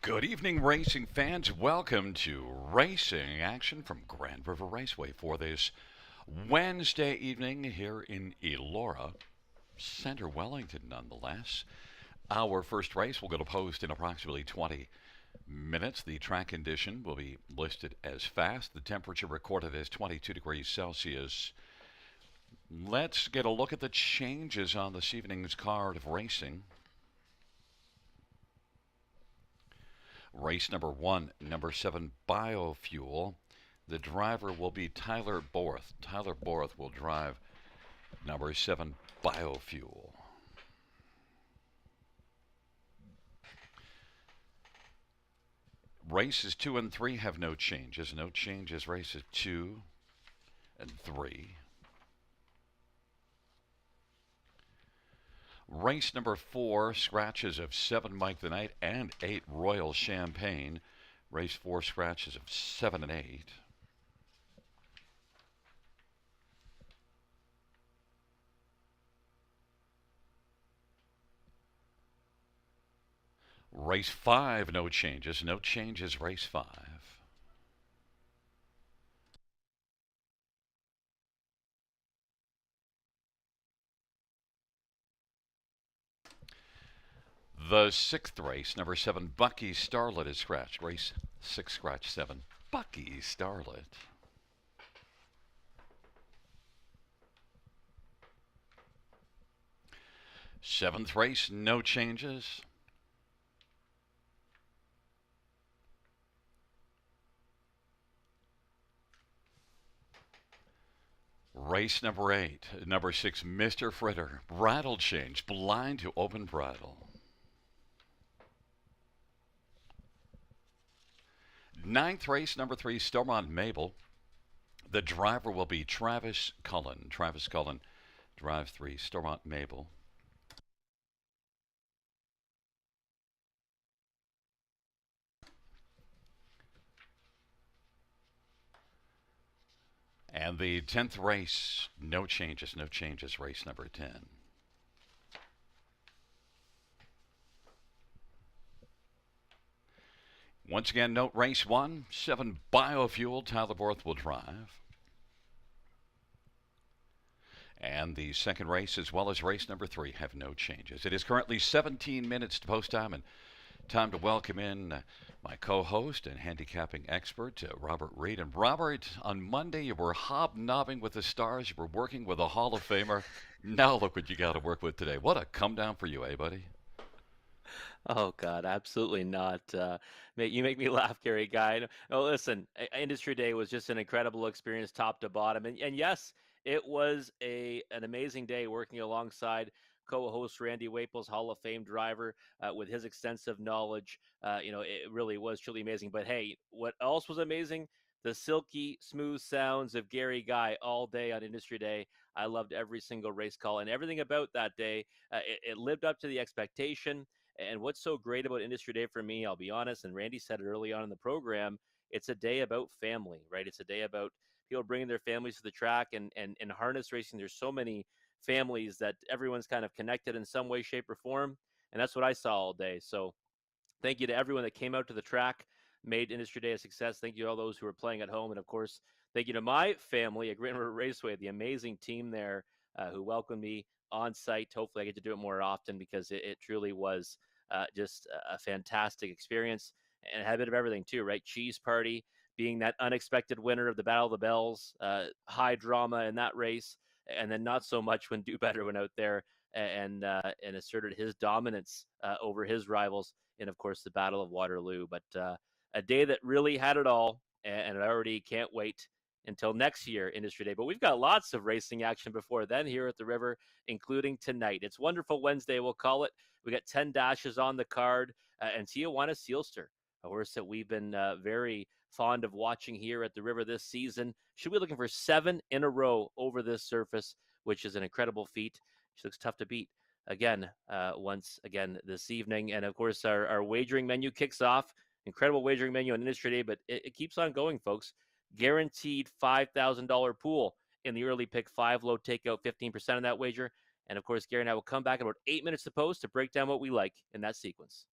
Good evening, racing fans. Welcome to Racing Action from Grand River Raceway for this Wednesday evening here in Elora, Center Wellington, nonetheless. Our first race will go to post in approximately 20 minutes. The track condition will be listed as fast. The temperature recorded as 22 degrees Celsius. Let's get a look at the changes on this evening's card of racing. Race number 1, number 7, Biofuel. The driver will be Tyler Borth. Tyler Borth will drive number 7, Biofuel. Races 2 and 3 have no changes. No changes. Races 2 and 3. Race number 4, scratches of 7, Mike the Knight, and 8, Royal Champagne. Race 4, scratches of 7 and 8. Race 5, no changes. No changes, race 5. The 6th race, number 7, Bucky Starlet is scratched. Race 6, scratch 7, Bucky Starlet. Seventh race, no changes. Race number 8, number 6, Mr. Fritter. Bridle change, blind to open bridle. Ninth race, number 3, Stormont Mabel. The driver will be Travis Cullen. Travis Cullen drives 3, Stormont Mabel. And the 10th race, no changes, no changes, race number 10. Once again, note race 1, 7, Biofuel, Tyler Borth will drive. And the second race, as well as race number 3, have no changes. It is currently 17 minutes to post time, and time to welcome in my co-host and handicapping expert, Robert Reed. And Robert, on Monday you were hobnobbing with the stars. You were working with a Hall of Famer. Now look what you got to work with today. What a come down for you, eh, buddy? Oh God, absolutely not. You make me laugh, Gary Guy. No, listen, Industry Day was just an incredible experience, top to bottom, and yes, it was an amazing day working alongside co-host Randy Waples, Hall of Fame driver, with his extensive knowledge. It really was truly amazing. But hey, what else was amazing? The silky smooth sounds of Gary Guy all day on Industry Day. I loved every single race call and everything about that day. It lived up to the expectation. And what's so great about Industry Day for me, I'll be honest, and Randy said it early on in the program, it's a day about family, right? It's a day about people bringing their families to the track and in harness racing. There's so many families that everyone's kind of connected in some way, shape, or form. And that's what I saw all day. So thank you to everyone that came out to the track, made Industry Day a success. Thank you to all those who are playing at home. And of course, thank you to my family at Grand River Raceway, the amazing team there who welcomed me on site. Hopefully, I get to do it more often because it truly was just a fantastic experience. And it had a bit of everything too, right? Cheese party, being that unexpected winner of the Battle of the Bells, high drama in that race, and then not so much when Do Better went out there and asserted his dominance over his rivals in, of course, the Battle of Waterloo. But a day that really had it all, and I already can't wait until next year, Industry Day. But we've got lots of racing action before then here at the River, including tonight. It's Wonderful Wednesday, we'll call it. We got 10 dashes on the card, and Tijuana Sealster, a horse that we've been very fond of watching here at the River this season. Should be looking for 7 in a row over this surface, which is an incredible feat. She looks tough to beat again, once again this evening. And of course, our wagering menu kicks off. Incredible wagering menu on Industry Day, but it keeps on going, folks. Guaranteed $5,000 pool in the early pick 5 low takeout, 15% on that wager. And of course, Gary and I will come back in about 8 minutes to post to break down what we like in that sequence.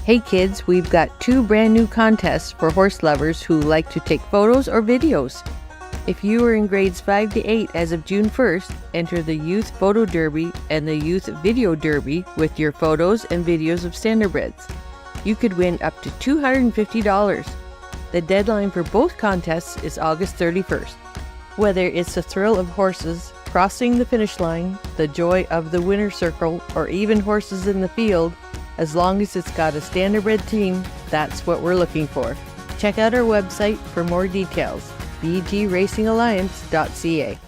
Hey kids, we've got 2 brand new contests for horse lovers who like to take photos or videos. If you are in grades 5 to 8 as of June 1st, enter the Youth Photo Derby and the Youth Video Derby with your photos and videos of standardbreds. You could win up to $250. The deadline for both contests is August 31st. Whether it's the thrill of horses, crossing the finish line, the joy of the winner's circle, or even horses in the field, as long as it's got a standardbred team, that's what we're looking for. Check out our website for more details, bgracingalliance.ca.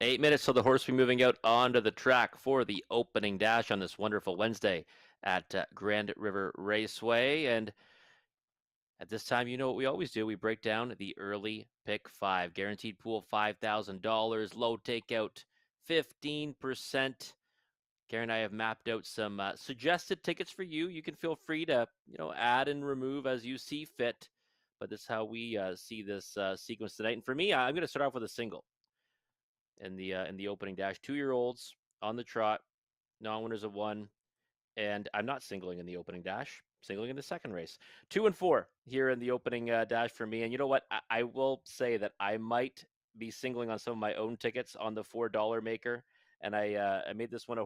Eight minutes till the horse will be moving out onto the track for the opening dash on this wonderful Wednesday at Grand River Raceway. And at this time, you know what we always do. We break down the early pick five. Guaranteed pool $5,000. Low takeout 15%. Gary and I have mapped out some suggested tickets for you. You can feel free to, add and remove as you see fit. But this is how we see this sequence tonight. And for me, I'm going to start off with a single in the opening dash. 2-year-olds on the trot, non-winners of one, and I'm not singling in the opening dash. Singling in the second race. 2 and 4 here in the opening dash for me. And you know what? I will say that I might be singling on some of my own tickets on the $4 maker. And I made this one a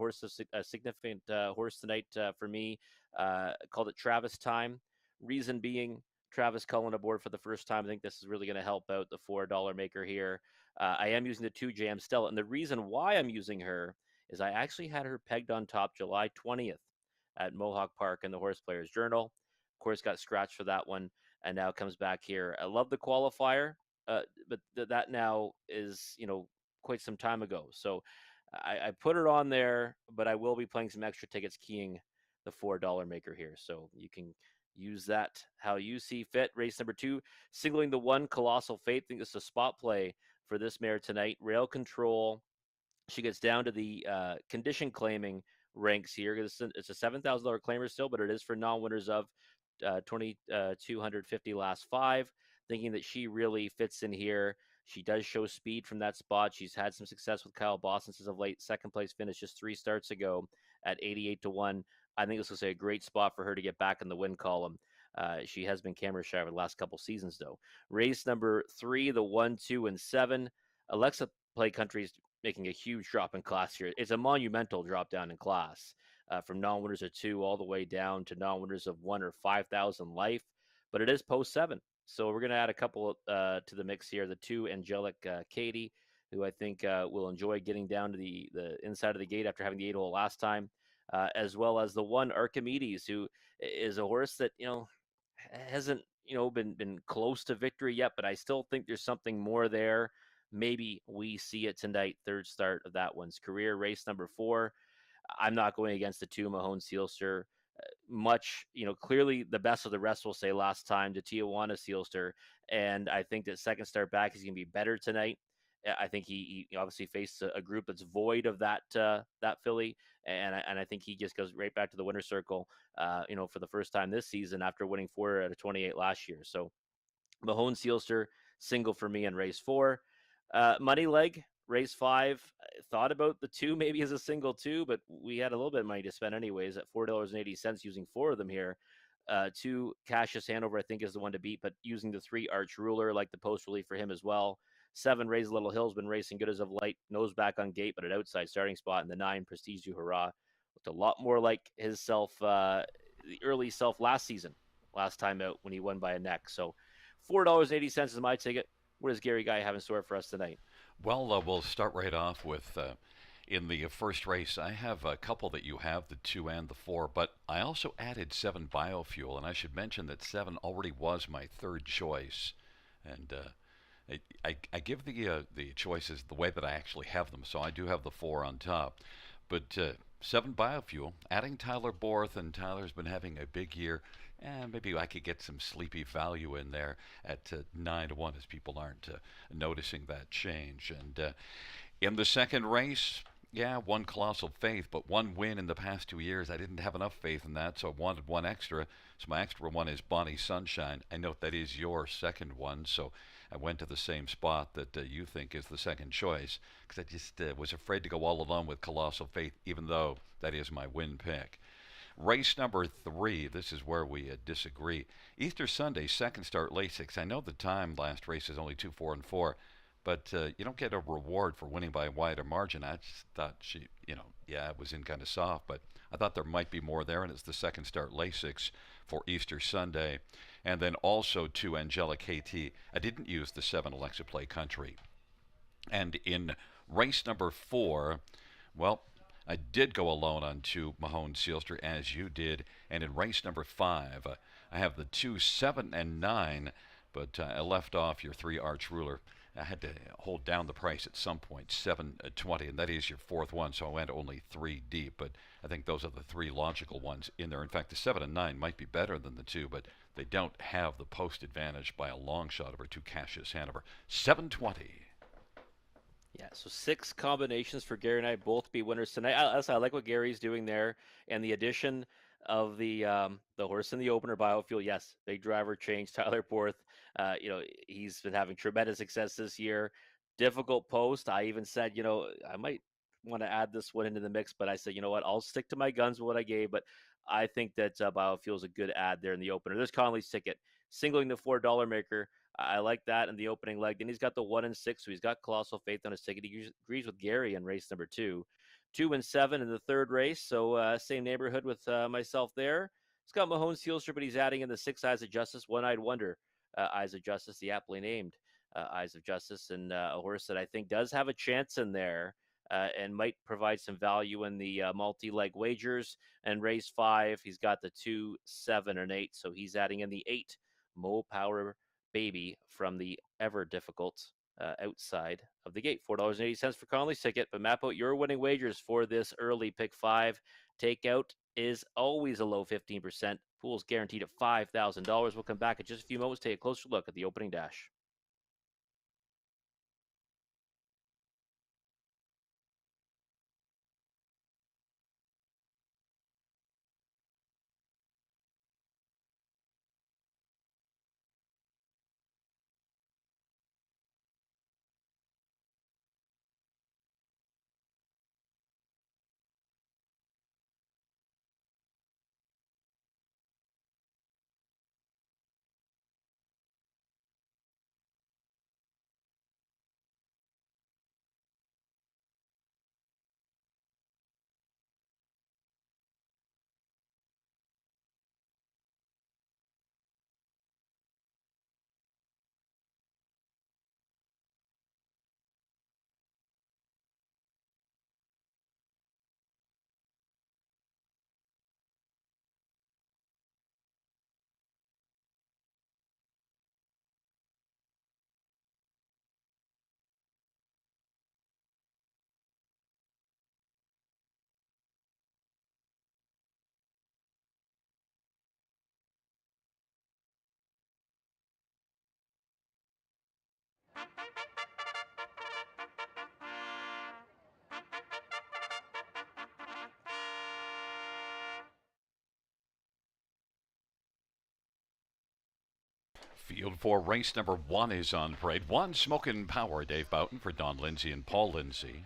significant horse tonight for me. Called it Travis Time. Reason being, Travis Cullen aboard for the first time. I think this is really going to help out the $4 maker here. I am using the 2 Jam Stella. And the reason why I'm using her is I actually had her pegged on top July 20th at Mohawk Park in the Horse Players Journal. Of course, got scratched for that one, and now comes back here. I love the qualifier, but that now is quite some time ago. So I put it on there, but I will be playing some extra tickets, keying the $4 maker here. So you can use that how you see fit. Race number 2, singling the 1 Colossal Faith. I think this is a spot play for this mare tonight. Rail Control. She gets down to the condition claiming ranks here. It's a $7,000 claimer still, but it is for non-winners of 2,250 last 5. Thinking that she really fits in here. She does show speed from that spot. She's had some success with Kyle Boston as of late. Second place finish just 3 starts ago at 88 to 1. I think this was a great spot for her to get back in the win column. She has been camera shy over the last couple seasons, though. Race number 3, the 1, 2, and 7. Alexa Play Country's making a huge drop in class here. It's a monumental drop down in class, from non-winners of 2 all the way down to non-winners of 1 or 5,000 life. But it is post 7, so we're going to add a couple to the mix here. The 2 Angelic Katie, who I think will enjoy getting down to the inside of the gate after having the 8 hole last time, as well as the 1 Archimedes, who is a horse that hasn't been close to victory yet, but I still think there's something more there. Maybe we see it tonight. Third start of that one's career. Race number 4. I'm not going against the 2 Mahone Sealster much. Clearly the best of the rest will say last time to Tijuana Sealster, and I think that second start back he's going to be better tonight. I think he obviously faced a group that's void of that filly, and I think he just goes right back to the winner's circle, for the first time this season after winning 4 out of 28 last year. So Mahone Sealster, single for me in race 4. Money leg, race 5. I thought about the 2 maybe as a single too, but we had a little bit of money to spend anyways at $4.80 using 4 of them here. 2 Cassius Hanover, I think, is the one to beat, but using the 3 Arch Ruler, like the post relief for him as well. 7 Raise Little Hill's been racing good as of late, nose back on gate, but at outside starting spot. And the 9 Prestige du Hurrah looked a lot more like his self, the early self last season, last time out when he won by a neck. So $4.80 is my ticket. What does Gary Guy have in store for us tonight? Well, we'll start right off with in the first race. I have a couple that you have, the 2 and the 4, but I also added 7 Biofuel, and I should mention that 7 already was my third choice. And I give the choices the way that I actually have them, so I do have the 4 on top. But 7 Biofuel, adding Tyler Borth, and Tyler's been having a big year. And maybe I could get some sleepy value in there at 9 to 1 as people aren't noticing that change. And in the second race, yeah, 1 Colossal Faith, but 1 win in the past 2 years. I didn't have enough faith in that, so I wanted 1 extra. So my extra one is Bonnie Sunshine. I note that is your second one, so I went to the same spot that you think is the second choice because I just was afraid to go all alone with Colossal Faith, even though that is my win pick. Race number 3, this is where we disagree. Easter Sunday, second start, Lasix. I know the time last race is only 2, 4, and 4, but you don't get a reward for winning by a wider margin. I just thought yeah, it was in kind of soft, but I thought there might be more there, and it's the second start, Lasix, for Easter Sunday. And then also 2, Angelic KT. I didn't use the 7 Alexa Play Country. And in race number 4, well, I did go alone on 2 Mahone Sealster, as you did. And in race number 5, I have the 2, 7, and 9, but I left off your 3 Arch Ruler. I had to hold down the price at some point, 7.20, and that is your fourth one, so I went only 3 deep. But I think those are the 3 logical ones in there. In fact, the 7 and 9 might be better than the 2, but they don't have the post advantage by a long shot over 2 Cassius Hanover. 720. Yeah, so 6 combinations for Gary and I both be winners tonight. I like what Gary's doing there, and the addition of the horse in the opener, Biofuel. Yes, big driver change. Tyler Porth, he's been having tremendous success this year. Difficult post. I even said, I might want to add this one into the mix, but I said, you know what, I'll stick to my guns with what I gave. But I think that Biofuel is a good add there in the opener. There's Conley's ticket, singling the $4 maker. I like that in the opening leg. Then he's got the 1 and 6, so he's got Colossal Faith on his ticket. He agrees with Gary in race number 2. 2 and 7 in the third race, so same neighborhood with myself there. He's got Mahone Sealster, but he's adding in the 6 Eyes of Justice, One-Eyed Wonder, Eyes of Justice, the aptly named Eyes of Justice, and a horse that I think does have a chance in there and might provide some value in the multi-leg wagers. And race 5, he's got the 2, 7, and 8, so he's adding in the 8 Mo Power Baby from the ever difficult outside of the gate. $4.80 for Conley's ticket. But map out your winning wagers for this early pick 5. Takeout is always a low 15%. Pool's guaranteed at $5,000. We'll come back in just a few moments, take a closer look at the opening dash. Field 4 race number 1 is on parade. 1 Smokin' Power, Dave Boughton for Don Lindsay and Paul Lindsay.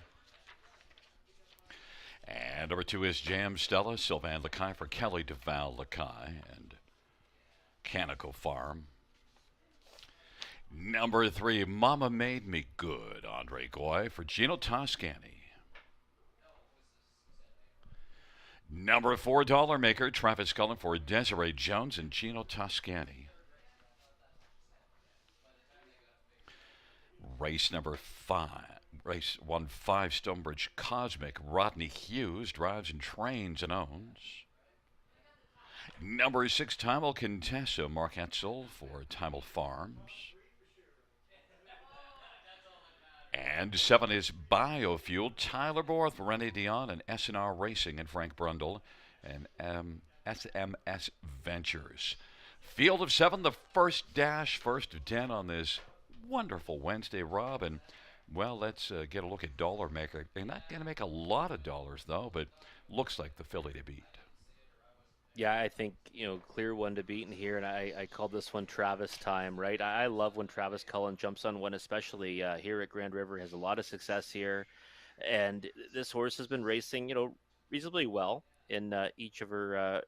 And number 2 is Jam Stella, Sylvan Lakai for Kelly DeVal Lakai and Canico Farm. Number 3, Mama Made Me Good, Andre Goy for Gino Toscani. Number 4, Dollar Maker, Travis Cullen for Desiree Jones and Gino Toscani. Race number 5, race 1-5, Stonebridge Cosmic, Rodney Hughes drives and trains and owns. Number 6, Timel Contessa, Mark Etzel for Timel Farms. And 7 is Biofuel, Tyler Borth, Renee Dion, and SNR Racing, and Frank Brundle, and SMS Ventures. Field of 7, the first dash, first of 10 on this wonderful Wednesday, Rob. And, well, let's get a look at Dollar Maker. They're not going to make a lot of dollars, though, but looks like the filly to beat. Yeah, I think, clear one to beat in here, and I called this one Travis time, right? I love when Travis Cullen jumps on one, especially here at Grand River. He has a lot of success here, and this horse has been racing, reasonably well in each of her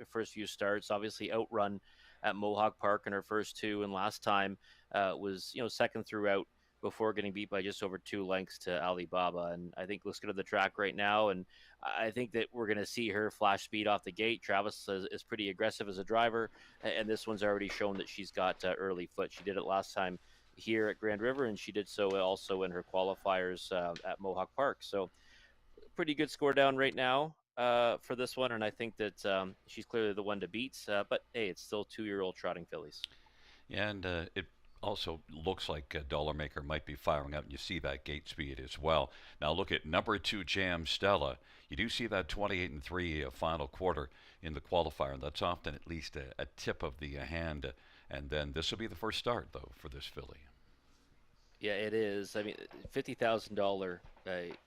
first few starts. Obviously, outrun at Mohawk Park in her first two, and last time was, second throughout before getting beat by just over 2 lengths to Alibaba. And I think let's go to the track right now, and I think that we're going to see her flash speed off the gate. Travis is pretty aggressive as a driver, and this one's already shown that she's got early foot. She did it last time here at Grand River, and she did so also in her qualifiers at Mohawk Park. So pretty good score down right now for this one, and I think that she's clearly the one to beat. But hey, it's still 2-year-old trotting fillies. And it also looks like Dollar Maker might be firing up, and you see that gate speed as well. Now look at number 2, Jam Stella. You do see that 28-3 final quarter in the qualifier, and that's often at least a tip of the hand. And then this will be the first start, though, for this filly. Yeah, it is. I mean, $50,000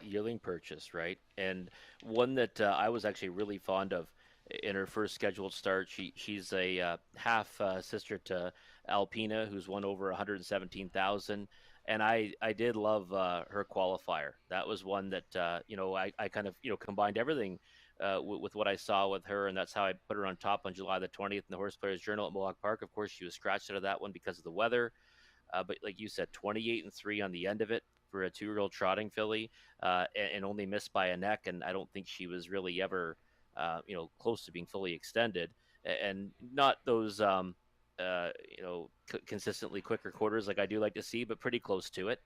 yearling purchase, right? And one that I was actually really fond of in her first scheduled start. She's a half sister to Alpina, who's won over 117,000. And I did love her qualifier. That was one that I kind of combined everything with what I saw with her, and that's how I put her on top on July the 20th in the Horse Players Journal at Mohawk Park. Of course, she was scratched out of that one because of the weather. But like you said, 28-3 on the end of it for a 2-year-old trotting filly, and only missed by a neck. And I don't think she was really ever, close to being fully extended. And not those, consistently quicker quarters like I do like to see, but pretty close to it.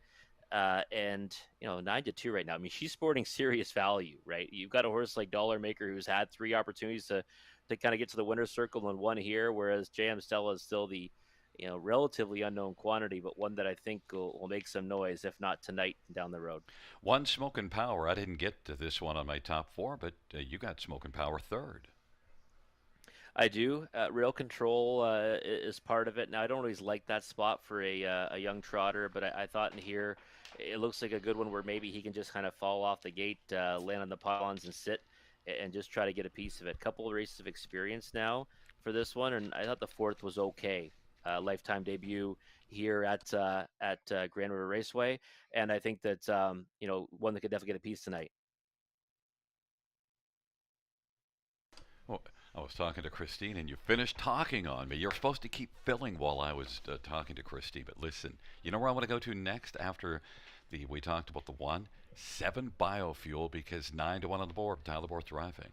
And 9-2 right now. I mean, she's sporting serious value, right? You've got a horse like Dollar Maker who's had 3 opportunities to kind of get to the winner's circle and one here, whereas JM Stella is still the relatively unknown quantity, but one that I think will make some noise, if not tonight, down the road. 1 Smokin' Power. I didn't get to this one on my top 4, but you got Smokin' Power third. I do. Rail control is part of it. Now, I don't always like that spot for a young trotter, but I thought in here it looks like a good one where maybe he can just kind of fall off the gate, land on the pylons and sit and just try to get a piece of it. Couple of races of experience now for this one, and I thought the fourth was okay. Lifetime debut here at Grand River Raceway, and I think that one that could definitely get a piece tonight. Well, I was talking to Christine, and you finished talking on me. You're supposed to keep filling while I was talking to Christine. But listen, you know where I want to go to next after we talked about the 1-7 Biofuel, because 9-1 on the board. Tyler Borth driving.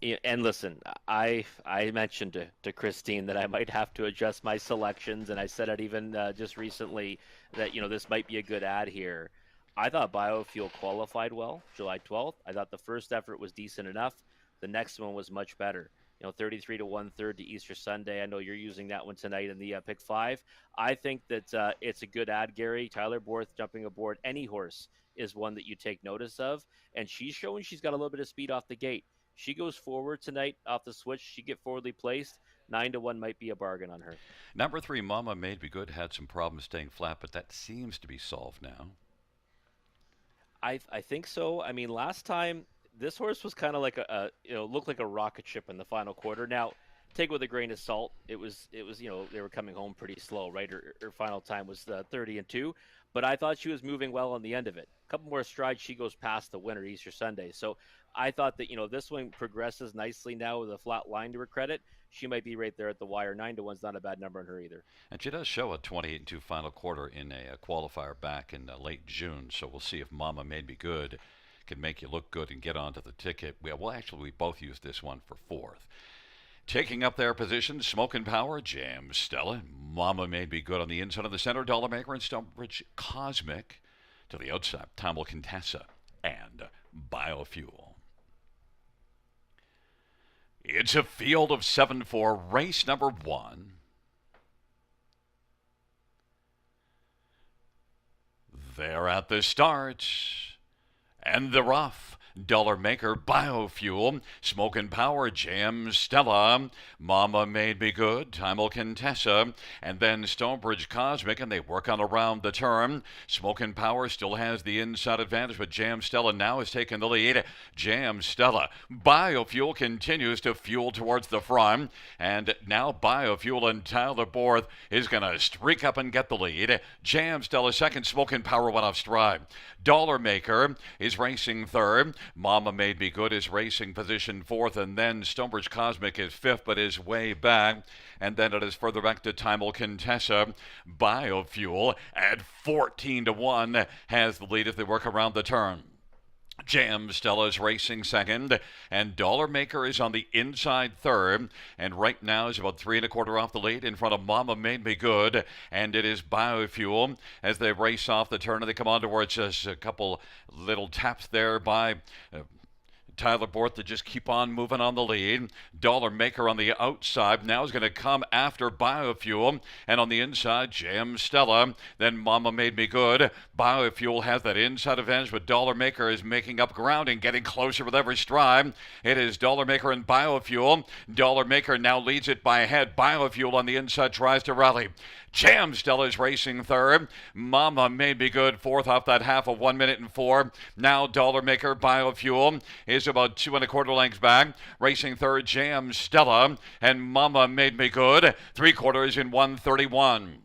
Yeah, and listen, I mentioned to Christine that I might have to adjust my selections, and I said it even just recently that this might be a good ad here. I thought Biofuel qualified well July 12th. I thought the first effort was decent enough. The next one was much better. 33 to 1/3 to Easter Sunday. I know you're using that one tonight in the pick 5. I think that it's a good ad, Gary. Tyler Borth jumping aboard any horse is one that you take notice of, and she's showing she's got a little bit of speed off the gate. She goes forward tonight off the switch. She get forwardly placed. 9 to 1 might be a bargain on her. Number 3, Mama Made Me Good, had some problems staying flat, but that seems to be solved now. I think so. I mean, last time this horse was kind of like looked like a rocket ship in the final quarter. Now, take it with a grain of salt. It was they were coming home pretty slow, right? Her final time was 30-2, but I thought she was moving well on the end of it. A couple more strides, she goes past the winner Easter Sunday. So I thought that this one progresses nicely now with a flat line to her credit. She might be right there at the wire. 9 to 1's not a bad number on her either. And she does show a 28-2 final quarter in a qualifier back in late June, so we'll see if Mama Made Me Good can make you look good and get onto the ticket. Well, actually, we both used this one for fourth. Taking up their position, Smoke and Power, Jam Stella, Mama Made Me Good on the inside of the center, Dollar Maker and Stonebridge Cosmic to the outside, Tamil Contessa and Biofuel. It's a field of 7-4, race number 1. They're at the start. And the rough. Dollar Maker, Biofuel, Smoke and Power, Jam Stella, Mama Made Me Good, Timel Contessa, and then Stonebridge Cosmic, and they work on around the turn. Smoke and Power still has the inside advantage, but Jam Stella now has taken the lead. Jam Stella, Biofuel continues to fuel towards the front, and now Biofuel and Tyler Borth is going to streak up and get the lead. Jam Stella second, Smoke and Power went off stride. Dollar Maker is racing third. Mama Made Me Good is racing position fourth, and then Stonebridge Cosmic is fifth, but is way back. And then it is further back to Timel Contessa. Biofuel at 14-1 has the lead as they work around the turn. Jam Stella is racing second, and Dollar Maker is on the inside third, and right now is about 3.25 off the lead in front of Mama Made Me Good, and it is Biofuel as they race off the turn, and they come on towards just a couple little taps there by Tyler Borth to just keep on moving on the lead. Dollar Maker on the outside now is going to come after Biofuel, and on the inside, Jam Stella. Then Mama Made Me Good. Biofuel has that inside advantage, but Dollar Maker is making up ground and getting closer with every stride. It is Dollar Maker and Biofuel. Dollar Maker now leads it by a head. Biofuel on the inside tries to rally. Jam Stella is racing third. Mama Made Me Good fourth off that half of 1 minute and 4. Now Dollar Maker, Biofuel is about 2.25 lengths back. Racing third, Jam Stella, and Mama Made Me Good. 3/4 in 1:31.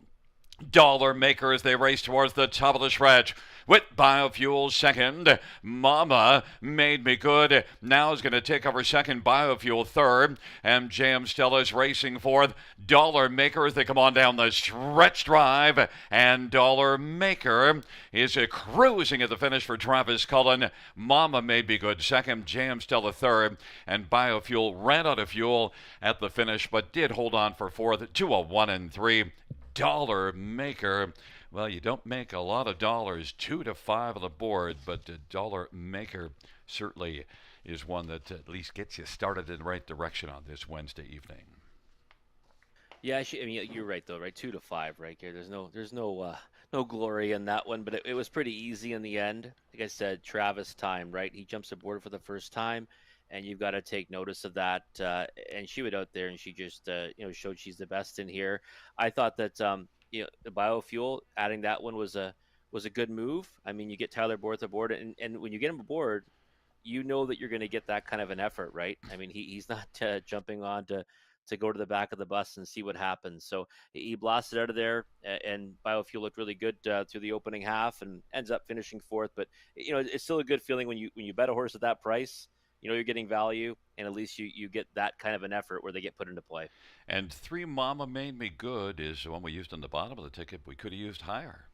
Dollar Maker as they race towards the top of the stretch. With Biofuel second, Mama Made Me Good now is going to take over second, Biofuel third, and Jam Stella is racing fourth. Dollar Maker as they come on down the stretch drive, and Dollar Maker is cruising at the finish for Travis Cullen. Mama Made Me Good second, Jam Stella third, and Biofuel ran out of fuel at the finish, but did hold on for fourth to a 1-3. Dollar Maker, well, you don't make a lot of dollars, 2 to 5 on the board, but the Dollar Maker certainly is one that at least gets you started in the right direction on this Wednesday evening. Yeah, I mean, you're right though, right? 2 to 5, right? Here, there's no glory in that one, but it was pretty easy in the end. Like I said, Travis time, right? He jumps aboard for the first time, and you've got to take notice of that. And she went out there and she just showed she's the best in here. I thought that the Biofuel adding that one was a good move. I mean, you get Tyler Borth aboard, and when you get him aboard, you know that you're going to get that kind of an effort, right? I mean, he's not jumping on to go to the back of the bus and see what happens. So he blasted out of there, and Biofuel looked really good through the opening half and ends up finishing fourth. But it's still a good feeling when you bet a horse at that price. You're getting value, and at least you get that kind of an effort where they get put into play. And 3 Mama Made Me Good is the one we used on the bottom of the ticket. We could have used higher.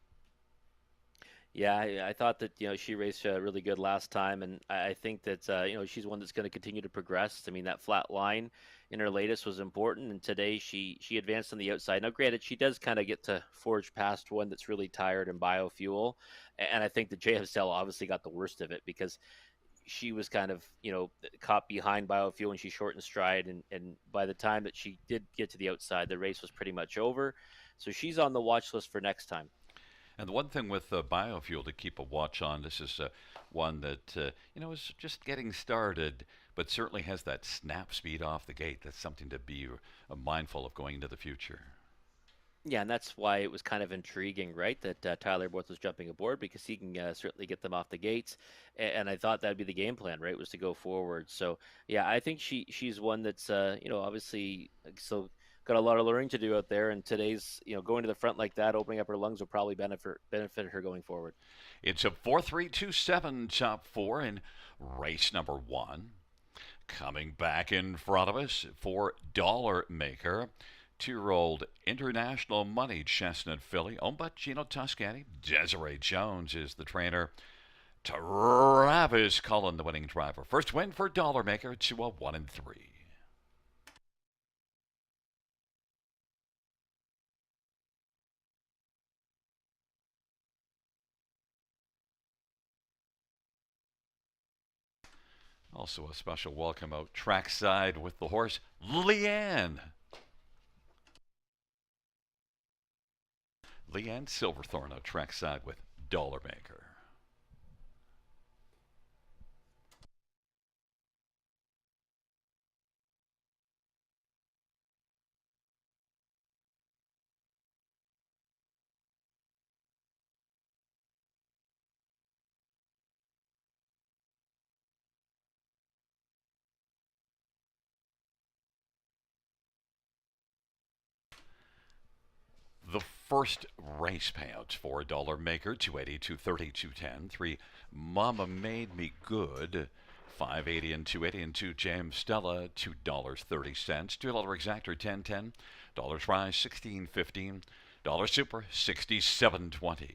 Yeah, I thought that she raced really good last time, and I think that she's one that's going to continue to progress. I mean, that flat line in her latest was important, and today she advanced on the outside. Now, granted, she does kind of get to forge past one that's really tired in Biofuel, and I think the JFL obviously got the worst of it because she was kind of caught behind Biofuel and she shortened stride, and by the time that she did get to the outside, the race was pretty much over. So she's on the watch list for next time. And the one thing with Biofuel to keep a watch on, this is one that is just getting started, but certainly has that snap speed off the gate. That's something to be mindful of going into the future. Yeah, and that's why it was kind of intriguing, right? That Tyler Boyd was jumping aboard because he can certainly get them off the gates, and I thought that'd be the game plan, right? Was to go forward. So yeah, I think she's one that's obviously still got a lot of learning to do out there. And today's going to the front like that, opening up her lungs will probably benefit her going forward. It's a 4-3-2-7 top four in race number one. Coming back in front of us for Dollar Maker. 2-year-old International Money Chestnut filly owned by Gino Toscani. Desiree Jones is the trainer. Travis Cullen, the winning driver. First win for Dollar Maker to a 1-3. Also a special welcome out trackside with the horse Leanne. Leanne Silverthorne out trackside with Dollar Maker. The first race payouts for Dollar Maker 280, 230, 210. 3 Mama Made Me Good 580 and 280 and 2 James Stella $2.30. $2 exactor 1010. Dollar try 16.15. Dollar super 67.20.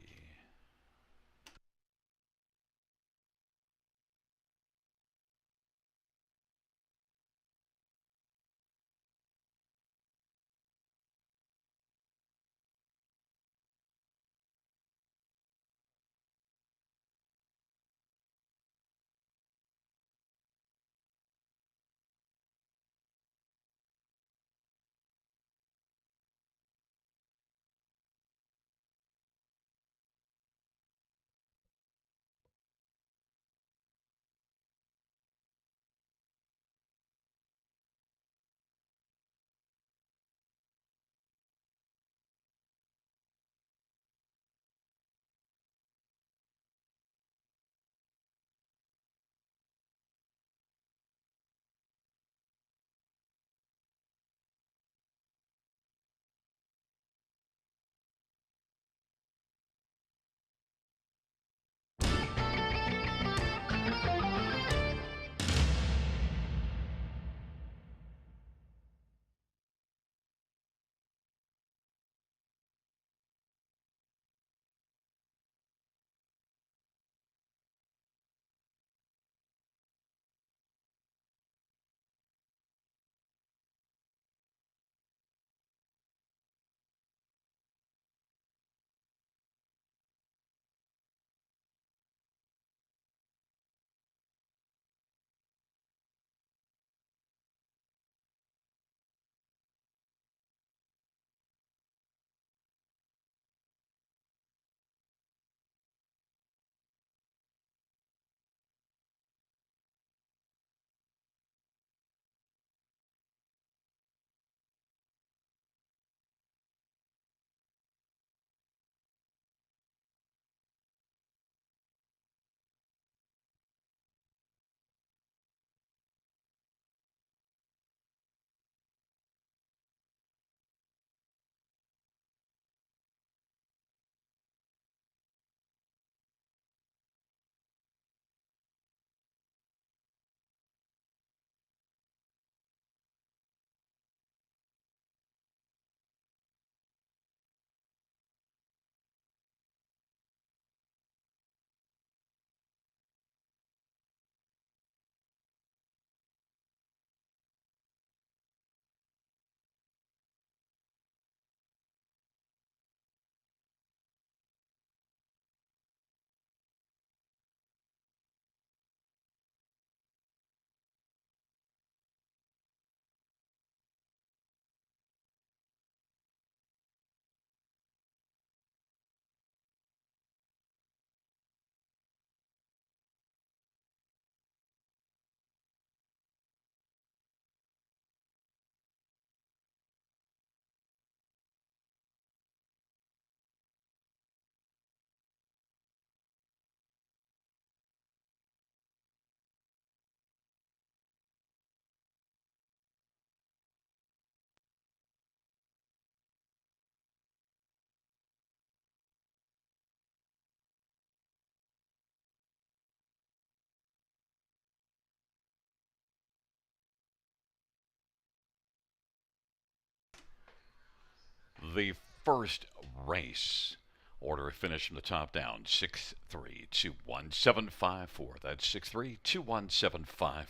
the first race. Order of finish from the top down 6-3-2-1-7-5-4. That's 6-3-2-1-7-5-4.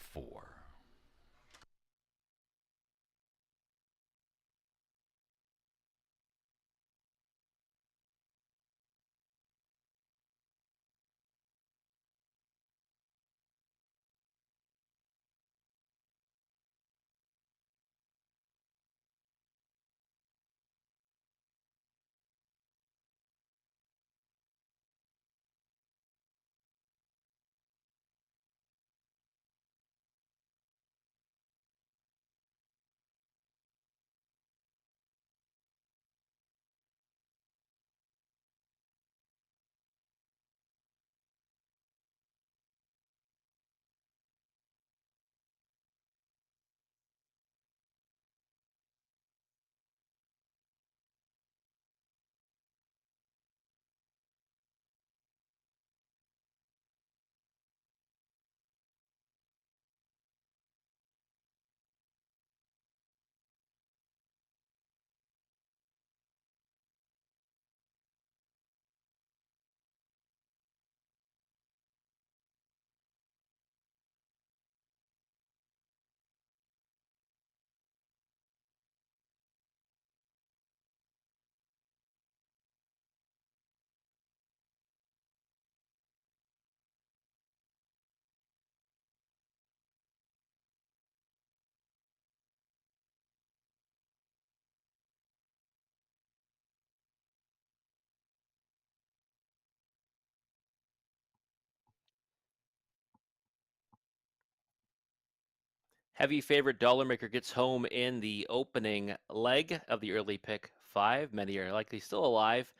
Heavy favorite dollar maker gets home in the opening leg of the early pick five. Many are likely still alive.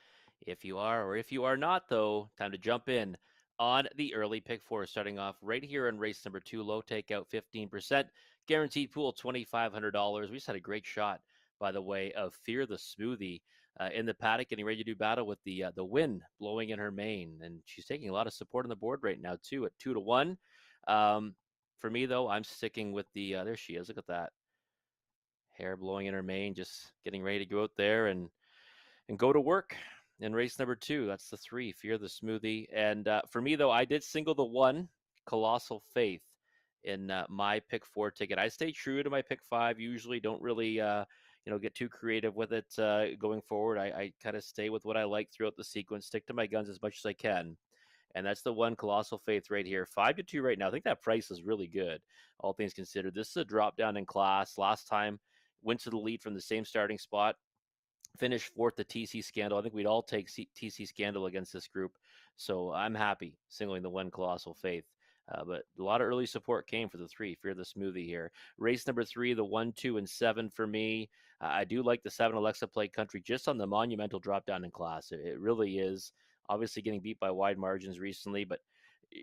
If you are, or if you are not, though, time to jump in on the early pick four, starting off right here in race number two. Low takeout 15%. Guaranteed pool $2,500. We just had a great shot, by the way, of Fear the Smoothie in the paddock, getting ready to do battle with the wind blowing in her mane. And she's taking a lot of support on the board right now, too, at 2-1. Um, for me, though, I'm sticking with there she is. Look at that hair blowing in her mane, just getting ready to go out there and go to work in race number two. That's the three, Fear the Smoothie. And for me, though, I did single the one, Colossal Faith, in my pick four ticket. I stay true to my pick five. Usually, don't really get too creative with it going forward. I kind of stay with what I like throughout the sequence. Stick to my guns as much as I can, and that's the one, Colossal Faith, right here. 5-2 right now. I think that price is really good, all things considered. This is a drop down in class. Last time went to the lead from the same starting spot, finished fourth to TC Scandal. I think we'd all take TC Scandal against this group. So I'm happy singling the one, Colossal Faith. But a lot of early support came for the three, Fear the Smoothie here. Race number three, the 1, 2, and 7 for me. I do like the 7, Alexa Play Country, just on the monumental drop down in class. It really is. Obviously getting beat by wide margins recently, but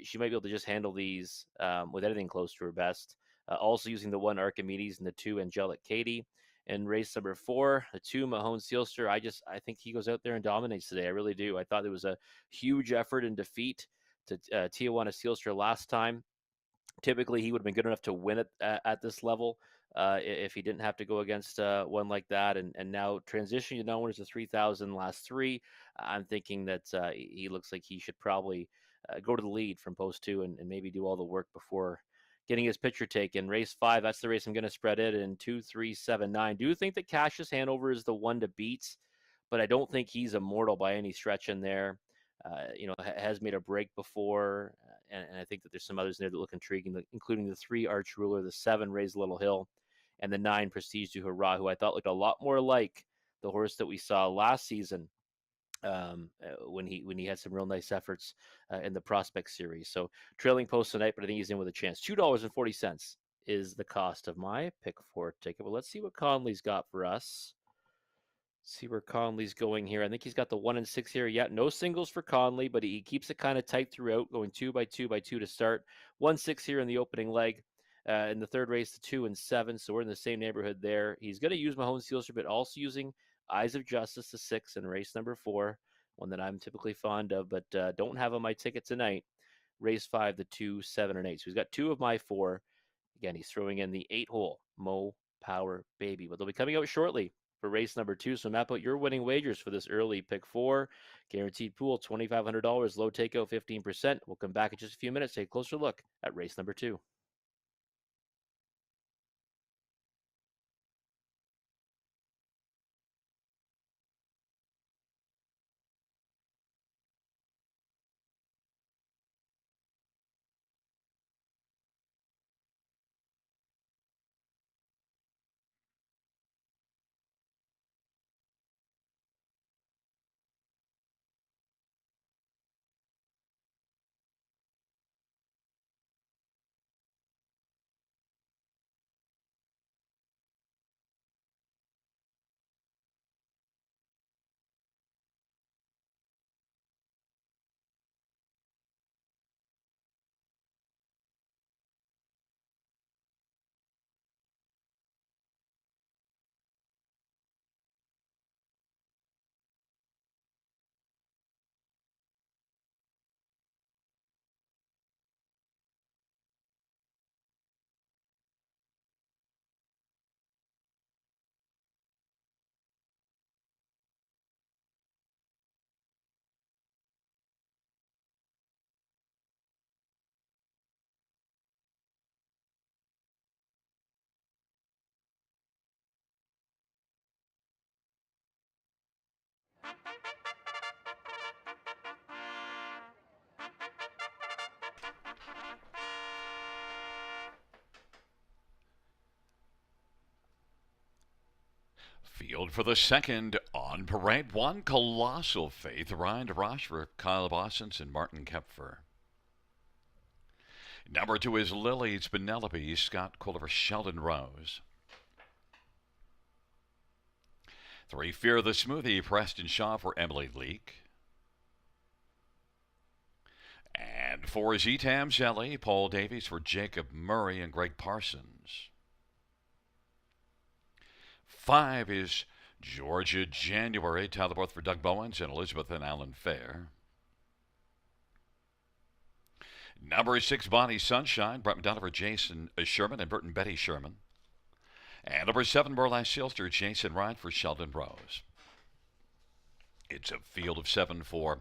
she might be able to just handle these with anything close to her best. Also using the 1, Archimedes, and the 2, Angelic Katie. And race number 4, the 2, Mahone Sealster. I think he goes out there and dominates today. I really do. I thought it was a huge effort and defeat to Tijuana Sealster last time. Typically, he would have been good enough to win it at this level if he didn't have to go against one like that. And now transitioning to known as the 3,000 last three, I'm thinking that he looks like he should probably go to the lead from post two and maybe do all the work before getting his picture taken. Race 5, that's the race I'm going to spread it in 2, 3, 7, 9. Do think that Cassius Hanover is the one to beat, but I don't think he's immortal by any stretch in there. Has made a break before, and I think that there's some others in there that look intriguing, including the 3, Arch Ruler, the 7, Raise Little Hill, and the 9, Prestige du Hurrah, who I thought looked a lot more like the horse that we saw last season when he had some real nice efforts in the Prospect Series. So trailing post tonight, but I think he's in with a chance. $2.40 is the cost of my pick four ticket. But let's see what Conley's got for us. See where Conley's going here. I think he's got the 1 and 6 here. Yeah, no singles for Conley, but he keeps it kind of tight throughout, going 2 by 2 by 2 to start. 1-6 here in the opening leg. In the third race, the 2 and 7. So we're in the same neighborhood there. He's going to use Mahone Sealster, but also using Eyes of Justice, the 6 in race number 4, one that I'm typically fond of, but don't have on my ticket tonight. Race 5, the 2, 7, and 8. So he's got 2 of my 4. Again, he's throwing in the 8 hole Mo Power Baby, but they'll be coming out shortly. for race number 2. So map out your winning wagers for this early pick 4. Guaranteed pool $2,500, low takeout 15%. We'll come back in just a few minutes, take a closer look at race number 2. Field for the second on parade. One Colossal Faith, Ryan DeRoche, Kyle Bossens, and Martin Kepfer. Number 2 is Lily's Penelope, Scott Culver, Sheldon Rose. 3, Fear the Smoothie, Preston Shaw for Emily Leake. And 4 is Etam Zelli, Paul Davies for Jacob Murray and Greg Parsons. 5 is Georgia January, Tyler Borth for Doug Bowens and Elizabeth and Alan Fair. Number 6, Bonnie Sunshine, Brett McDonough for Jason Sherman and Burton Betty Sherman. And number 7, Burlesque Sealster, Jason Ryan for Sheldon Rose. It's a field of 7 for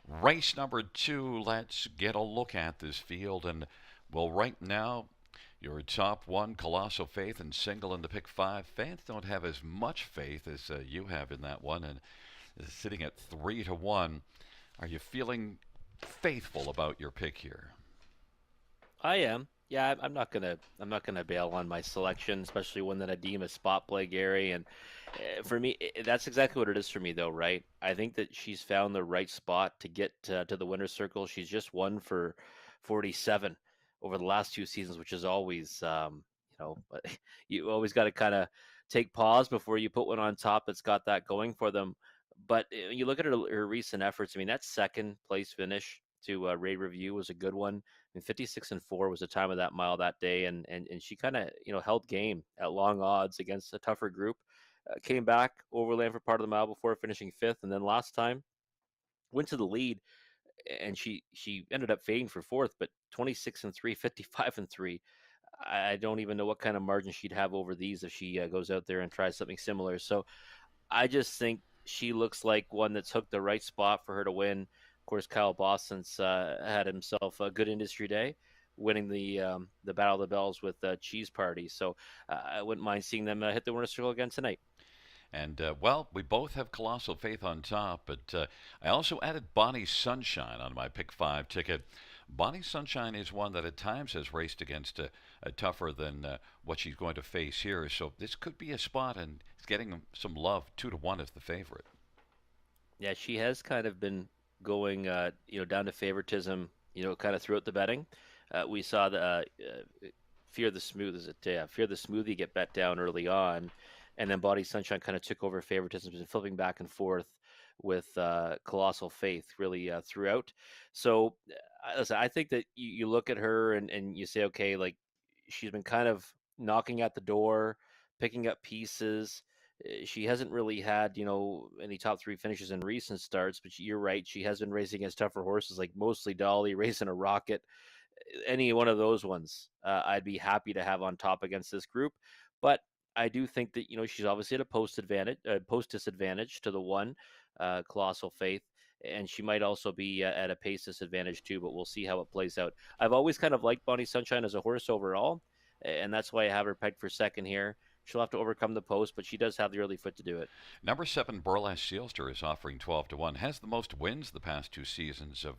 race number 2. Let's get a look at this field. And, well, right now, your top 1, Colossal Faith, and single in the pick 5. Fans don't have as much faith as you have in that one, and is sitting at 3-1. Are you feeling faithful about your pick here? I am. Yeah, I'm not gonna bail on my selection, especially one that I deem a spot play, Gary. And for me, that's exactly what it is for me, though, right? I think that she's found the right spot to get to the winner's circle. She's just won for 47 over the last 2 seasons, which is always, but you always got to kind of take pause before you put one on top that's got that going for them. But you look at her recent efforts. I mean, that second place finish to Rate Review was a good one. And 56-4 was the time of that mile that day, and she kind of held game at long odds against a tougher group. Came back overland for part of the mile before finishing 5th, and then last time went to the lead, and she ended up fading for 4th. But 26-3, 55-3. I don't even know what kind of margin she'd have over these if she goes out there and tries something similar. So I just think she looks like one that's hooked the right spot for her to win. Of course, Kyle Boston's had himself a good industry day, winning the Battle of the Bells with Cheese Party. So I wouldn't mind seeing them hit the winner's circle again tonight. And, well, we both have Colossal Faith on top, but I also added Bonnie Sunshine on my pick 5 ticket. Bonnie Sunshine is one that at times has raced against a tougher than what she's going to face here. So this could be a spot, and it's getting some love. 2-1 is the favorite. Yeah, she has kind of been going, down to favoritism, kind of throughout the betting. We saw the Fear the Smooth, is it? Yeah, Fear the Smoothie get bet down early on, and then Body Sunshine kind of took over favoritism and flipping back and forth with Colossal Faith really throughout. So, listen, I think that you look at her and you say, okay, like she's been kind of knocking at the door, picking up pieces. She hasn't really had, any top 3 finishes in recent starts, but you're right. She has been racing against tougher horses, like mostly Dolly, racing a Rocket. Any one of those ones, I'd be happy to have on top against this group. But I do think that she's obviously at a post disadvantage to the one, Colossal Faith, and she might also be at a pace disadvantage too. But we'll see how it plays out. I've always kind of liked Bonnie Sunshine as a horse overall, and that's why I have her pegged for second here. She'll have to overcome the post, but she does have the early foot to do it. Number 7, Burlesque Sealster is offering 12 to 1. Has the most wins the past 2 seasons of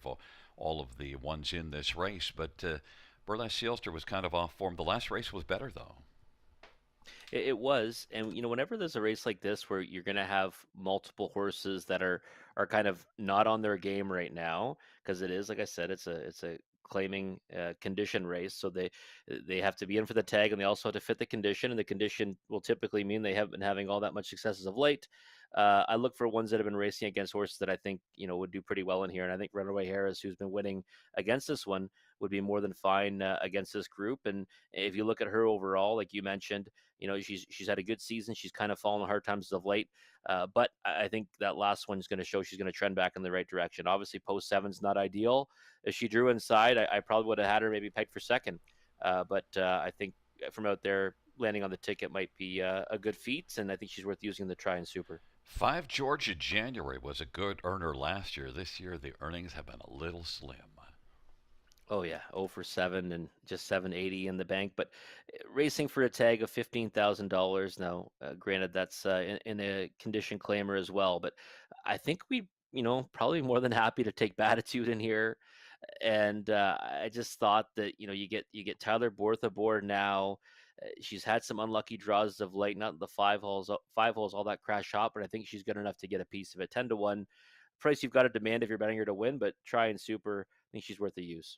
all of the ones in this race, but Burlesque Sealster was kind of off form. The last race was better, though. It was, and whenever there's a race like this where you're going to have multiple horses that are kind of not on their game right now, because it is, like I said, it's a claiming condition race, so they have to be in for the tag, and they also have to fit the condition, and the condition will typically mean they haven't been having all that much success as of late. I look for ones that have been racing against horses that I think would do pretty well in here, and I think Runaway Harris, who's been winning against this one, would be more than fine against this group. And if you look at her overall, like you mentioned, she's had a good season. She's kind of fallen on hard times as of late, but I think that last one is going to show she's going to trend back in the right direction. Obviously, post seven's not ideal. If she drew inside, I probably would have had her maybe pegged for second. But I think from out there, landing on the ticket might be a good feat, and I think she's worth using the try and super. 5, Georgia January was a good earner last year. This year, the earnings have been a little slim. Oh yeah, 0 for 7 and just 780 in the bank. But racing for a tag of $15,000 now. Granted, that's in a condition claimer as well. But I think we, probably more than happy to take Batitude in here. And I just thought that you get Tyler Borth aboard now. She's had some unlucky draws of late, not the five holes all that crash hot, but I think she's good enough to get a piece of it. 10 to 1 price you've got to demand if you're betting her to win, but try and super. I think she's worth the use.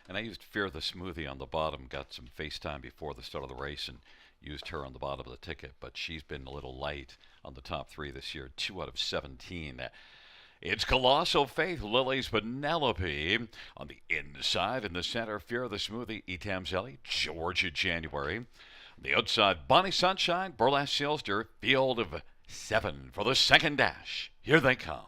And I used Fear the Smoothie on the bottom, got some FaceTime before the start of the race, and used her on the bottom of the ticket, but she's been a little light on the top 3 this year, 2 out of 17. It's Colossal Faith, Lily's Penelope on the inside. In the center, Fear the Smoothie, Etamzelli, Georgia January. On the outside, Bonnie Sunshine, Burlesque Sealster, field of 7 for the second dash. Here they come.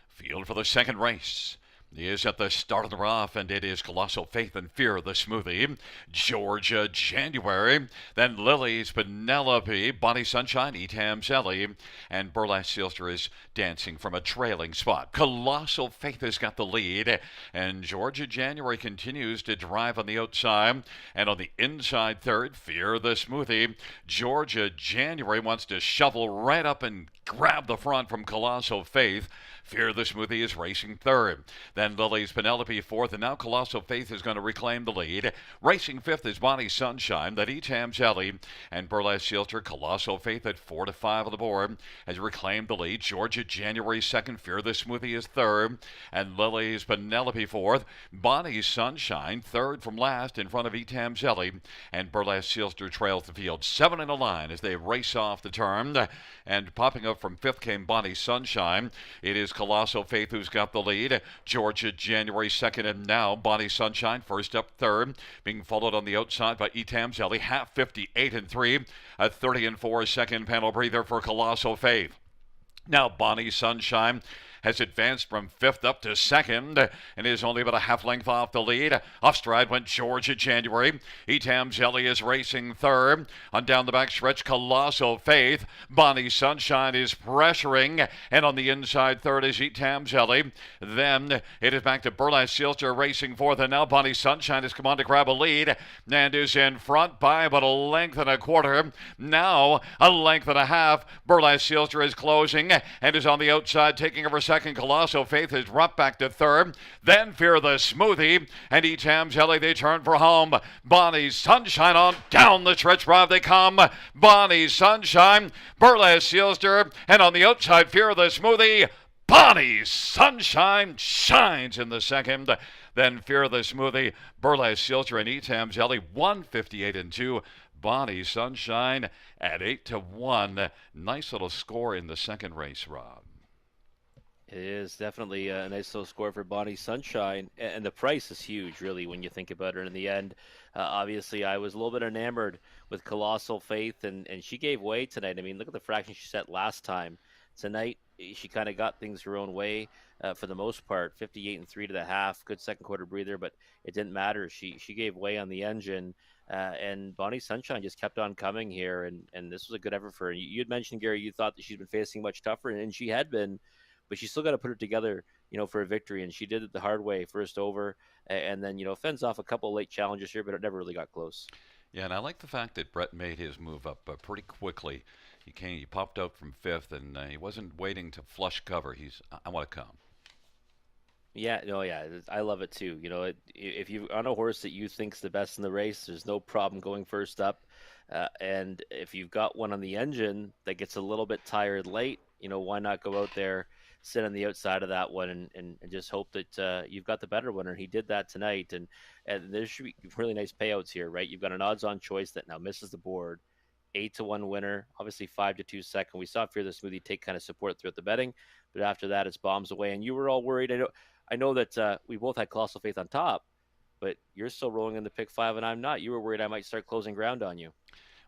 Field for the second race. He is at the start of the rough, and it is Colossal Faith and Fear the Smoothie. Georgia January. Then Lily's Penelope, Bonnie Sunshine, Etamzelli, and Burlesque Sealster is dancing from a trailing spot. Colossal Faith has got the lead, and Georgia January continues to drive on the outside. And on the inside third, Fear the Smoothie. Georgia January wants to shovel right up and grab the front from Colossal Faith. Fear the Smoothie is racing third. Then Lily's Penelope fourth, and now Colossal Faith is going to reclaim the lead. Racing fifth is Bonnie Sunshine, then Etamzelli, and Burlesque Sealster. Colossal Faith at 4 to 5 on the board has reclaimed the lead. Georgia January second, Fear the Smoothie is third, and Lily's Penelope fourth. Bonnie Sunshine third from last in front of Etamzelli, and Burlesque Sealster trails the field. 7 in a line as they race off the turn, and popping up from fifth came Bonnie Sunshine. It is Colossal Faith who's got the lead. Georgia January second, and now Bonnie Sunshine first up third, being followed on the outside by Etamzelli. Half 58 and 3, a 30 and 4 second panel breather for Colossal Faith. Now Bonnie Sunshine has advanced from fifth up to second and is only about a half length off the lead. Off stride went Georgia January. Etamzelli is racing third. On down the back stretch, Colossal Faith. Bonnie Sunshine is pressuring, and on the inside third is Etamzelli. Then it is back to Burlesque Sealster racing fourth, and now Bonnie Sunshine has come on to grab a lead and is in front by about a length and a quarter. Now a length and a half. Burlesque Sealster is closing and is on the outside taking over second. Colossal Faith is dropped back to third. Then Fear the Smoothie and Etamzelli, they turn for home. Bonnie Sunshine on down the stretch drive they come. Bonnie Sunshine, Burlesque Sealster, and on the outside Fear the Smoothie. Bonnie Sunshine shines in the second. Then Fear the Smoothie, Burlesque Sealster, and Etamzelli 158 and 2. Bonnie Sunshine at 8 to 1. Nice little score in the second race, Rob. It is definitely a nice little score for Bonnie Sunshine, and the price is huge, really, when you think about it. In the end, obviously, I was a little bit enamored with Colossal Faith, and she gave way tonight. I mean, look at the fraction she set last time. Tonight, she kind of got things her own way. for the most part. 58 and 3 to the half, good second quarter breather, but it didn't matter. She gave way on the engine, and Bonnie Sunshine just kept on coming here, and this was a good effort for her. You had mentioned, Gary, you thought that she's been facing much tougher, and she had been, but she still got to put it together, for a victory, and she did it the hard way, first over, and then fends off a couple late challenges here, but it never really got close. Yeah, and I like the fact that Brett made his move up pretty quickly. He popped out from fifth, and he wasn't waiting to flush cover. I want to come. Yeah, no, yeah, I love it too. If you're on a horse that you think's the best in the race, there's no problem going first up. And if you've got one on the engine that gets a little bit tired late, why not go out there, sit on the outside of that one, and just hope that you've got the better one. And he did that tonight. And there should be really nice payouts here, right? You've got an odds-on choice that now misses the board. 8-1 winner, obviously 5-2 second. We saw Fear the Smoothie take kind of support throughout the betting, but after that, it's bombs away. And you were all worried. I know that we both had colossal faith on top, but you're still rolling in the pick five, and I'm not. You were worried I might start closing ground on you.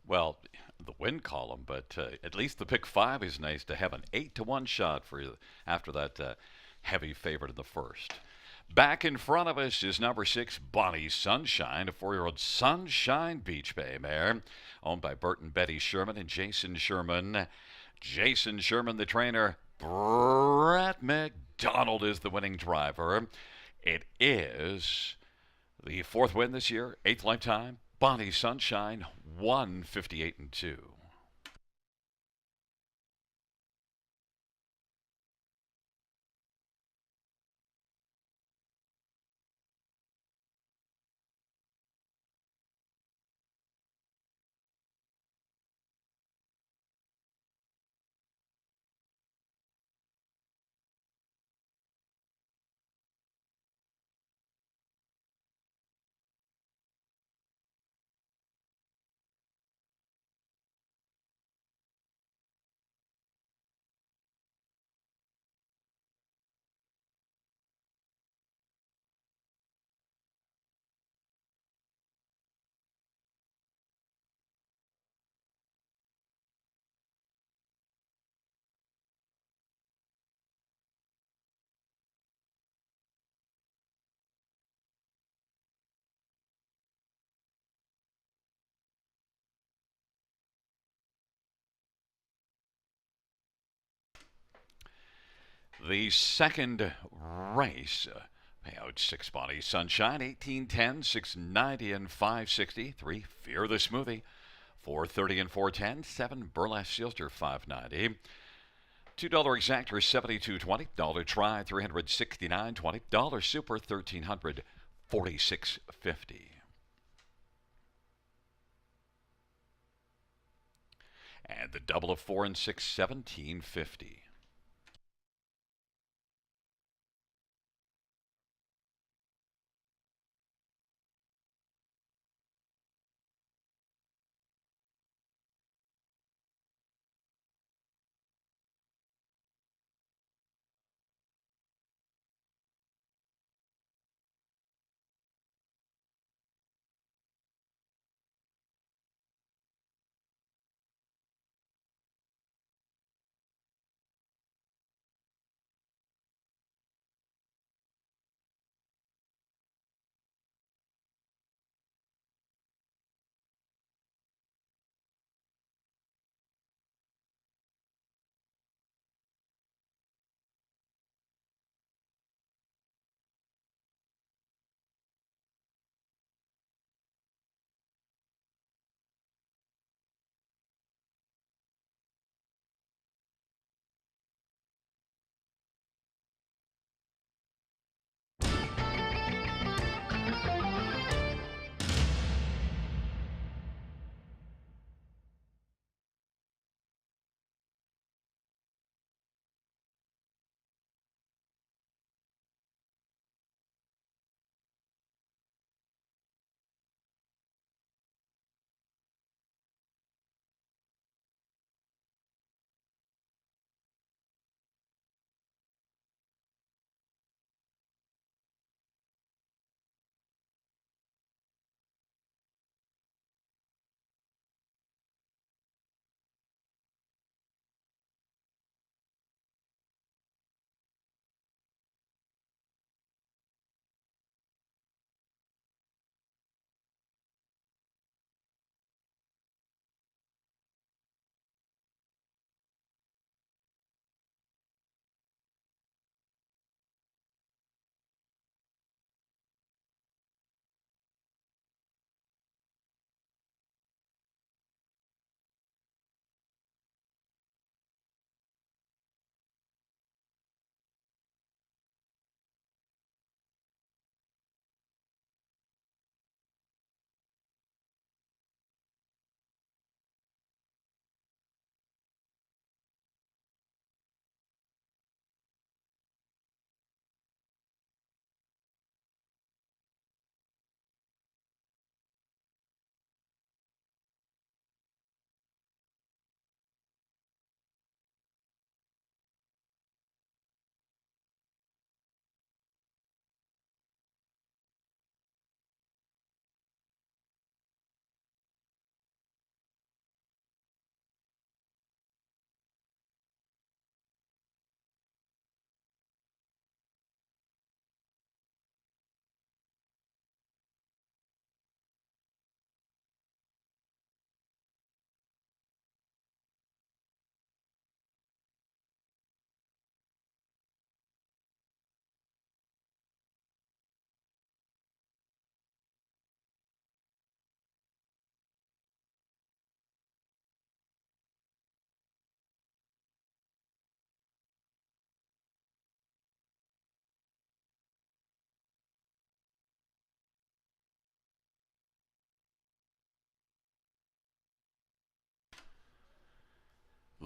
Well, the win column, but at least the pick five is nice to have an 8-1 shot for you after that heavy favorite in the first. Back in front of us is number 6, Bonnie Sunshine, a 4-year-old Sunshine Beach Bay mare, owned by Bert and Betty Sherman and Jason Sherman. Jason Sherman, the trainer. Brett McDonald is the winning driver. It is the fourth win this year, eighth lifetime. Bonnie Sunshine, 158 and 2. The second race, payout 6 Bonnie Sunshine, 1810, 690 and 560. 3 Fear the Smoothie, 430 and 410. 7 Burlesque Sealster, 590. $2 exactor 72.20. Dollar try 369.20. Dollar super 1346.50. And the double of 4 and 6 17.50.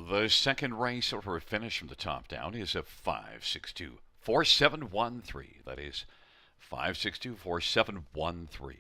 The second race for a finish from the top down is a 5.62.4713. That is 5.62.4713.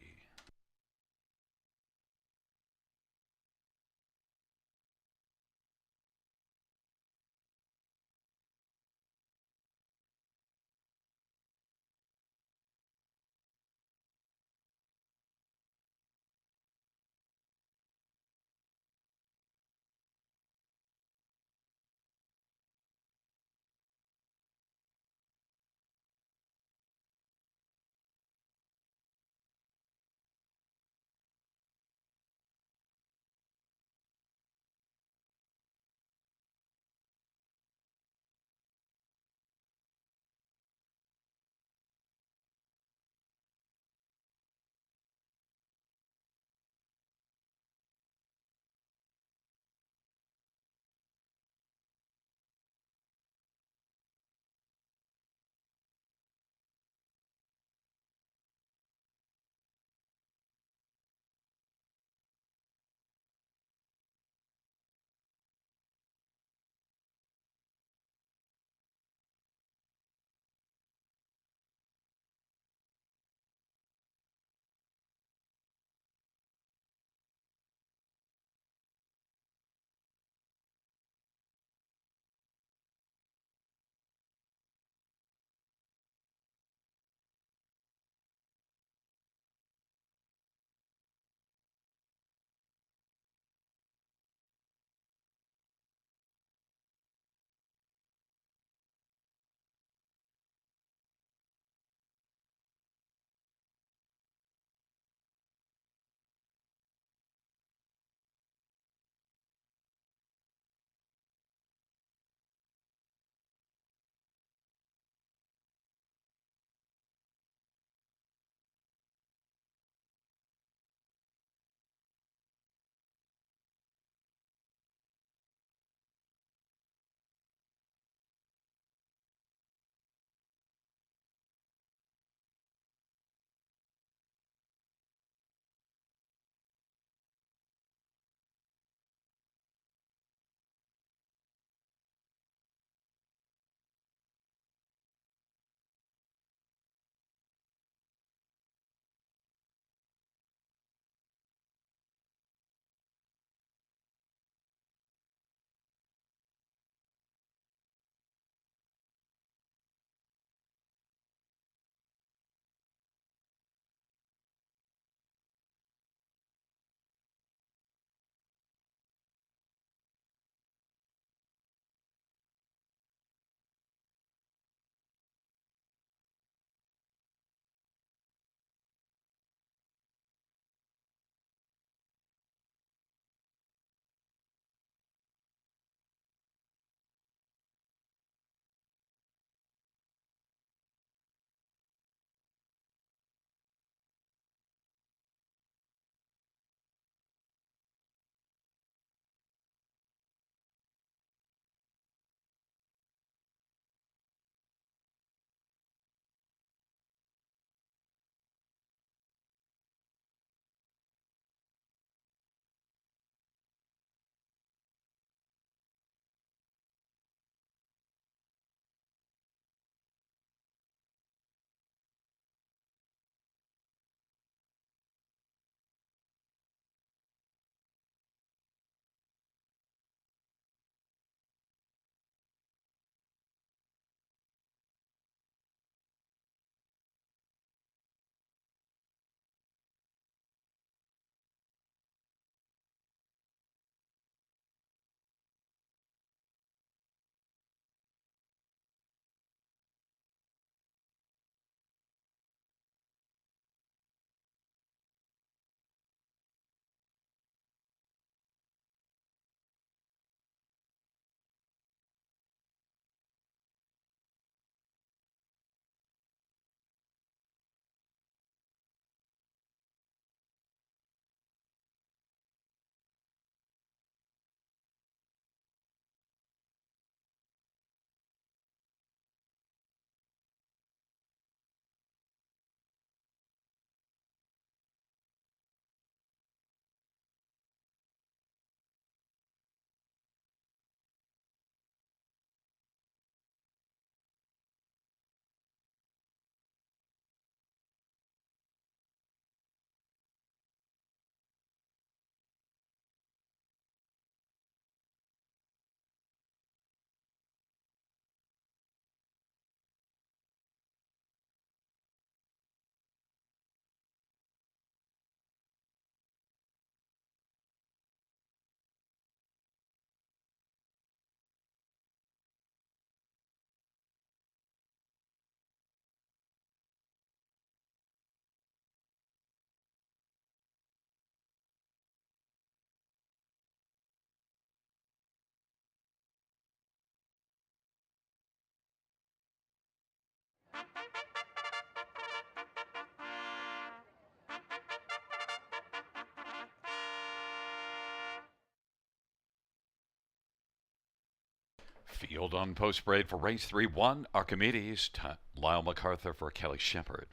Field on post parade for race 3-1, Archimedes, Lyle MacArthur for Kelly Shepard.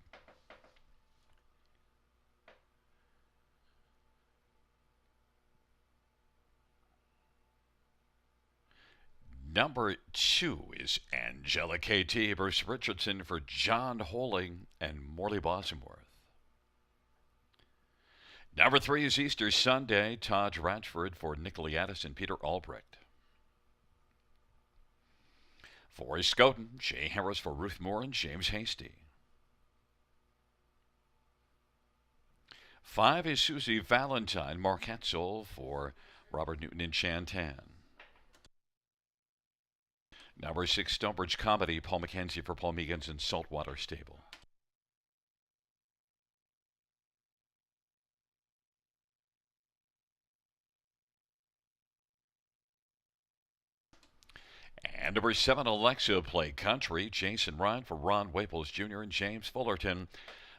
Number 2 is Angela KT, Bruce Richardson for John Holing and Morley Bosworth. Number 3 is Easter Sunday, Todd Ratchford for Nicolaitis and Peter Albrecht. 4 is Scoten, Jay Harris for Ruth Moore and James Hasty. 5 is Susie Valentine, Mark Hetzel for Robert Newton and Shantan. Number 6, Stonebridge Comedy, Paul McKenzie for Paul Meegans and Saltwater Stable. And number 7, Alexa Play Country, Jason Ryan for Ron Waples Jr. and James Fullerton.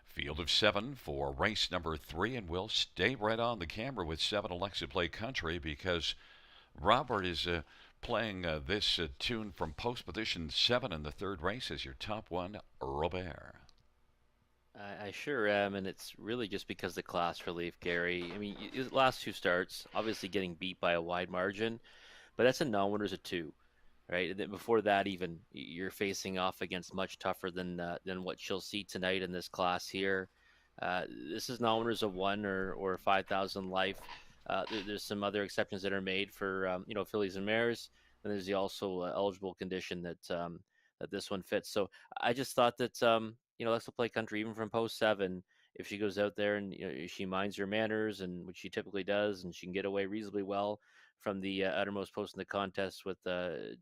Field of 7 for race number 3, and we'll stay right on the camera with 7 Alexa Play Country because Robert is playing this tune from post position 7 in the third race as your top one, Robert. I sure am, and it's really just because the class relief, Gary. I mean, last 2 starts, obviously getting beat by a wide margin, but that's a non-winners of 2. Right. And then before that, even you're facing off against much tougher than what she'll see tonight in this class here. This is not winners of 1 or 5,000 life. There's some other exceptions that are made for fillies and mares, and there's the also eligible condition that this one fits. So I just thought that Let's Play Country, even from post 7, if she goes out there and she minds her manners and which she typically does, and she can get away reasonably well from the outermost post in the contest with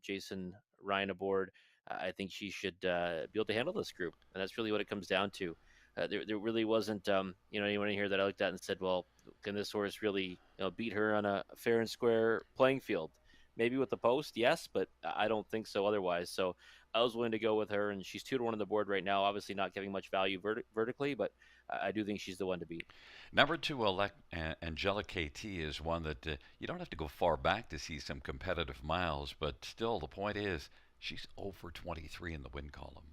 Jason Ryan aboard, I think she should be able to handle this group, and that's really what it comes down to. There really wasn't anyone in here that I looked at and said, well, can this horse really beat her on a fair and square playing field? Maybe with the post, yes, but I don't think so otherwise. So I was willing to go with her, and she's 2-1 on the board right now. Obviously, not giving much value vertically, but I do think she's the one to beat. Number 2, Angela KT is one that you don't have to go far back to see some competitive miles, but still, the point is she's 0 for 23 in the win column.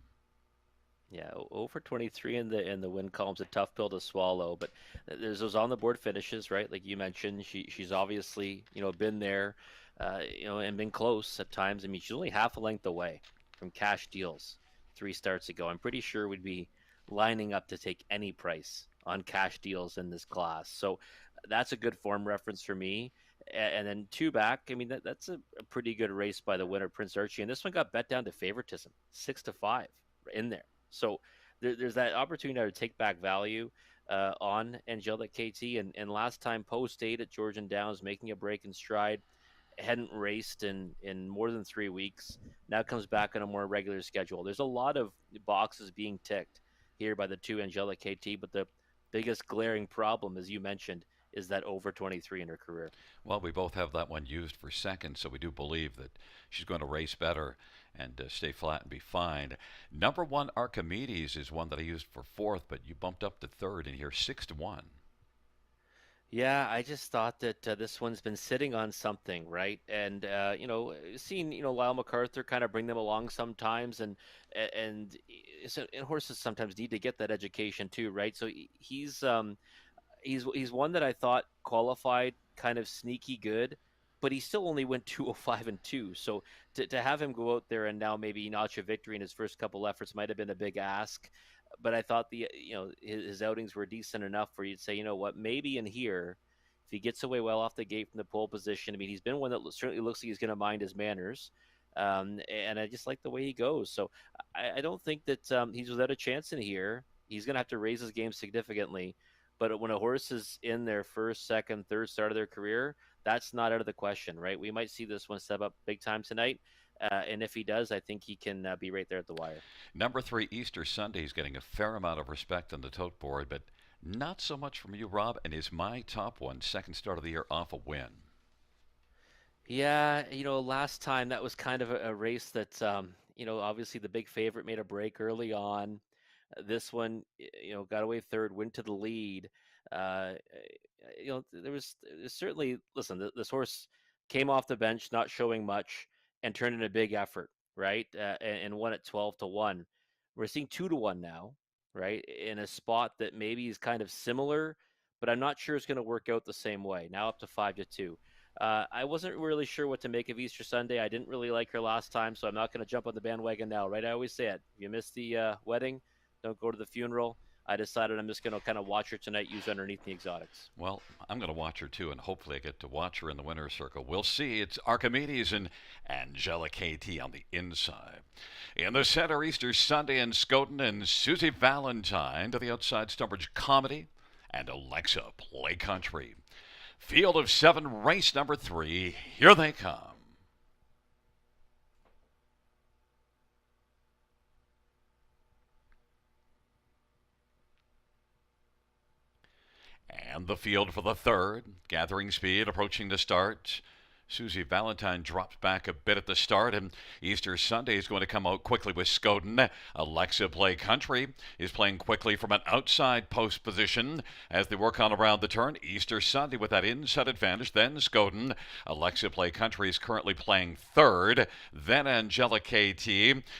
Yeah, 0 for 23 in the win column's a tough pill to swallow, but there's those on the board finishes, right? Like you mentioned, she's obviously been there, and been close at times. I mean, she's only half a length away from Cash Deals 3 starts ago. I'm pretty sure we'd be lining up to take any price on Cash Deals in this class. So that's a good form reference for me. And then 2 back, I mean, that's a pretty good race by the winner, Prince Archie. And this one got bet down to favoritism, 6-5 in there. So there's that opportunity to take back value on Angelic KT. And last time post 8 at Georgian Downs, making a break in stride, hadn't raced in more than 3 weeks. Now comes back on a more regular schedule. There's a lot of boxes being ticked here by the 2 Angelic KT, but the biggest glaring problem, as you mentioned, is that over 23 in her career. Well, we both have that one used for second, so we do believe that she's going to race better and stay flat and be fine. Number 1, Archimedes, is one that I used for 4th, but you bumped up to 3rd in here, 6-1. Yeah, I just thought that this one's been sitting on something, right? And seeing Lyle MacArthur kind of bring them along sometimes, and and horses sometimes need to get that education too, right? So he's one that I thought qualified kind of sneaky good, but he still only went 205-2. So to have him go out there and now maybe notch a victory in his first couple efforts might have been a big ask. But I thought his outings were decent enough where you'd say, you know what, maybe in here, if he gets away well off the gate from the pole position, I mean, he's been one that certainly looks like he's going to mind his manners. And I just like the way he goes. So I don't think that he's without a chance in here. He's going to have to raise his game significantly. But when a horse is in their first, second, third start of their career, that's not out of the question, right? We might see this one step up big time tonight. And if he does, I think he can be right there at the wire. Number 3, Easter Sunday, is getting a fair amount of respect on the tote board, but not so much from you, Rob, and is my top one, second start of the year, off a win. Yeah, last time that was kind of a race that obviously the big favorite made a break early on. This one, got away third, went to the lead. There's certainly, listen, this horse came off the bench, not showing much, and turned in a big effort, right? And won at 12-1. We're seeing 2-1 now, right? In a spot that maybe is kind of similar, but I'm not sure it's going to work out the same way. Now up to 5-2. I wasn't really sure what to make of Easter Sunday. I didn't really like her last time, so I'm not going to jump on the bandwagon now, right? I always say it. If you miss the wedding, don't go to the funeral. I decided I'm just going to kind of watch her tonight, use underneath the exotics. Well, I'm going to watch her too, and hopefully I get to watch her in the winner's circle. We'll see. It's Archimedes and Angela KT on the inside. In the center, Easter Sunday in Skoden and Susie Valentine to the outside, Stumbridge Comedy and Alexa Play Country. Field of 7, race number 3. Here they come. And the field for the third. Gathering speed, approaching the start. Susie Valentine drops back a bit at the start, and Easter Sunday is going to come out quickly with Skoden. Alexa Play Country is playing quickly from an outside post position as they work on around the turn. Easter Sunday with that inside advantage, then Skoden. Alexa Play Country is currently playing third, then Angela KT,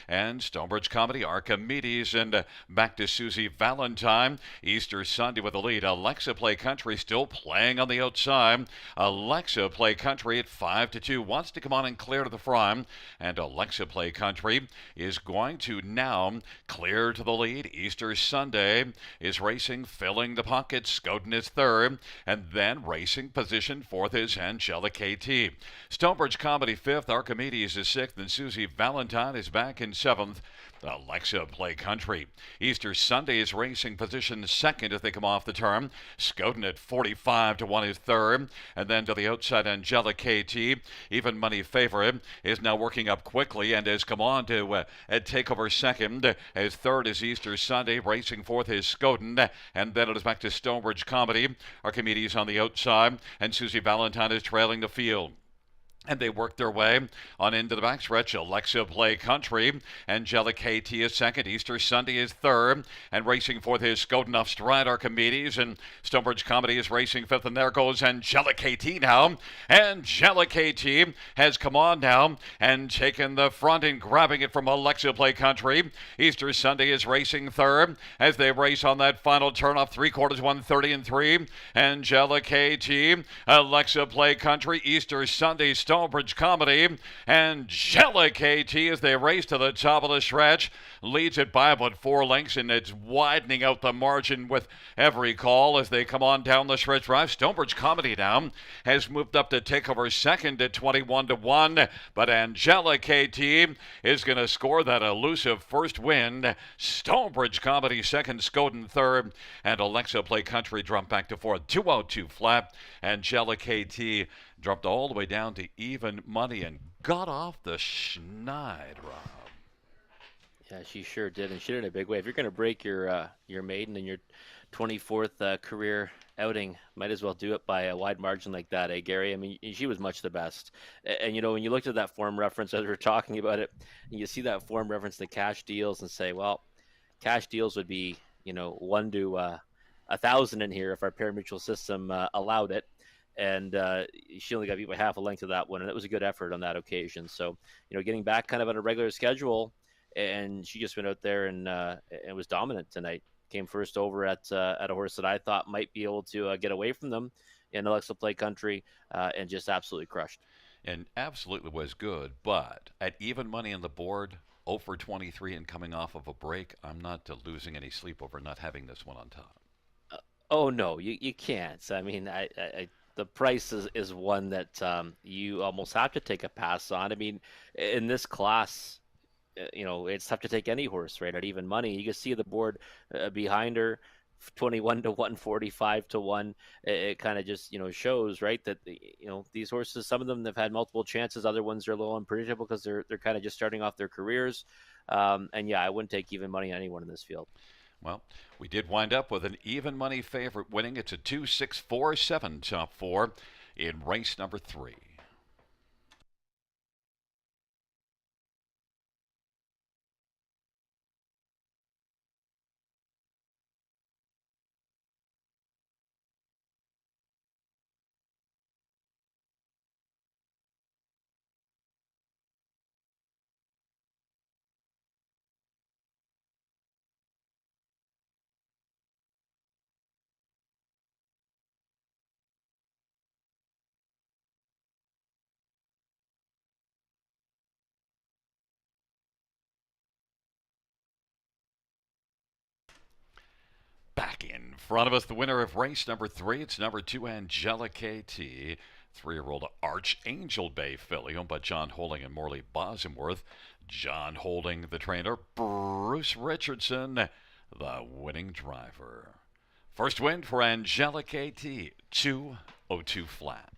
and Stonebridge Comedy, Archimedes, and back to Susie Valentine. Easter Sunday with the lead. Alexa Play Country still playing on the outside. Alexa Play Country at 5-2 wants to come on and clear to the front, and Alexa Play Country is going to now clear to the lead. Easter Sunday is racing, filling the pocket. Skoden is third, and then racing position fourth is Angela KT. Stonebridge Comedy fifth, Archimedes is sixth, and Susie Valentine is back in seventh. Alexa Play Country. Easter Sunday is racing position second as they come off the turn. Skoden at 45-1 is third. And then to the outside, Angela KT, even money favorite, is now working up quickly and has come on to take over second. As third is Easter Sunday. Racing fourth is Skoden. And then it is back to Stonebridge Comedy. Archimedes on the outside. And Susie Valentine is trailing the field. And they work their way on into the backstretch. Alexa Play Country. Angela KT is second. Easter Sunday is third. And racing fourth is Skoden off stride, Archimedes. And Stonebridge Comedy is racing fifth. And there goes Angela KT now. Angela KT has come on now and taken the front and grabbing it from Alexa Play Country. Easter Sunday is racing third as they race on that final turn off 3/4, 130-3. Angela KT, Alexa Play Country, Easter Sunday, Stonebridge Comedy, Angela KT as they race to the top of the stretch. Leads it by about 4 lengths, and it's widening out the margin with every call as they come on down the stretch drive. Stonebridge Comedy now has moved up to take over second at 21-1, but Angela KT is going to score that elusive first win. Stonebridge Comedy second, Skoden third, and Alexa Play Country dropped back to fourth. 202 flat. Angela KT dropped all the way down to even money and got off the schneid, Rob. Yeah, she sure did, and she did in a big way. If you're going to break your maiden in your 24th career outing, might as well do it by a wide margin like that, eh, Gary? I mean, she was much the best. And, when you looked at that form reference as we were talking about it, and you see that form reference to cash deals and say, well, cash deals would be, 1 to 1,000 in here if our pari-mutuel system allowed it. And she only got beat by half a length of that one, and it was a good effort on that occasion. So, getting back kind of on a regular schedule, and she just went out there and was dominant tonight. Came first over at a horse that I thought might be able to get away from them in Alexa Play Country, and just absolutely crushed. And absolutely was good, but at even money on the board, 0 for 23 and coming off of a break, I'm not losing any sleep over not having this one on top. Oh no, you can't. I mean, the price is one that you almost have to take a pass on. I mean, in this class, it's tough to take any horse right at even money. You can see the board behind her, 21-1, 45-1. It kind of just shows right that these horses, some of them have had multiple chances, other ones are a little unpredictable because they're kind of just starting off their careers. And yeah, I wouldn't take even money on anyone in this field. Well, we did wind up with an even money favorite winning. It's a 2-6-4-7 top four in race number 3. front of us, the winner of race number 3. It's number 2, Angelic KT. 3-year-old Archangel Bay filly owned by John Holding and Morley Bosworth. John Holding, the trainer. Bruce Richardson, the winning driver. First win for Angelic KT, 202 flat.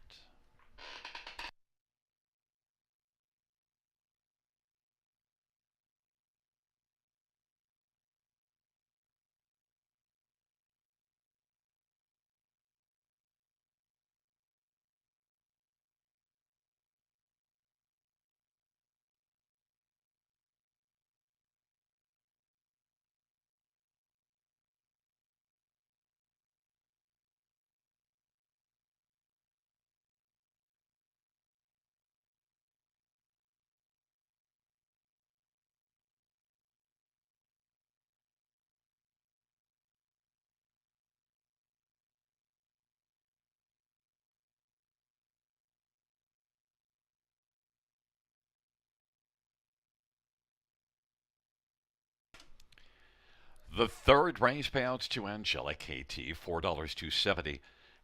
The third race payouts to Angelic KT, $4 270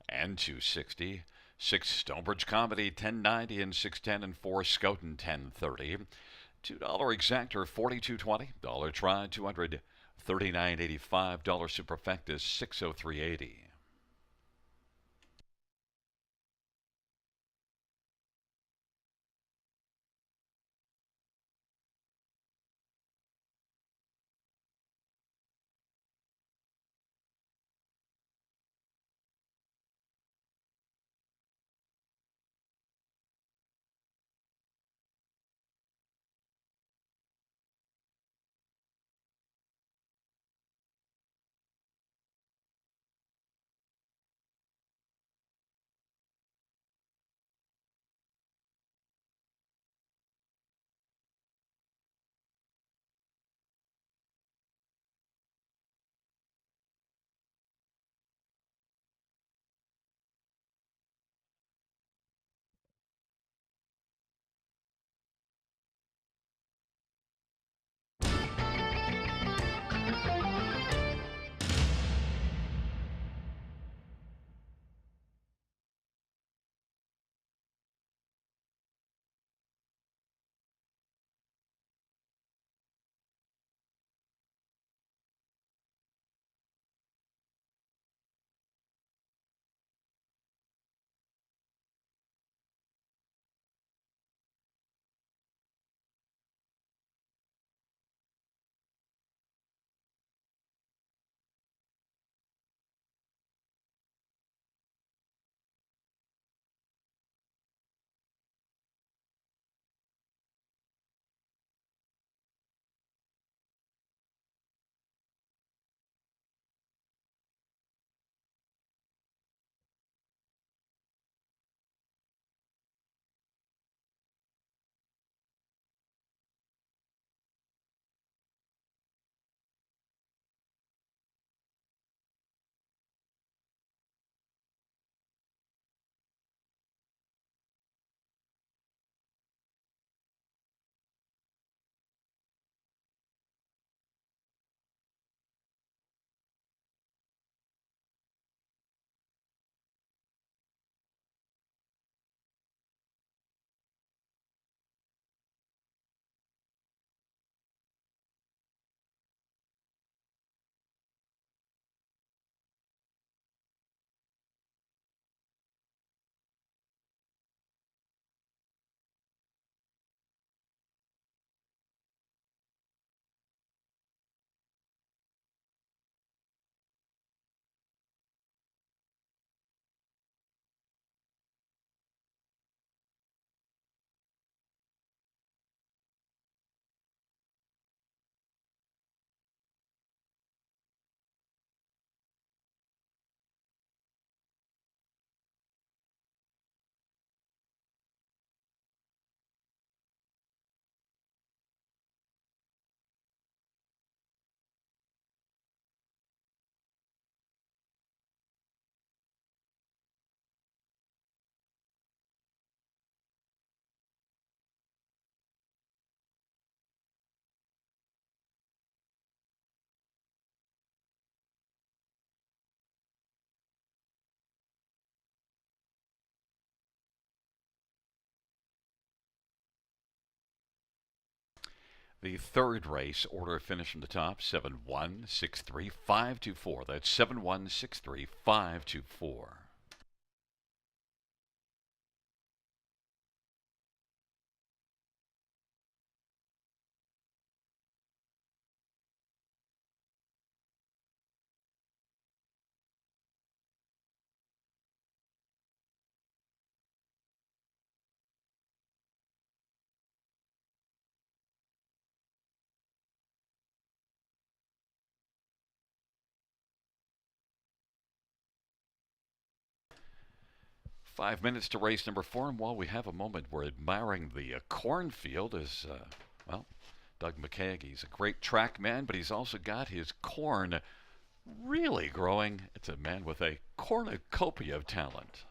and 260. 6 Stonebridge Comedy, 1090 and 610, and 4 Scouten, 1030. $2 exactor, 42.20. Dollar try, 200, 39.85. Dollar superfectus, 603.80. The third race, order of finish from the top, 7163524. That's 7163524. Five minutes to race number four, and while we have a moment, we're admiring the cornfield as, well, Doug McKay, he's a great track man, but he's also got his corn really growing. It's a man with a cornucopia of talent.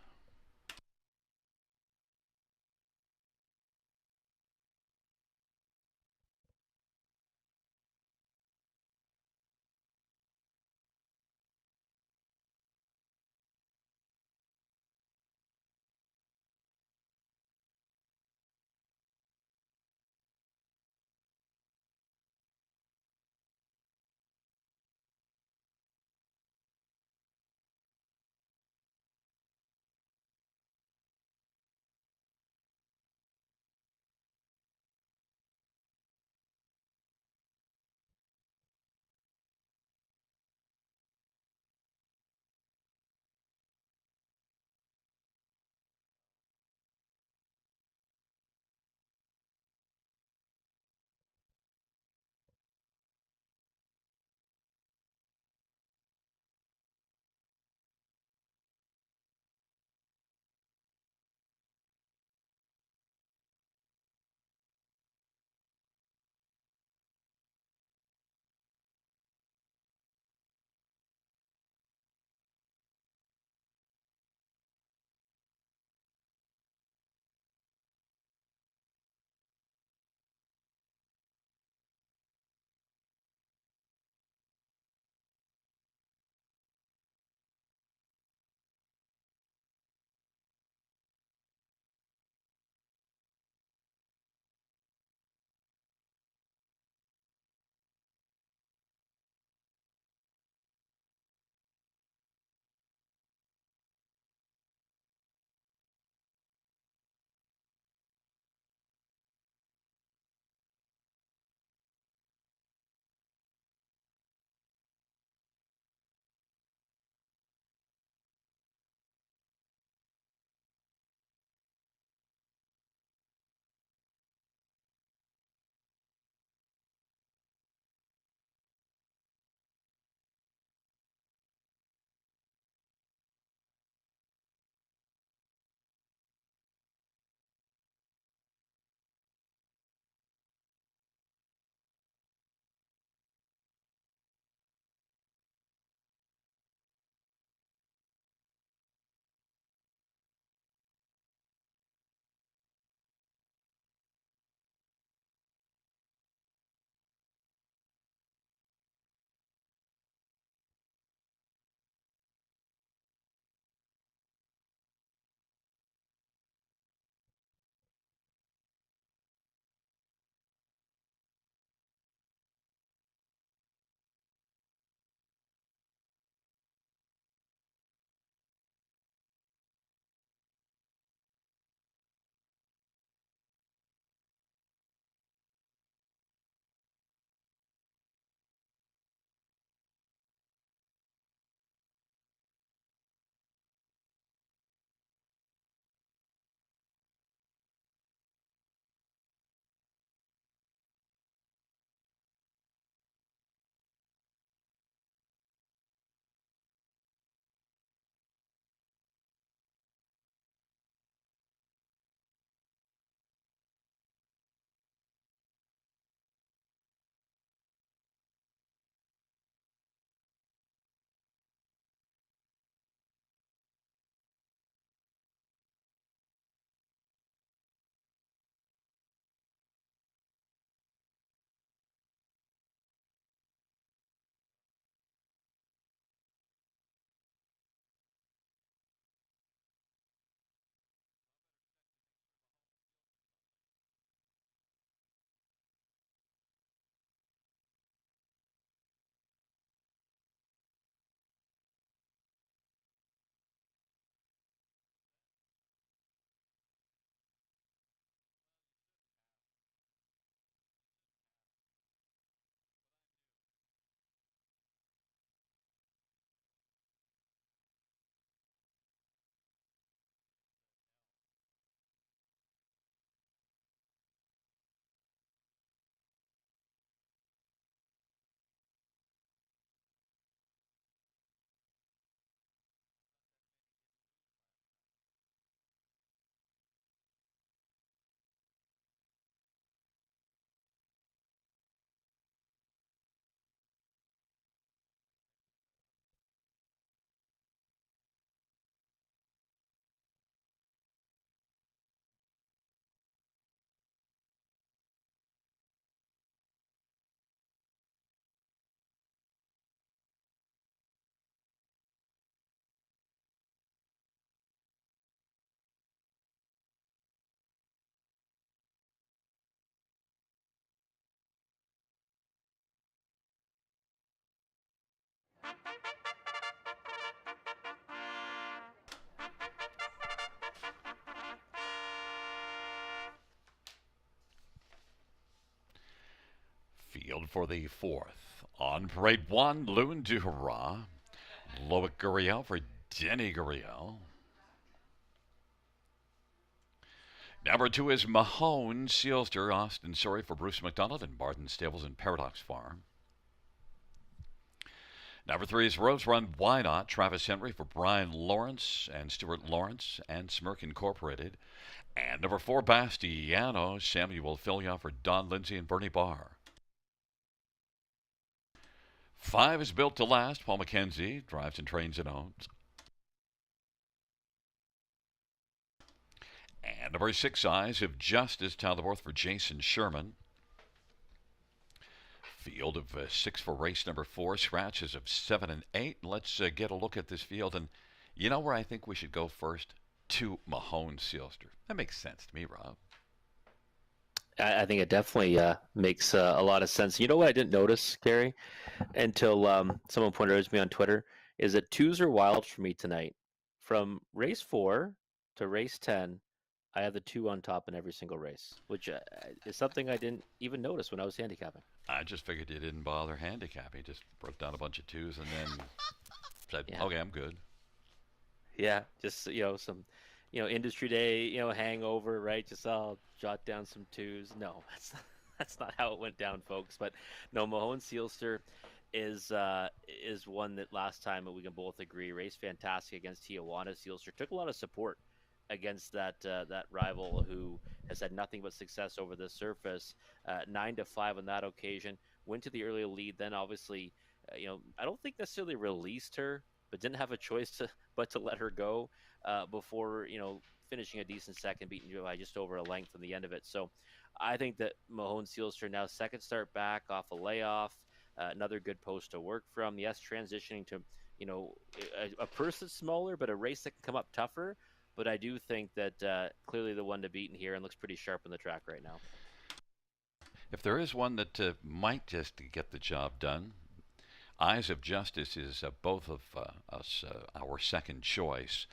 Field for the fourth. On parade one, Loon du Hurrah. Loic Gurriel for Denny Gurriel. Number two is Mahone Sealster, Austin Surrey for Bruce McDonald and Martin Stables and Paradox Farm. Number three is Rose Run Why Not, Travis Henry for Brian Lawrence and Stuart Lawrence and Smirk Incorporated. And number four, Bastiano, Samuel Filia for Don Lindsay and Bernie Barr. Five is Built to Last, Paul McKenzie, drives and trains and owns. And number six, Eyes of Justice, Talworth for Jason Sherman. Field of six for race number four, scratches of 7 and 8. Let's get a look at this field. And you know where I think we should go first? To Mahone Sealster. That makes sense to me, Rob. I think it definitely makes a lot of sense. You know what I didn't notice, Gary, until someone pointed out to me on Twitter, is that twos are wild for me tonight. From race 4 to race 10, I have the 2 on top in every single race, which is something I didn't even notice when I was handicapping. I just figured you didn't bother handicapping. You just broke down a bunch of twos and then said, yeah, okay, I'm good. Yeah, just, some, industry day, hangover, right? Just I'll jot down some twos. No, that's not how it went down, folks. But no, Mahone Sealster is one that last time we can both agree raced fantastic against Tijuana. Sealster took a lot of support against that rival who has had nothing but success over the surface. 9-5 on that occasion. Went to the early lead. Then obviously, I don't think necessarily released her, but didn't have a choice but to let her go before finishing a decent second, beating you by just over a length on the end of it. So I think that Mahone Sealster now second start back off a layoff. Another good post to work from. Yes, transitioning to a purse that's smaller, but a race that can come up tougher. But I do think that clearly the one to beat in here and looks pretty sharp on the track right now. If there is one that might just get the job done, Eyes of Justice is both of us our second choice.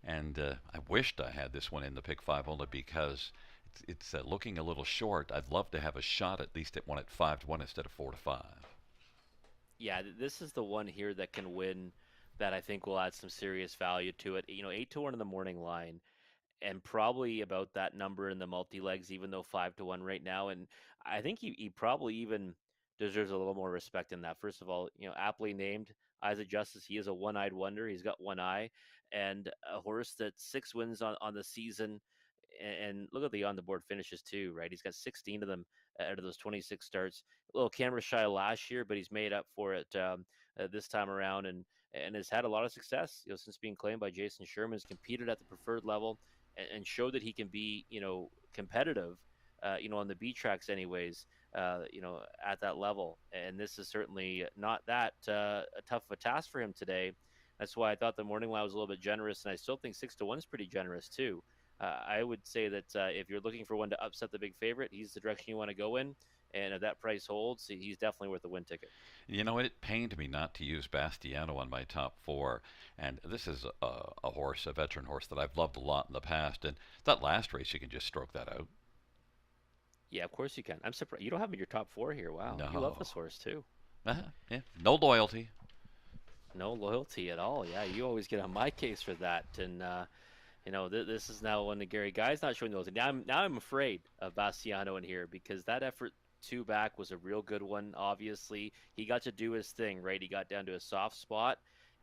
And I wished I had this one in the pick 5 only because it's looking a little short. I'd love to have a shot at least at one at 5-1 instead of 4-5. Yeah, this is the one here that can win that I think will add some serious value to it. 8-1 in the morning line, and probably about that number in the multi-legs, even though 5-1 right now. And I think he probably even deserves a little more respect in that. First of all, aptly named Eyes of Justice. He is a one-eyed wonder. He's got one eye, and a horse that's 6 wins on the season. And look at the on-the-board finishes too, right? He's got 16 of them out of those 26 starts. A little camera shy last year, but he's made up for it this time around, and has had a lot of success, since being claimed by Jason Sherman. Has competed at the preferred level and showed that he can be, competitive, on the B tracks anyways, at that level. And this is certainly not that tough of a task for him today. That's why I thought the morning line was a little bit generous, and I still think 6-1 is pretty generous too. I would say that if you're looking for one to upset the big favorite, he's the direction you want to go in. And if that price holds, he's definitely worth a win ticket. It pained me not to use Bastiano on my top 4. And this is a horse, a veteran horse that I've loved a lot in the past. And that last race, you can just stroke that out. Yeah, of course you can. I'm surprised you don't have him in your top 4 here. Wow, No. You love this horse too. Yeah, no loyalty. No loyalty at all. Yeah, you always get on my case for that. And this is now when the Gary guy's not showing loyalty. Now I'm afraid of Bastiano in here because that effort 2 back was a real good one. Obviously, he got to do his thing, right? He got down to a soft spot.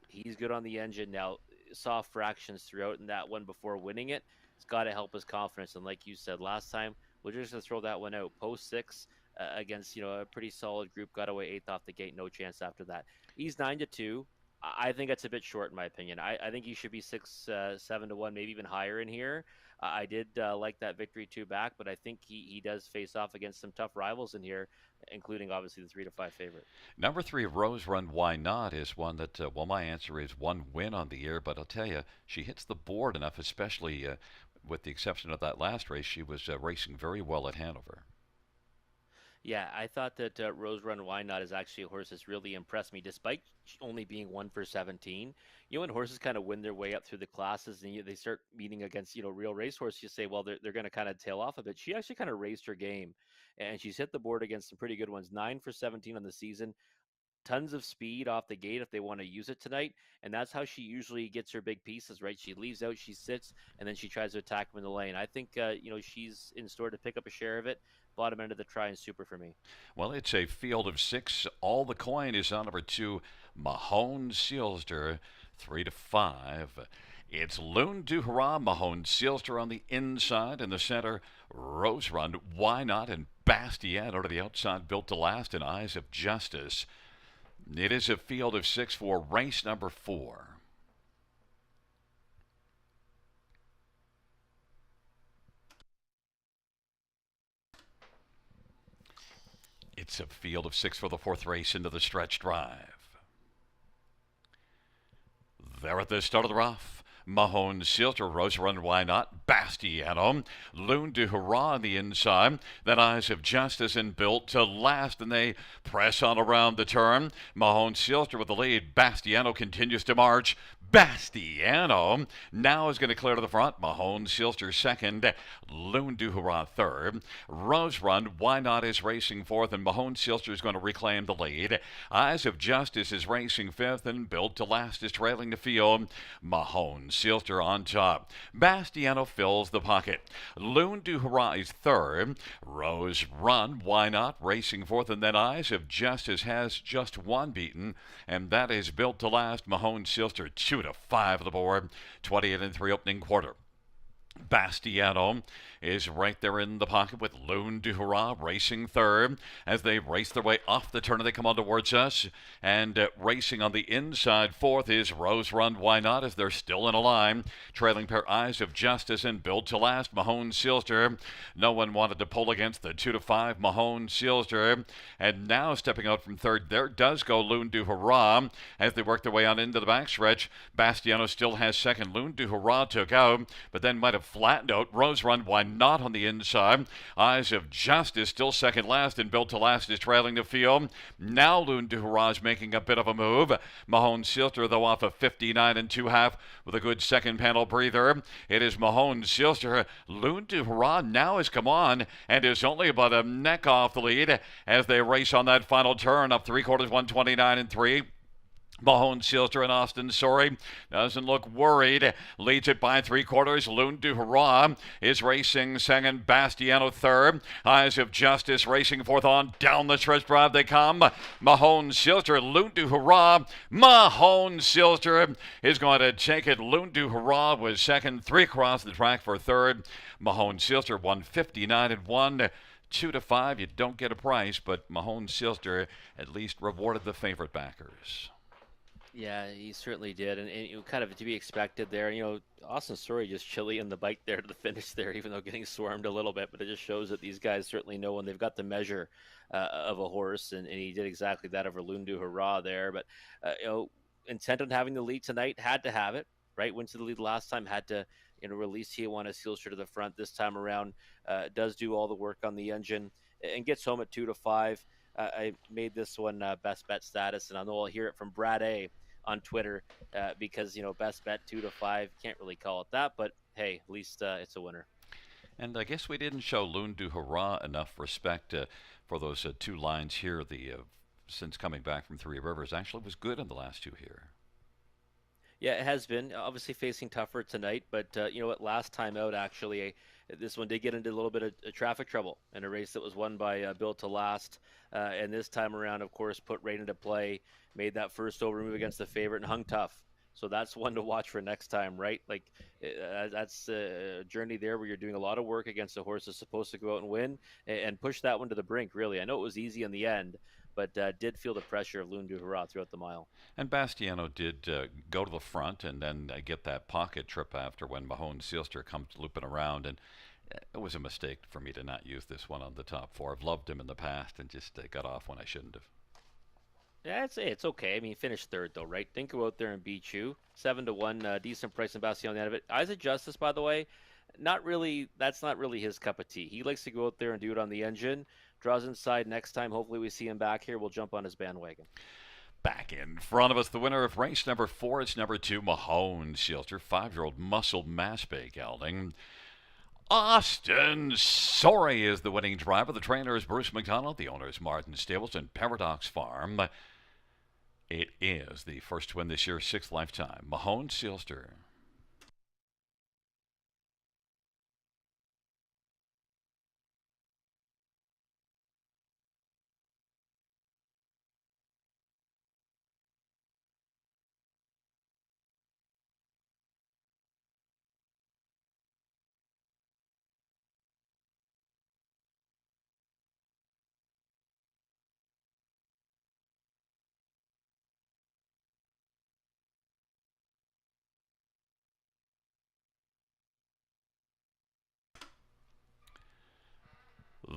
He's good on the engine now. Soft fractions throughout in that one before winning it. It's got to help his confidence. And like you said last time, we're just going to throw that one out. Post 6 against a pretty solid group. Got away 8th off the gate. No chance after that. He's 9-2. I think that's a bit short in my opinion. I think he should be 7-1, maybe even higher in here. I did like that victory 2 back, but I think he does face off against some tough rivals in here, including obviously the 3-5 favorite. Number 3, Rose Run Why Not, is one that, my answer is 1 win on the year, but I'll tell you, she hits the board enough, especially with the exception of that last race. She was racing very well at Hanover. Yeah, I thought that Rose Run Why Not is actually a horse that's really impressed me, despite only being 1 for 17. You know, when horses kind of win their way up through the classes and they start meeting against, real racehorses, you say, well, they're going to kind of tail off a bit. She actually kind of raised her game, and she's hit the board against some pretty good ones. 9 for 17 on the season, tons of speed off the gate if they want to use it tonight. And that's how she usually gets her big pieces, right? She leaves out, she sits, and then she tries to attack them in the lane. I think, she's in store to pick up a share of it. Bottom end of the try and super for me. Well, it's a field of six. All the coin is on number two, Mahone Sealster, 3 to 5. It's Loon du Hurrah, Mahone Sealster on the inside. In the center, Rose Run, Why Not, and Bastiano to the outside, Built to Last, and Eyes of Justice. It is a field of six for race number 4. It's a field of six for the fourth race into the stretch drive. There at the start of the rough, Mahone Sealter, Rose Run, Why Not, Bastiano, Loon du Hurrah on the inside, then Eyes of Justice and Built to Last, and they press on around the turn. Mahone Sealter with the lead. Bastiano continues to march. Bastiano now is going to clear to the front. Mahone Sealster second. Loon du Hurrah third. Rose Run, Why Not is racing fourth, and Mahone Sealster is going to reclaim the lead. Eyes of Justice is racing fifth, and Built to Last is trailing the field. Mahone Sealster on top. Bastiano fills the pocket. Loon du Hurrah is third. Rose Run, Why Not racing fourth, and then Eyes of Justice has just one beaten, and that is Built to Last. Mahone Sealster 2 to 5 of the board. 28-3 opening quarter. Bastiano is right there in the pocket with Loon du Hurrah racing third as they race their way off the turn. They come on towards us, and racing on the inside fourth is Rose Run, Why Not, as they're still in a line. Trailing pair Eyes of Justice and Built to Last. Mahone Sealster, no one wanted to pull against the 2 to 5 Mahone Sealster, and now stepping out from third there does go Loon du Hurrah as they work their way on into the backstretch. Bastiano still has second. Loon du Hurrah took out, but then might have flattened out. Rose Run, Why Not on the inside. Eyes of Justice still second last, and Built to Last is trailing the field. Now Loon du Hurrah is making a bit of a move. Mahone Sealster, though, off a 59 2/2 with a good second panel breather. It is Mahone Sealster. Loon du Hurrah now has come on and is only about a neck off the lead as they race on that final turn up 3/4, 129-3. Mahone Sealster and Austin Sorry doesn't look worried. Leads it by 3/4. Loon du Hurrah is racing second. Bastiano third. Eyes of Justice racing fourth. On down the stretch drive they come. Mahone Sealster, Loon du Hurrah. Mahone Sealster is going to take it. Loon du Hurrah was second. 3 across the track for third. Mahone Sealster won 59-1. 2 to 5. You don't get a price, but Mahone Sealster at least rewarded the favorite backers. Yeah, he certainly did, and kind of to be expected there. Austin Story just chilly in the bike there to the finish there, even though getting swarmed a little bit. But it just shows that these guys certainly know when they've got the measure of a horse, and he did exactly that over Loon du Hurrah there. But intent on having the lead tonight, had to have it, right? Went to the lead last time, had to release Tijuana Sealster to the front this time around. Does do all the work on the engine and gets home at 2 to 5. I made this one best bet status, and I know I'll hear it from Brad A on Twitter because best bet 2 to 5. Can't really call it that, but hey, at least it's a winner. And I guess we didn't show Loon du Hurrah enough respect for those 2 lines here. The since coming back from Three Rivers actually was good in the last 2 here. Yeah, it has been obviously facing tougher tonight, but you know what? Last time out, actually, this one did get into a little bit of traffic trouble in a race that was won by Built to Last, and this time around, of course, put right into play, made that first over move against the favorite, and hung tough. So that's one to watch for next time, right? Like that's a journey there where you're doing a lot of work against a horse that's supposed to go out and win and push that one to the brink. Really, I know it was easy in the end, but did feel the pressure of Loon du Hurrah throughout the mile. And Bastiano did go to the front and then get that pocket trip after when Mahone Sealster comes looping around. And it was a mistake for me to not use this one on the top 4. I've loved him in the past and just got off when I shouldn't have. Yeah, it's okay. I mean, finished third though, right? Didn't go out there and beat you. 7 to 1, decent price in Bastiano on the end of it. Eyes of Justice, by the way, not really. That's not really his cup of tea. He likes to go out there and do it on the engine. draws inside next time. Hopefully, we see him back here. We'll jump on his bandwagon. Back in front of us, the winner of race number 4 is number 2, Mahone Silter, 5-year-old muscle mass bay gelding. Austin Sorey is the winning driver. The trainer is Bruce McDonald. The owner is Martin Stables and Paradox Farm. It is the first win this year, 6th lifetime. Mahone Silter.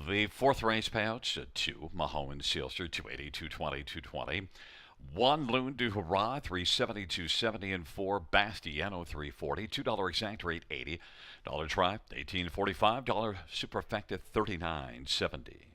The fourth race payouts, 2, Mahone Silster, 280, 220, 220. 1, Loon du Hurrah, 370, 270, and 4, Bastiano, 340. $2 exact rate, $80. Try, $18.45. Superfecta, $39.70.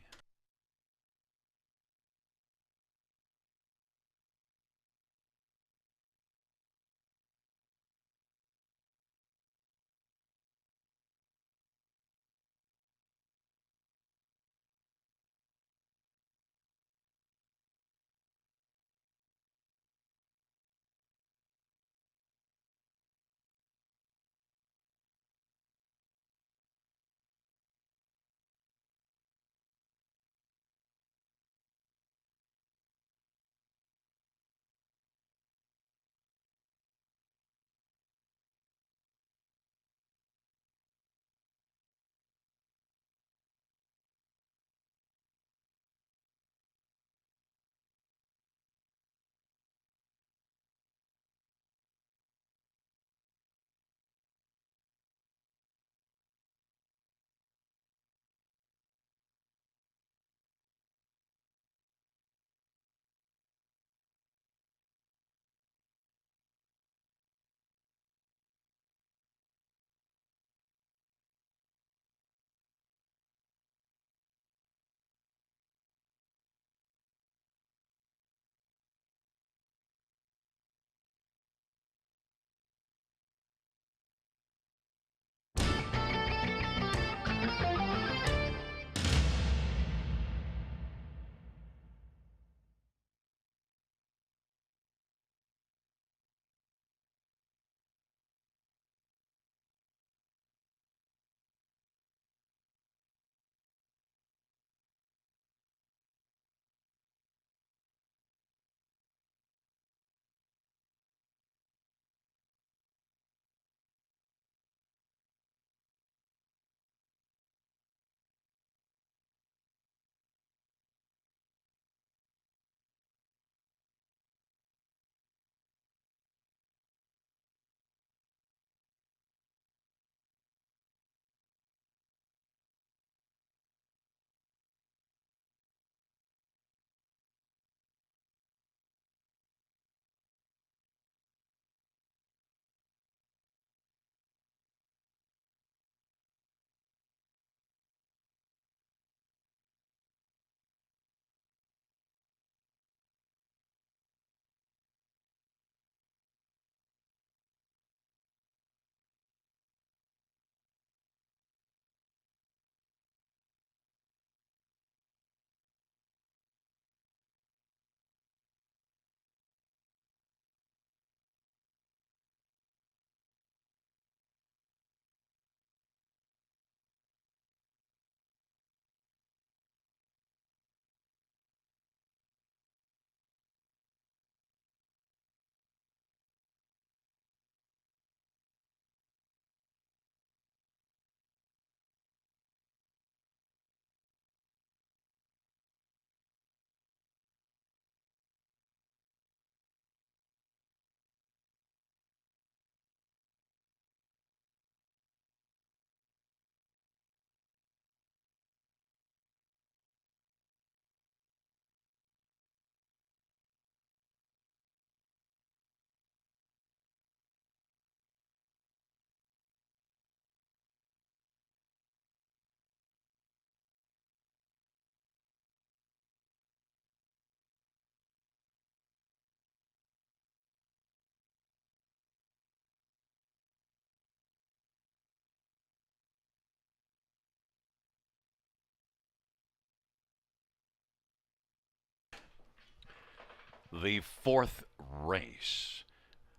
the fourth race.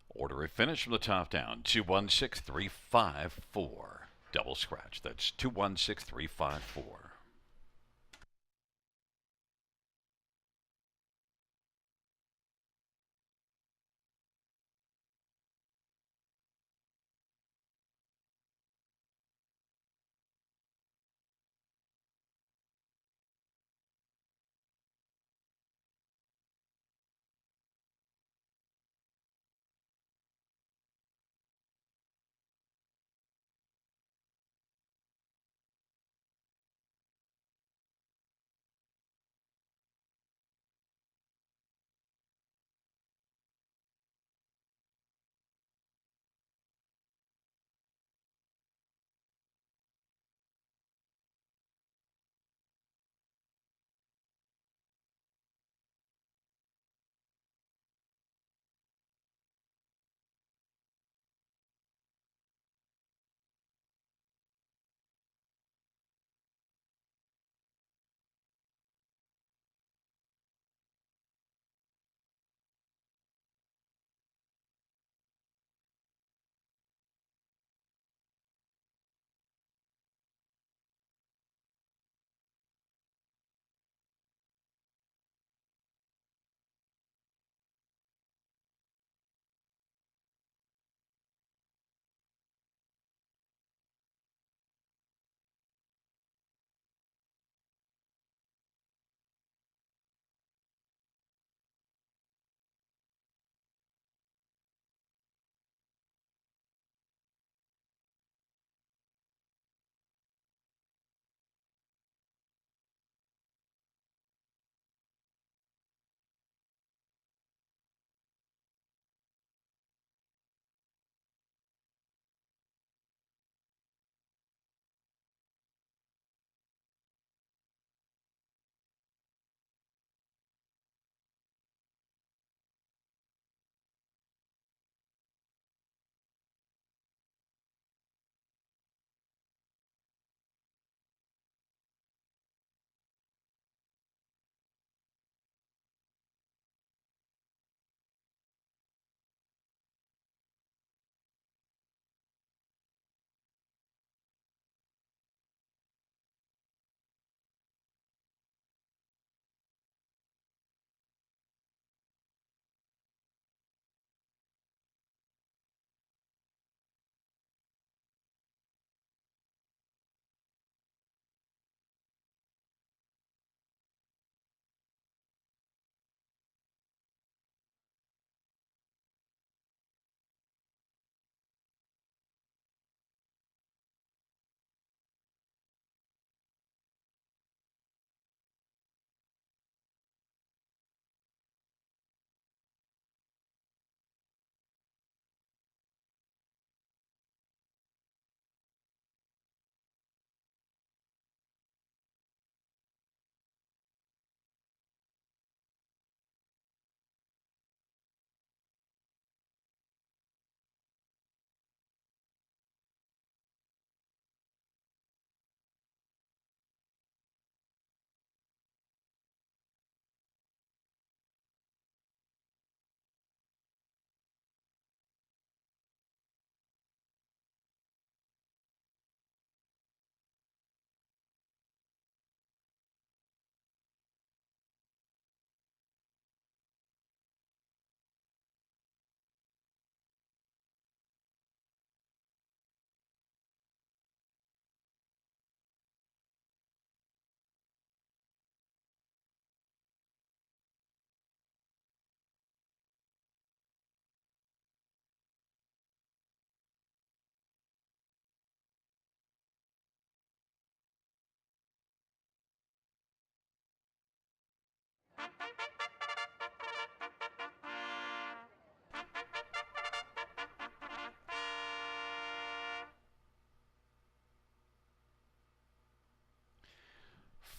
Order of finish from the top down. 216354. Double scratch. That's 216354.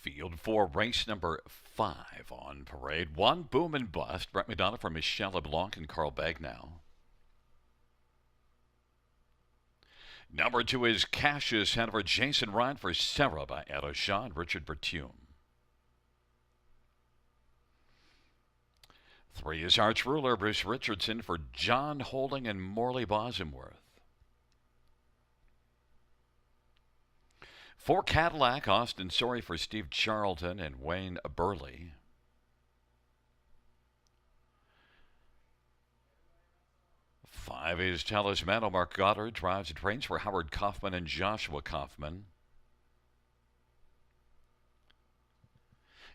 Field for race number 5 on parade. 1, Boom and Bust. Brett McDonough for Michelle LeBlanc and Carl Bagnall. Number 2 is Cassius Hanover. Jason Ryan for Sarah by Etta Shaw and Richard Bertume. 3 is Arch Ruler, Bruce Richardson for John Holding and Morley Bosworth. 4 Cadillac, Austin Sorry for Steve Charlton and Wayne Burley. 5 is Talismano, Mark Goddard drives and trains for Howard Kaufman and Joshua Kaufman.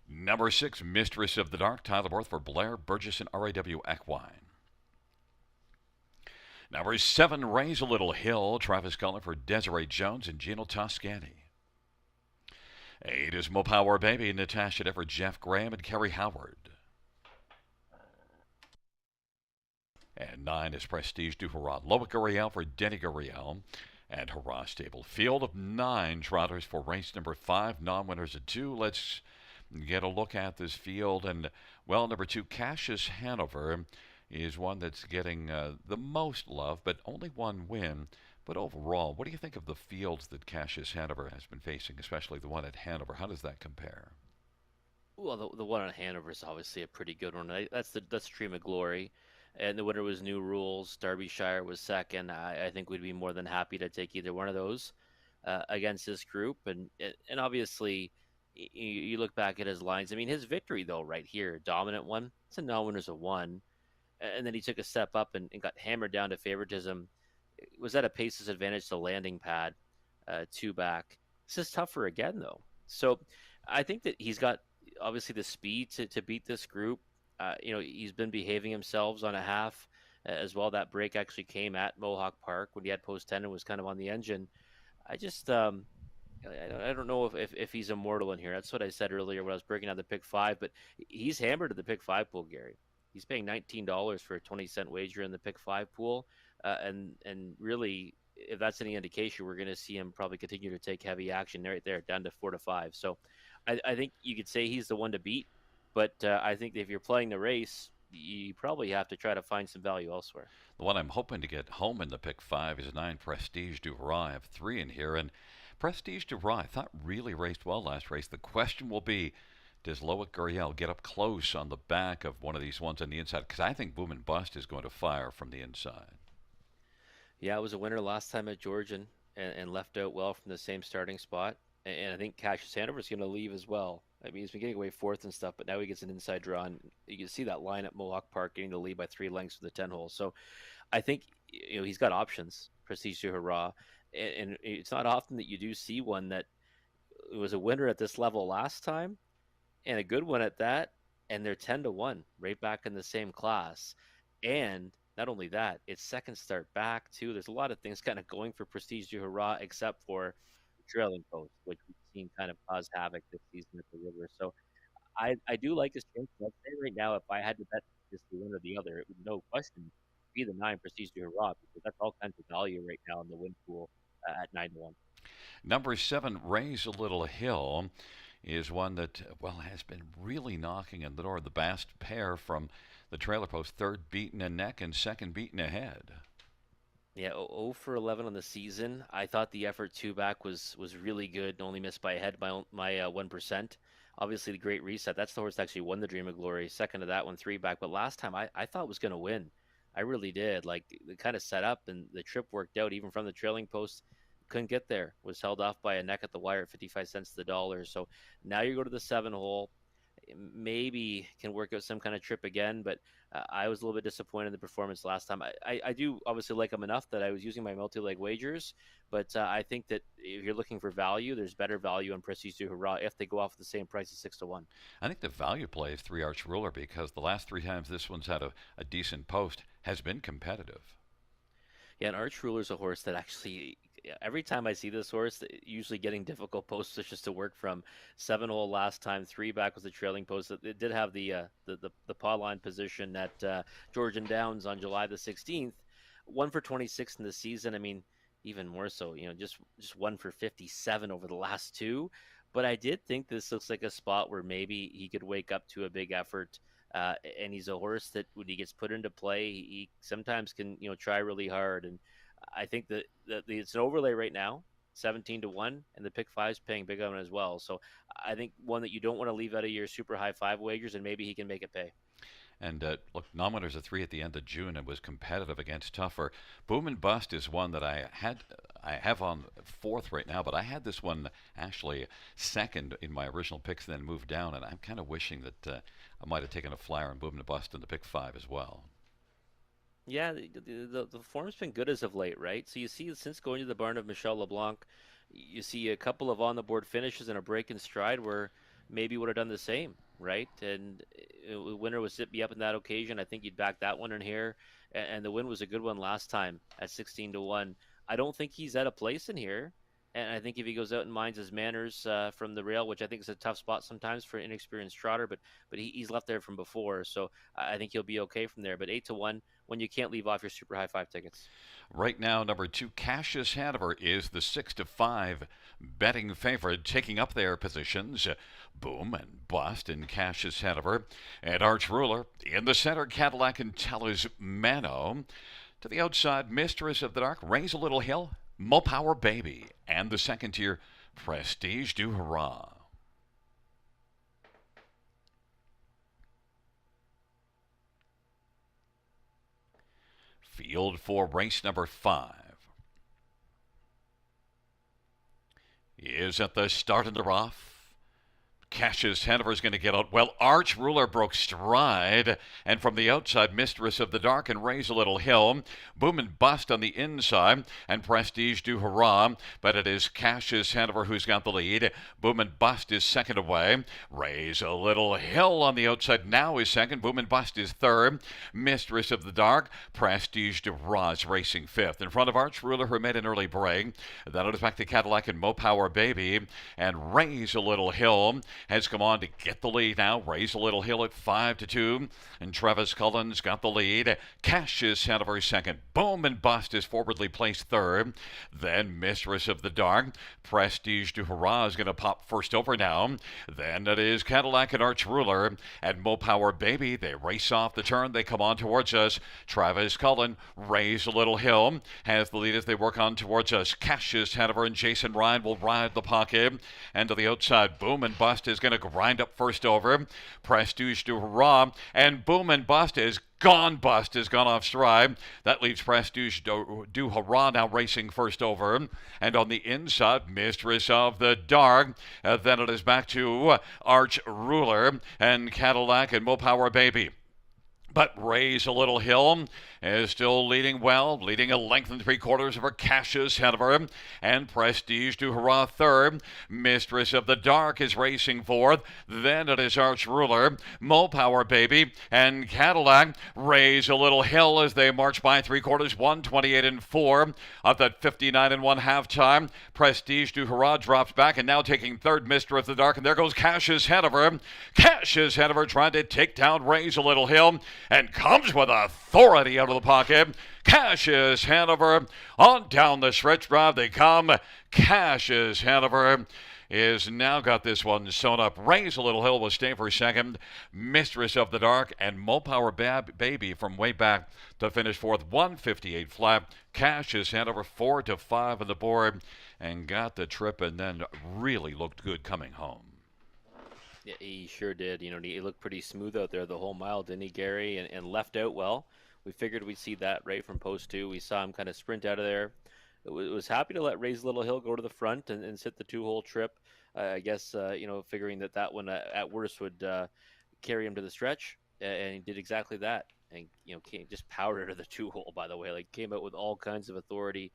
Number 6, Mistress of the Dark, Tyler Worth for Blair Burgess and RAW Equine. Number 7, Raise a Little Hill, Travis Cullen for Desiree Jones and Gino Toscani. 8 is Mo Power Baby, Natasha Depp for Jeff Graham and Kerry Howard. And 9 is Prestige du Hurrah, Loic Gurriel for Denny Gurriel and Hurrah Stable. Field of 9 trotters for race number 5, non-winners of 2. Let's get a look at this field. And, well, number 2, Cassius Hanover, is one that's getting the most love, but only one win. But overall, what do you think of the fields that Cassius Hanover has been facing, especially the one at Hanover? How does that compare? Well, the one on Hanover is obviously a pretty good one. That's the Dream of Glory, and the winner was New Rules. Derbyshire was second. I think we'd be more than happy to take either one of those against this group, and obviously you look back at his lines. I mean, his victory though, right here, dominant one. It's a non-winners of 1, and then he took a step up and got hammered down to favoritism. It was at a pace disadvantage to landing pad, 2 back. This is tougher again though, so I think that he's got obviously the speed to beat this group. He's been behaving himself on a half as well. That break actually came at Mohawk Park when he had post 10 and was kind of on the engine. I just I don't know if he's immortal in here. That's what I said earlier when I was breaking down the pick 5, but he's hammered at the pick 5 pool, Gary. He's paying $19 for a 20-cent wager in the pick 5 pool, and really, if that's any indication, we're going to see him probably continue to take heavy action right there, down to 4 to 5. So, I think you could say he's the one to beat, but I think if you're playing the race, you probably have to try to find some value elsewhere. The one I'm hoping to get home in the pick 5 is 9, Prestige du Hurrah. I have 3 in here, and Prestige du Hurrah, I thought, really raced well last race. The question will be, does Loic Gurriel get up close on the back of one of these ones on the inside? Because I think Boom and Bust is going to fire from the inside. Yeah, it was a winner last time at Georgian and left out well from the same starting spot. And I think Cassius Hanover is going to leave as well. I mean, he's been getting away 4th and stuff, but now he gets an inside draw. And you can see that line at Mohawk Park getting the lead by 3 lengths for the 10 hole. So I think he's got options, Prestige du Hurrah. And it's not often that you do see one that was a winner at this level last time and a good one at that. And they're 10 to 1, right back in the same class. And not only that, it's second start back, too. There's a lot of things kind of going for Prestige du Hurrah, except for trailing post, which we've seen kind of cause havoc this season at the river. So I do like his chances. I'd say right now, if I had to bet just the one or the other, it would no question be the 9 Prestige du Hurrah, because that's all kinds of value right now in the win pool at 9 to 1. Number 7, Raise a Little Hill, is one that, well, has been really knocking on the door. The best pair from the trailer post, 3rd beaten a neck and 2nd beaten ahead. Yeah, 0 for 11 on the season. I thought the effort 2 back was really good. Only missed by a head by 1%. Obviously, the great reset. That's the horse that actually won the Dream of Glory. Second to that one, 3 back. But last time, I thought was going to win. I really did. Like, the kind of set up and the trip worked out even from the trailing post. Couldn't get there. Was held off by a neck at the wire at 55 cents to the dollar. So now you go to the 7 hole. Maybe can work out some kind of trip again, but I was a little bit disappointed in the performance last time. I do obviously like him enough that I was using my multi-leg wagers, but I think that if you're looking for value, there's better value in Prestige du Hurrah if they go off at the same price as 6 to 1. I think the value play is 3 Arch Ruler, because the last 3 times this one's had a decent post has been competitive. Yeah, and Arch Ruler's a horse that actually, every time I see this horse, usually getting difficult post positions to work from. 7 hole last time, 3 back was the trailing post. It did have the paw line position at Georgian Downs on July the 16th. 1 for 26 in the season. I mean, even more so, just 1 for 57 over the last 2. But I did think this looks like a spot where maybe he could wake up to a big effort. And he's a horse that when he gets put into play, he sometimes can, try really hard. And I think that it's an overlay right now, 17 to 1, and the pick 5 is paying big on it as well. So I think one that you don't want to leave out of your super high 5 wagers, and maybe he can make it pay. And look, non-winners of 3 at the end of June and was competitive against tougher. Boom and Bust is one that I have on fourth right now, but I had this one actually second in my original picks, and then moved down. And I'm kind of wishing that I might have taken a flyer on Boom and Bust in the pick 5 as well. Yeah, the form's been good as of late, right? So you see, since going to the barn of Michel LeBlanc, you see a couple of on the board finishes and a break in stride where maybe would have done the same, right? And the winner was Zip Me Up in that occasion. I think you'd back that one in here, and the win was a good one last time at 16-1. I don't think he's at a place in here. And I think if he goes out and minds his manners from the rail, which I think is a tough spot sometimes for an inexperienced trotter, but he's left there from before, so I think he'll be okay from there. But 8-1 when you can't leave off your super high five tickets. Right now, number 2, Cassius Hanover is the 6-5 betting favorite, taking up their positions. Boom and Bust and Cassius Hanover, and Arch Ruler in the center. Cadillac and Talismano. To the outside, Mistress of the Dark, Raise a Little Hill, Mo Power Baby, and the second tier, Prestige du Hurrah. Field for race number 5 is at the start and the rough. Cassius Hanover is going to get out. Well, Arch Ruler broke stride, and from the outside, Mistress of the Dark and Raise a Little Hill. Boom and Bust on the inside, and Prestige du Hurrah. But it is Cassius Hanover who's got the lead. Boom and Bust is second away. Raise a Little Hill on the outside now is second. Boom and Bust is third. Mistress of the Dark, Prestige du Hurrah is racing fifth. In front of Arch Ruler, who made an early break. Then it is back to Cadillac and Mo Power Baby, and Raise a Little Hill has come on to get the lead now. Raise a Little Hill at 5-2, and Travis Cullen's got the lead. Cassius Hanover second. Boom and Bust is forwardly placed third. Then Mistress of the Dark, Prestige du Hurrah is going to pop first over now. Then it is Cadillac and Arch Ruler and Mo Power Baby. They race off the turn. They come on towards us. Travis Cullen, Raise a Little Hill, has the lead as they work on towards us. Cassius Hanover and Jason Ryan will ride the pocket. And to the outside, Boom and Bust is going to grind up first over. Prestige du Hurrah, and Boom and Bust is gone. Bust has gone off stride. That leaves Prestige du Hurrah now racing first over. And on the inside, Mistress of the Dark. Then it is back to Arch Ruler and Cadillac and Mo Power Baby. But Raise a Little Hill is still leading well, leading a length and 3/4 over Cassius Hanover, and Prestige du Hurrah third. Mistress of the Dark is racing fourth. Then it is Arch Ruler, Mo Power Baby, and Cadillac. Raise a Little Hill as they march by 3/4, 128-4 at that 59-1 halftime. Prestige du Hurrah drops back, and now taking third, Mistress of the Dark, and there goes Cassius Hanover. Cassius Hanover trying to take down Raise a Little Hill, and comes with authority out of the pocket. Cassius Hanover on down the stretch drive they come. Cassius Hanover is now got this one sewn up. Raise a Little Hill will stay for second. Mistress of the Dark and Mo Power Baby from way back to finish fourth. 158 flat. Cassius Hanover 4-5 on the board and got the trip, and then really looked good coming home. Yeah, he sure did. You know, he looked pretty smooth out there the whole mile, didn't he, Gary? And left out well. We figured we'd see that right from post 2. We saw him kind of sprint out of there. Was happy to let Raise Little Hill go to the front and sit the 2-hole trip. I guess, figuring that one at worst would carry him to the stretch. And he did exactly that. And, just powered out of the 2-hole, by the way. Like, came out with all kinds of authority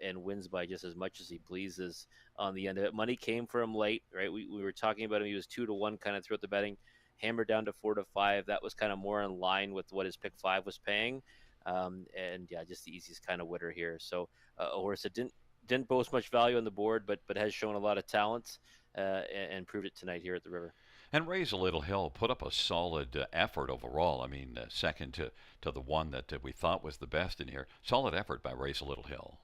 and wins by just as much as he pleases on the end of it. Money came for him late, right? We were talking about him. He was 2-1 kind of throughout the betting, hammered down to 4-5. That was kind of more in line with what his pick 5 was paying. And yeah, just the easiest kind of winner here. So a horse that didn't boast much value on the board, but has shown a lot of talent and proved it tonight here at the River. And Raise a Little Hill put up a solid effort overall. I mean, second to the one that we thought was the best in here. Solid effort by Raise a Little Hill.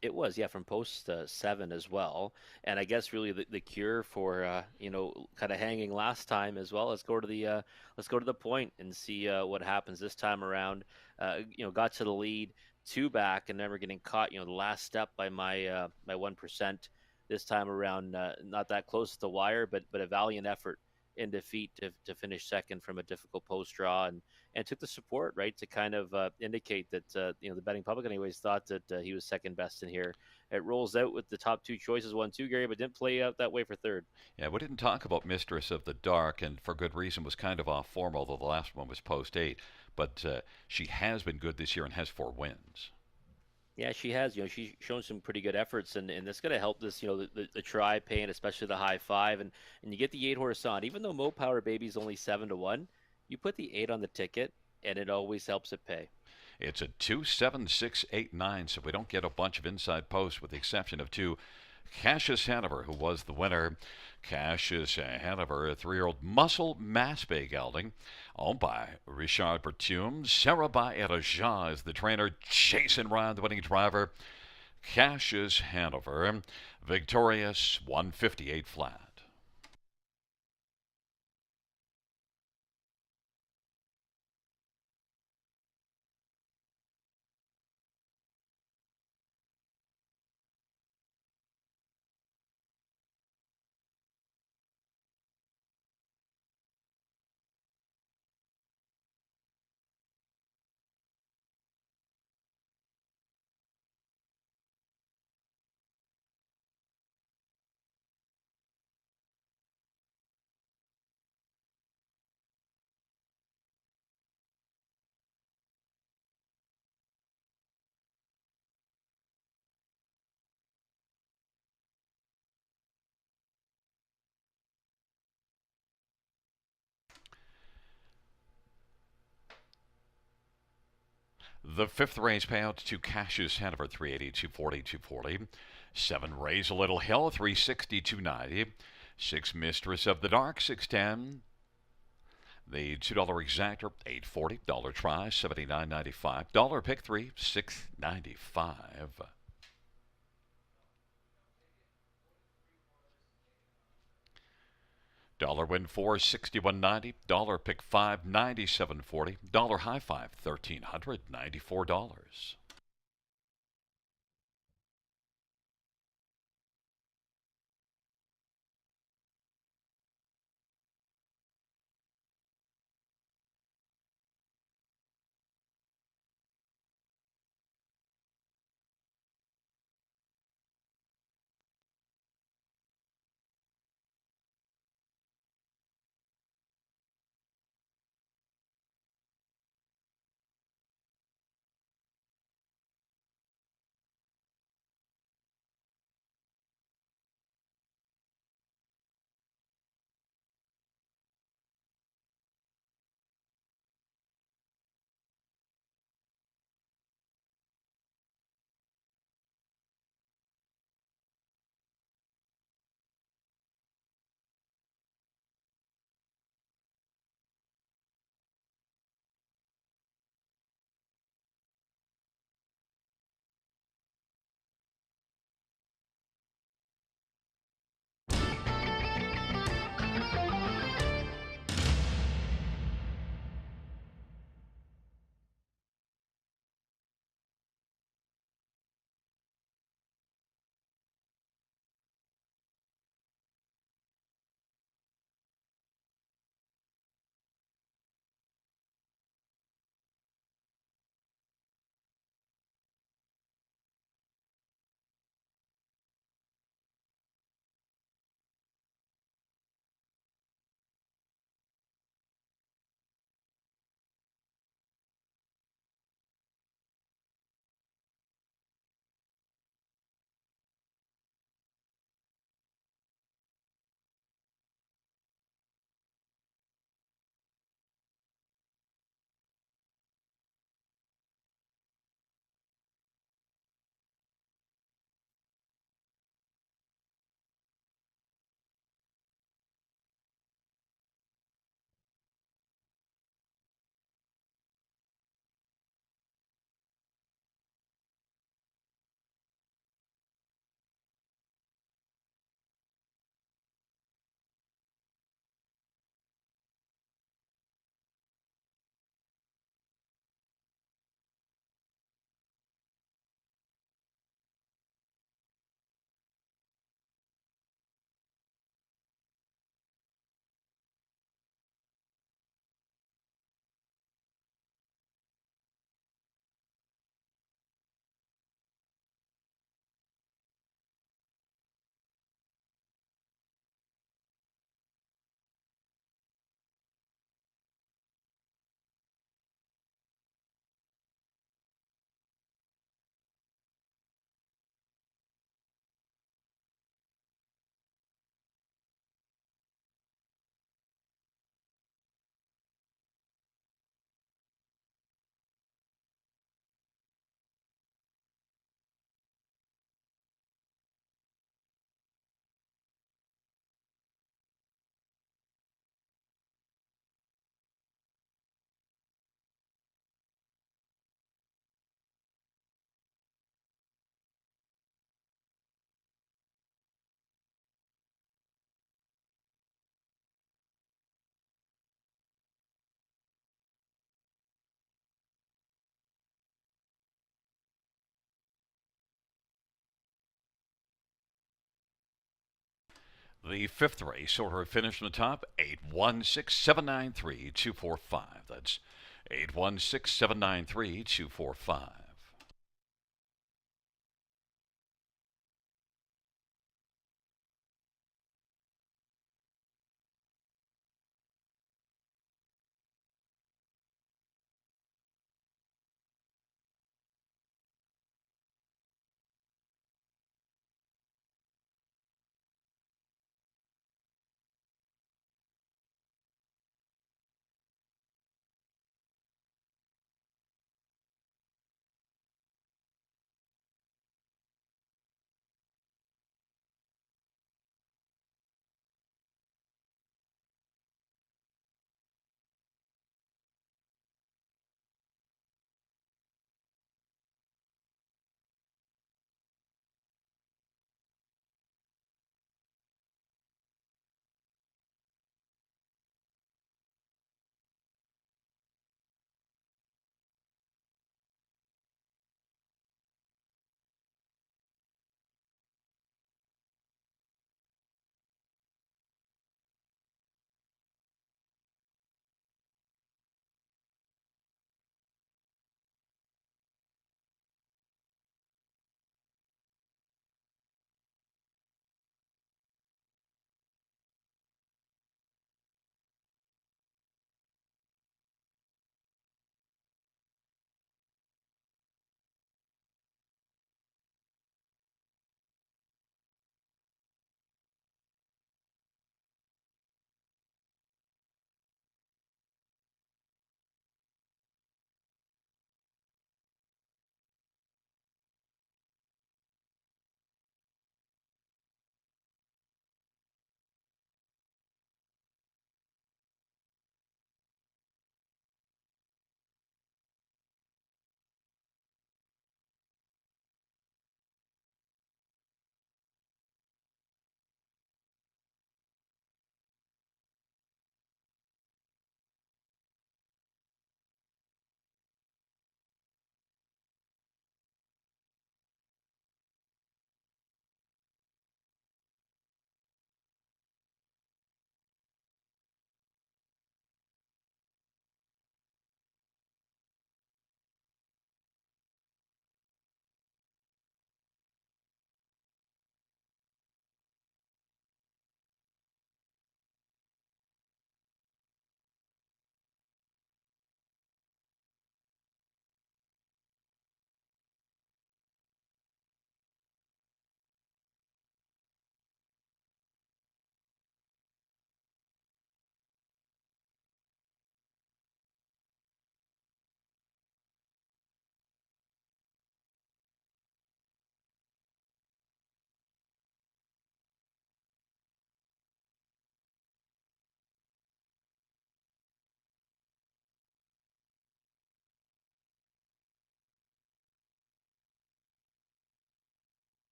It was, yeah, from post 7 as well. And I guess really the cure for kind of hanging last time as well. Let's go to the point and see what happens this time around. Got to the lead, 2 back, and never getting caught. The last step by my 1%. This time around, not that close to the wire, but a valiant effort in defeat to finish second from a difficult post draw, and took the support right to kind of indicate that the betting public anyways thought that he was second best in here. It rolls out with the top two choices 1-2, Gary, but didn't play out that way for third. Yeah, we didn't talk about Mistress of the Dark, and for good reason, was kind of off form, although the last one was post 8. But she has been good this year and has 4 wins. Yeah, she has. She's shown some pretty good efforts, and that's going to help this. The try pay and especially the high five, and you get the 8 horse on. Even though Mo Power Baby's only 7-1, you put the 8 on the ticket, and it always helps it pay. It's a 2-7-6-8-9, so we don't get a bunch of inside posts with the exception of 2. Cassius Hanover, who was the winner. Cassius Hanover, a 3-year-old muscle mass bay gelding, owned by Richard Bertume. Sarah by Eraja is the trainer. Jason Ryan, the winning driver. Cassius Hanover, victorious, 158 flat. The 5th race payout to Cassius Hanover, 380, 240, 240. 7 Raise a Little Hill, 360, 290. 6 Mistress of the Dark, 610. The $2 exactor, $840. Dollar try, $79.95. Dollar pick 3, $6.95. Dollar win 4, $61.90. Dollar pick 5, $97.40. Dollar high 5, $1,394. The fifth race, order of finish from the top, 816-793-245. That's 816-793-245.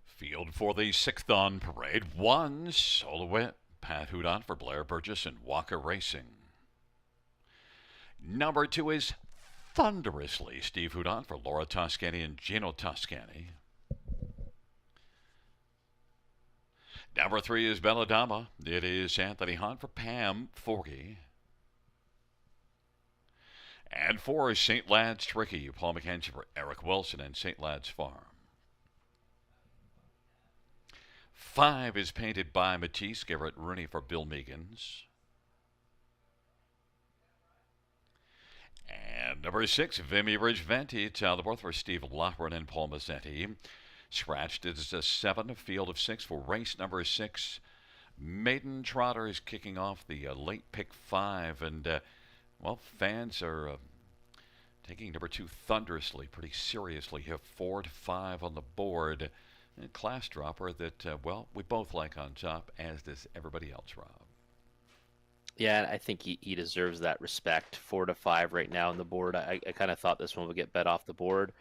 Field for the sixth on parade. One soloist, Pat Hudon for Blair Burgess and Walker Racing. Number two is Thunderously, Steve Hudon for Laura Toscani and Gino Toscani. Number three is Belladama. It is Anthony Hahn for Pam Forgy. And four is St. Lad's Tricky, Paul McKenzie for Eric Wilson and St. Lad's Farm. Five is Painted by Matisse, Garrett Rooney for Bill Meegans. And number six, Vimy Ridge Venti, Talbot for Steve Loughran and Paul Mazzetti. Scratched is a 7, a field of 6 for race number 6. Maiden Trotter is kicking off the late pick 5, and well, fans are taking number 2 Thunderously pretty seriously. You have 4 to 5 on the board. A class dropper that, well, we both like on top, as does everybody else, Rob. Yeah, I think he deserves that respect. 4 to 5 right now on the board. I kind of thought this one would get bet off the board,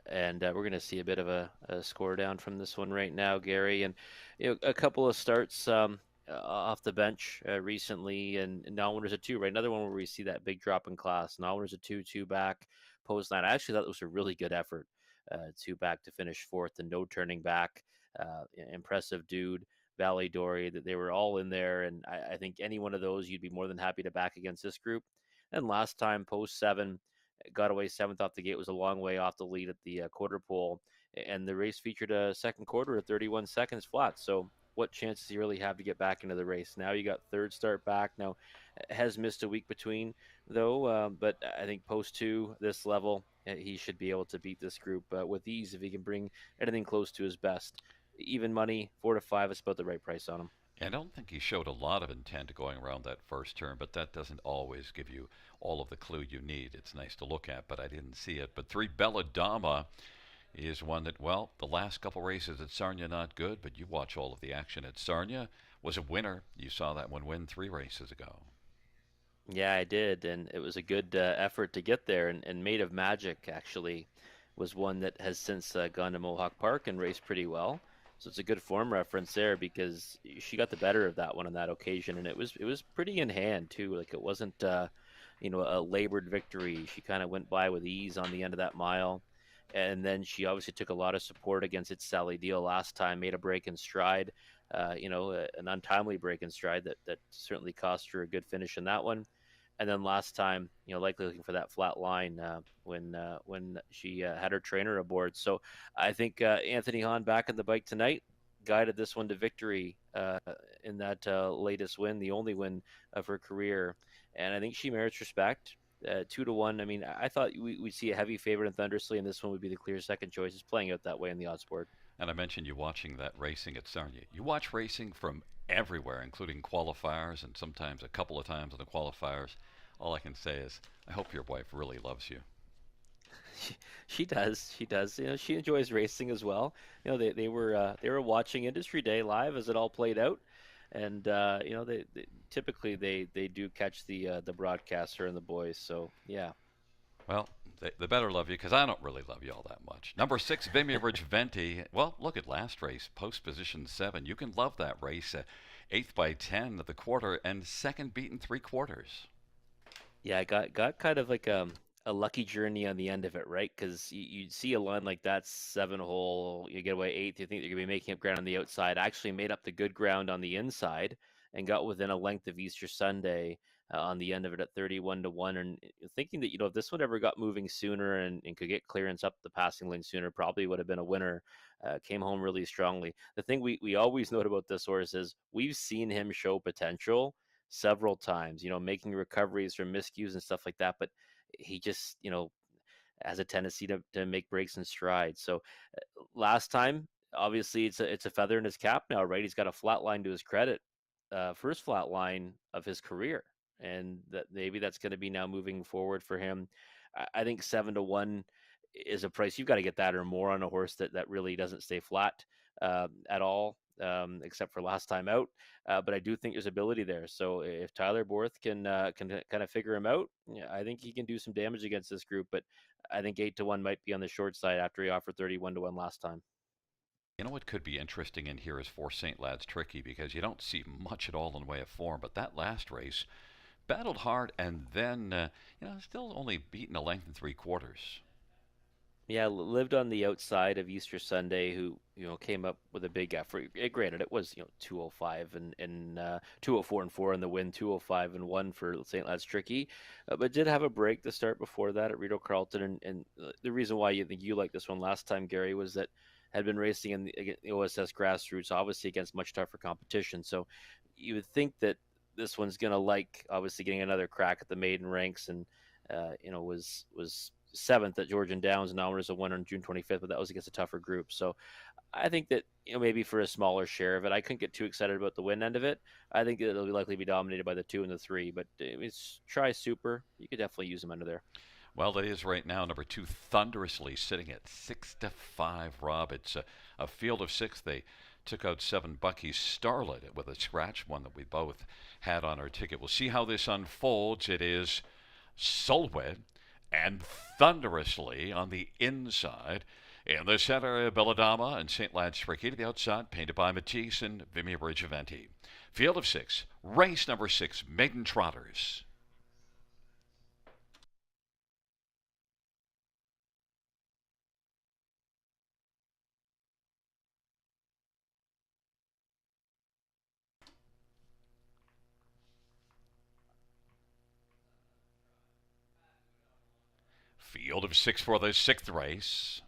and we're going to see a bit of a score down from this one right now, Gary. And a couple of starts off the bench recently, and now winners a 2. Right, another one where we see that big drop in class. Now winners a 2 back, post 9. I actually thought it was a really good effort. 2 back to finish 4th and no turning back. Impressive dude. Valley Dory, that they were all in there, and I think any one of those you'd be more than happy to back against this group. And last time, post 7, got away 7th off the gate, was a long way off the lead at the quarter pole, and the race featured a second quarter at 31 seconds flat. So what chance does he really have to get back into the race? Now you got third start back. Now has missed a week between though, but I think post 2 this level, he should be able to beat this group with ease if he can bring anything close to his best. Even money, 4 to 5 is about the right price on him. I don't think he showed a lot of intent going around that first turn, but that doesn't always give you all of the clue you need. It's nice to look at, but I didn't see it. But 3 Belladama is one that, well, the last couple races at Sarnia not good, but you watch all of the action at Sarnia. Was a winner. You saw that one win 3 races ago. Yeah, I did, and it was a good effort to get there. And Made of Magic actually was one that has since gone to Mohawk Park and raced pretty well. So it's a good form reference there because she got the better of that one on that occasion, and it was pretty in hand too. Like it wasn't a labored victory. She kind of went by with ease on the end of that mile, and then she obviously took a lot of support against its Sally Deal last time. Made a break in stride, an untimely break in stride that certainly cost her a good finish in that one. And then last time, likely looking for that flat line when she had her trainer aboard. So I think Anthony Hahn back on the bike tonight guided this one to victory in that latest win, the only win of her career. And I think she merits respect. 2 to 1. I mean, I thought we'd see a heavy favorite in Thunderously, and this one would be the clear second choice. It's playing out that way on the odds board. And I mentioned you watching that racing at Sarnia. You watch racing from everywhere, including qualifiers and sometimes a couple of times in the qualifiers. All I can say is, I hope your wife really loves you. She does. She does. She enjoys racing as well. They were watching Industry Day live as it all played out, and they typically they do catch the broadcaster and the boys. So yeah. Well, they better love you because I don't really love you all that much. Number 6, Vimy Ridge Venti. Well, look at last race, post position 7. You can love that race. 8th by 10 at the quarter and second beaten 3 quarters. Yeah, I got kind of like a lucky journey on the end of it, right? Because you'd see a line like that, 7-hole, you get away 8th, you think they're going to be making up ground on the outside. Actually made up the good ground on the inside and got within a length of Easter Sunday on the end of it at 31 to 1. And thinking that, if this one ever got moving sooner and could get clearance up the passing lane sooner, probably would have been a winner. Came home really strongly. The thing we always note about this horse is we've seen him show potential several times, making recoveries from miscues and stuff like that. But he just, has a tendency to make breaks in stride. So last time, obviously, it's a feather in his cap now, right? He's got a flat line to his credit, first flat line of his career, and that maybe that's going to be now moving forward for him. I think 7 to 1 is a price you've got to get that or more on a horse that really doesn't stay flat at all. except for last time out. But I do think there's ability there. So if Tyler Borth can kind of figure him out, yeah, I think he can do some damage against this group. But I think 8-1 might be on the short side after he offered 31-1 last time. You know what could be interesting in here is for St. Lad's tricky because you don't see much at all in the way of form. But that last race, battled hard and then, still only beaten a length and 3/4. Yeah, lived on the outside of Easter Sunday, who came up with a big effort. Granted, it was 205 and 204 and 4 in the win, 205 and 1 for St. Lad's Tricky, but did have a break to start before that at Rito Carlton. And the reason why you think you liked this one last time, Gary, was that had been racing in the OSS grassroots, obviously against much tougher competition. So you would think that this one's going to like obviously getting another crack at the maiden ranks, and was seventh at Georgian Downs, and Almers won on June 25th, but that was against a tougher group. So I think that maybe for a smaller share of it, I couldn't get too excited about the win end of it. I think it'll likely be dominated by the 2 and the 3, but it's Try Super. You could definitely use them under there. Well, it is right now number 2, Thunderously, sitting at 6-5. Rob, it's a field of 6. They took out 7 Bucky's Starlet with a scratch, one that we both had on our ticket. We'll see how this unfolds. It is Solwed and Thunderously on the inside. In the center, Belladama and St. Lad's Tricky to the outside, painted by Matisse and Vimy Ridgeventi. Field of 6, race number 6, Maiden Trotters. Field of 6 for the 6th race.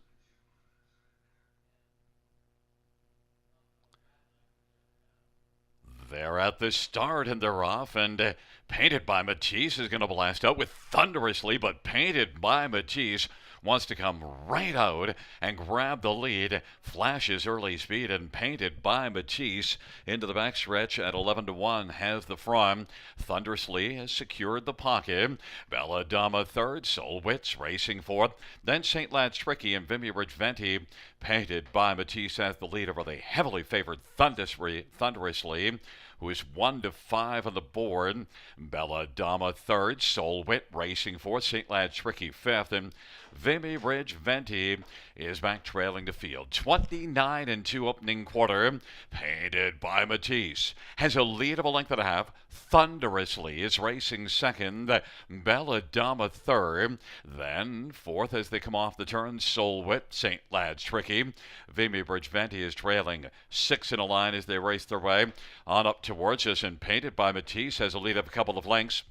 They're at the start and they're off, and Painted by Matisse is going to blast out with Thunderously, but Painted by Matisse wants to come right out and grab the lead. Flashes early speed, and Painted by Matisse into the backstretch at 11-1 has the front. Thunderously has secured the pocket. Belladama third, Solwitz racing fourth. Then St. Lad's Tricky and Vimy Ridgeventi. Painted by Matisse has the lead over the heavily favored Thunderously, who is 1-5 on the board. Belladama third, Solwit racing fourth, St. Lad's Tricky fifth, and Vimy Ridgeventi is back trailing the field. 29-2 opening quarter. Painted by Matisse has a lead of a length and a half. Thunderously is racing second. Belladama third. Then fourth as they come off the turn, Solwit, St. Lad's Tricky. Vimy Ridgeventi is trailing 6 in a line as they race their way on up towards us, and Painted by Matisse has a lead of a couple of lengths.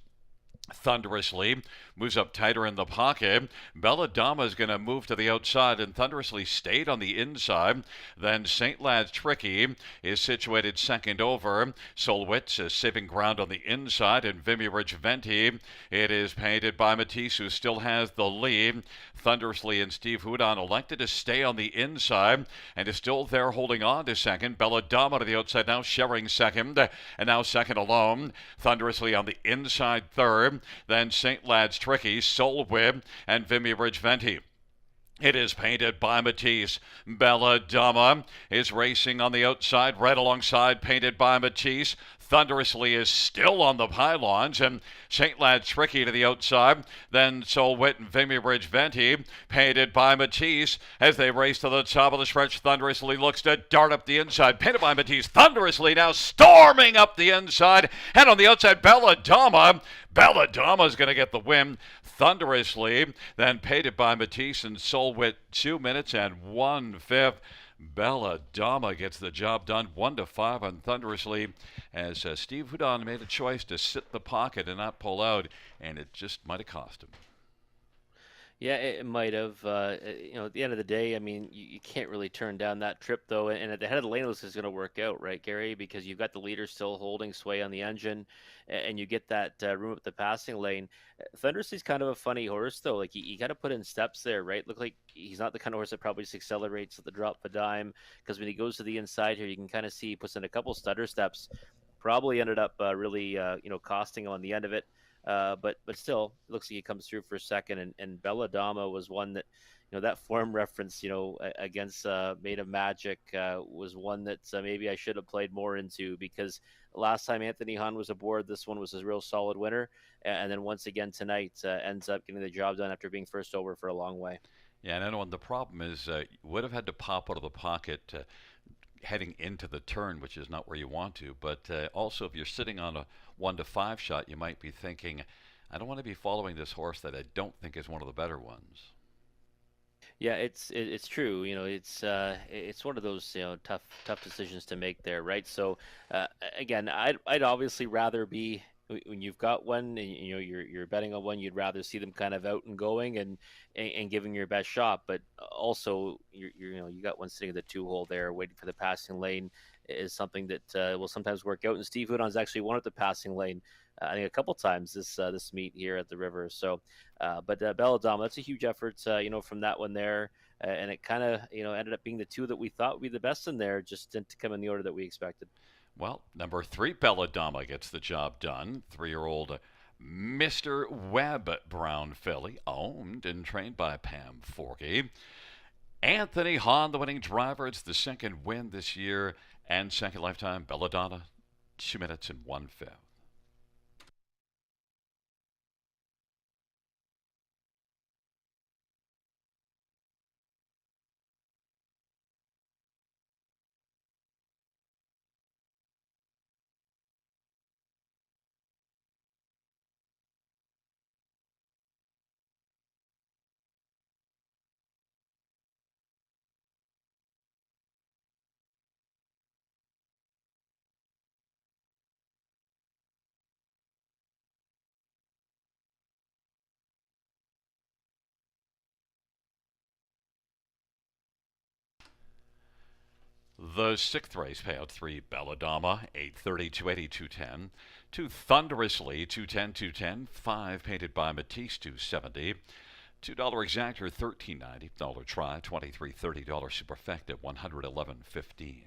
Thunderously moves up tighter in the pocket. Belladama is going to move to the outside, and Thunderously stayed on the inside. Then St. Lad's Tricky is situated second over. Solwitz is saving ground on the inside, and Vimy Ridgeventi, it is Painted by Matisse who still has the lead. Thunderously and Steve Houdon elected to stay on the inside and is still there holding on to second. Belladama to the outside now, sharing second, and now second alone. Thunderously on the inside third. Then St. Lad's Tricky, Solwib, and Vimy Ridgeventi. It is Painted by Matisse. Belladama is racing on the outside, right alongside Painted by Matisse. Thunderously is still on the pylons, and St. Lad's Tricky to the outside. Then Solwit and Vimy Ridgeventi, Painted by Matisse, as they race to the top of the stretch. Thunderously looks to dart up the inside. Painted by Matisse, Thunderously now storming up the inside, and on the outside, Belladama. Belladama's going to get the win. Thunderously, then Painted by Matisse and Solwit, 2 minutes and 1/5. Belladama gets the job done, 1-5 on Thunderously, as Steve Houdon made a choice to sit the pocket and not pull out, and it just might have cost him. Yeah, it might have. At the end of the day, I mean, you can't really turn down that trip, though. And at the head of the lane, this is going to work out, right, Gary? Because you've got the leader still holding sway on the engine, and you get that room up the passing lane. Thunderously's kind of a funny horse, though. Like, you got to put in steps there, right? Look like he's not the kind of horse that probably just accelerates at the drop of a dime, because when he goes to the inside here, you can kind of see he puts in a couple stutter steps. Probably ended up really, costing him on the end of it. but still, it looks like he comes through for a second. And Belladama was one that, that form reference, against Made of Magic was one that maybe I should have played more into, because last time Anthony Hahn was aboard, this one was a real solid winner. And then once again tonight, ends up getting the job done after being first over for a long way. Yeah, and I know. And the problem is, you would have had to pop out of the pocket heading into the turn, which is not where you want to. But also, if you're sitting on a 1 to 5 shot, you might be thinking, I don't want to be following this horse that I don't think is one of the better ones. Yeah, it's true. It's one of those tough decisions to make there, right? So again, I'd obviously rather be when you've got one and you're betting on one, you'd rather see them kind of out and going and giving your best shot. But also, you got one sitting at the 2 hole there, waiting for the passing lane is something that will sometimes work out. And Steve Hudon's actually won at the passing lane. I think a couple times this meet here at the river. So but Belladama, that's a huge effort, from that one there. And it kind of, ended up being the two that we thought would be the best in there, just didn't come in the order that we expected. Well, number 3, Belladama gets the job done. 3-year-old Mr. Webb Brown filly, owned and trained by Pam Forkey. Anthony Hahn, the winning driver. It's the second win this year and second lifetime. Belladonna, 2 minutes and 1/5. The sixth race payout 3, Belladama, 830, 280, 210. 2, Thunderously, 210, 210. 5, Painted by Matisse, 270. $2 exactor, 13.90. Dollar try, 23.30. Dollar superfecta, 111.15.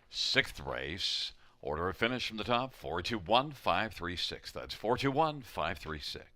Sixth race, order of finish from the top, 421536. That's 421536.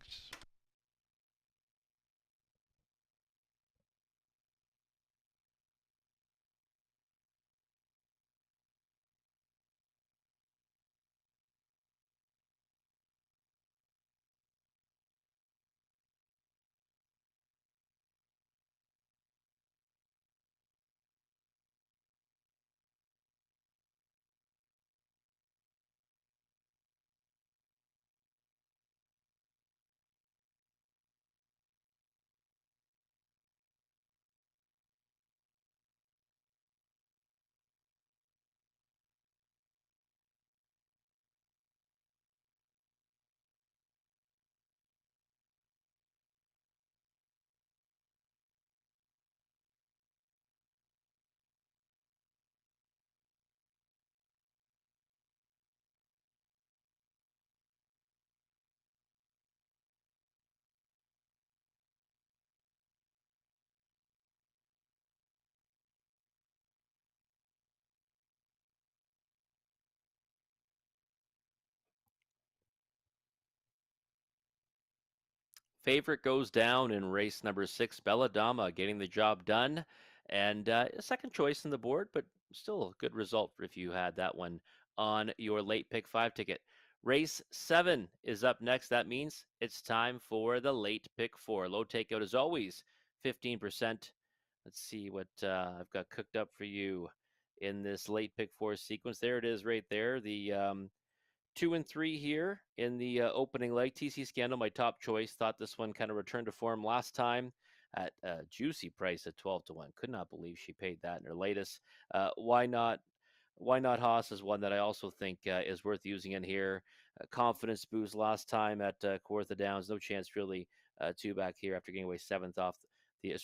Favorite goes down in race number 6, Belladama getting the job done. And a second choice in the board, but still a good result if you had that one on your late pick 5 ticket. Race 7 is up next. That means it's time for the late pick 4. Low takeout as always, 15%. Let's see what I've got cooked up for you in this late pick 4 sequence. There it is right there. The 2 and 3 here in the opening leg. TC Scandal, my top choice. Thought this one kind of returned to form last time at a juicy price at 12-1. Could not believe she paid that in her latest. Why not? Why not Haas is one that I also think is worth using in here. Confidence boost last time at Kawartha Downs. No chance really two back here after getting away seventh off the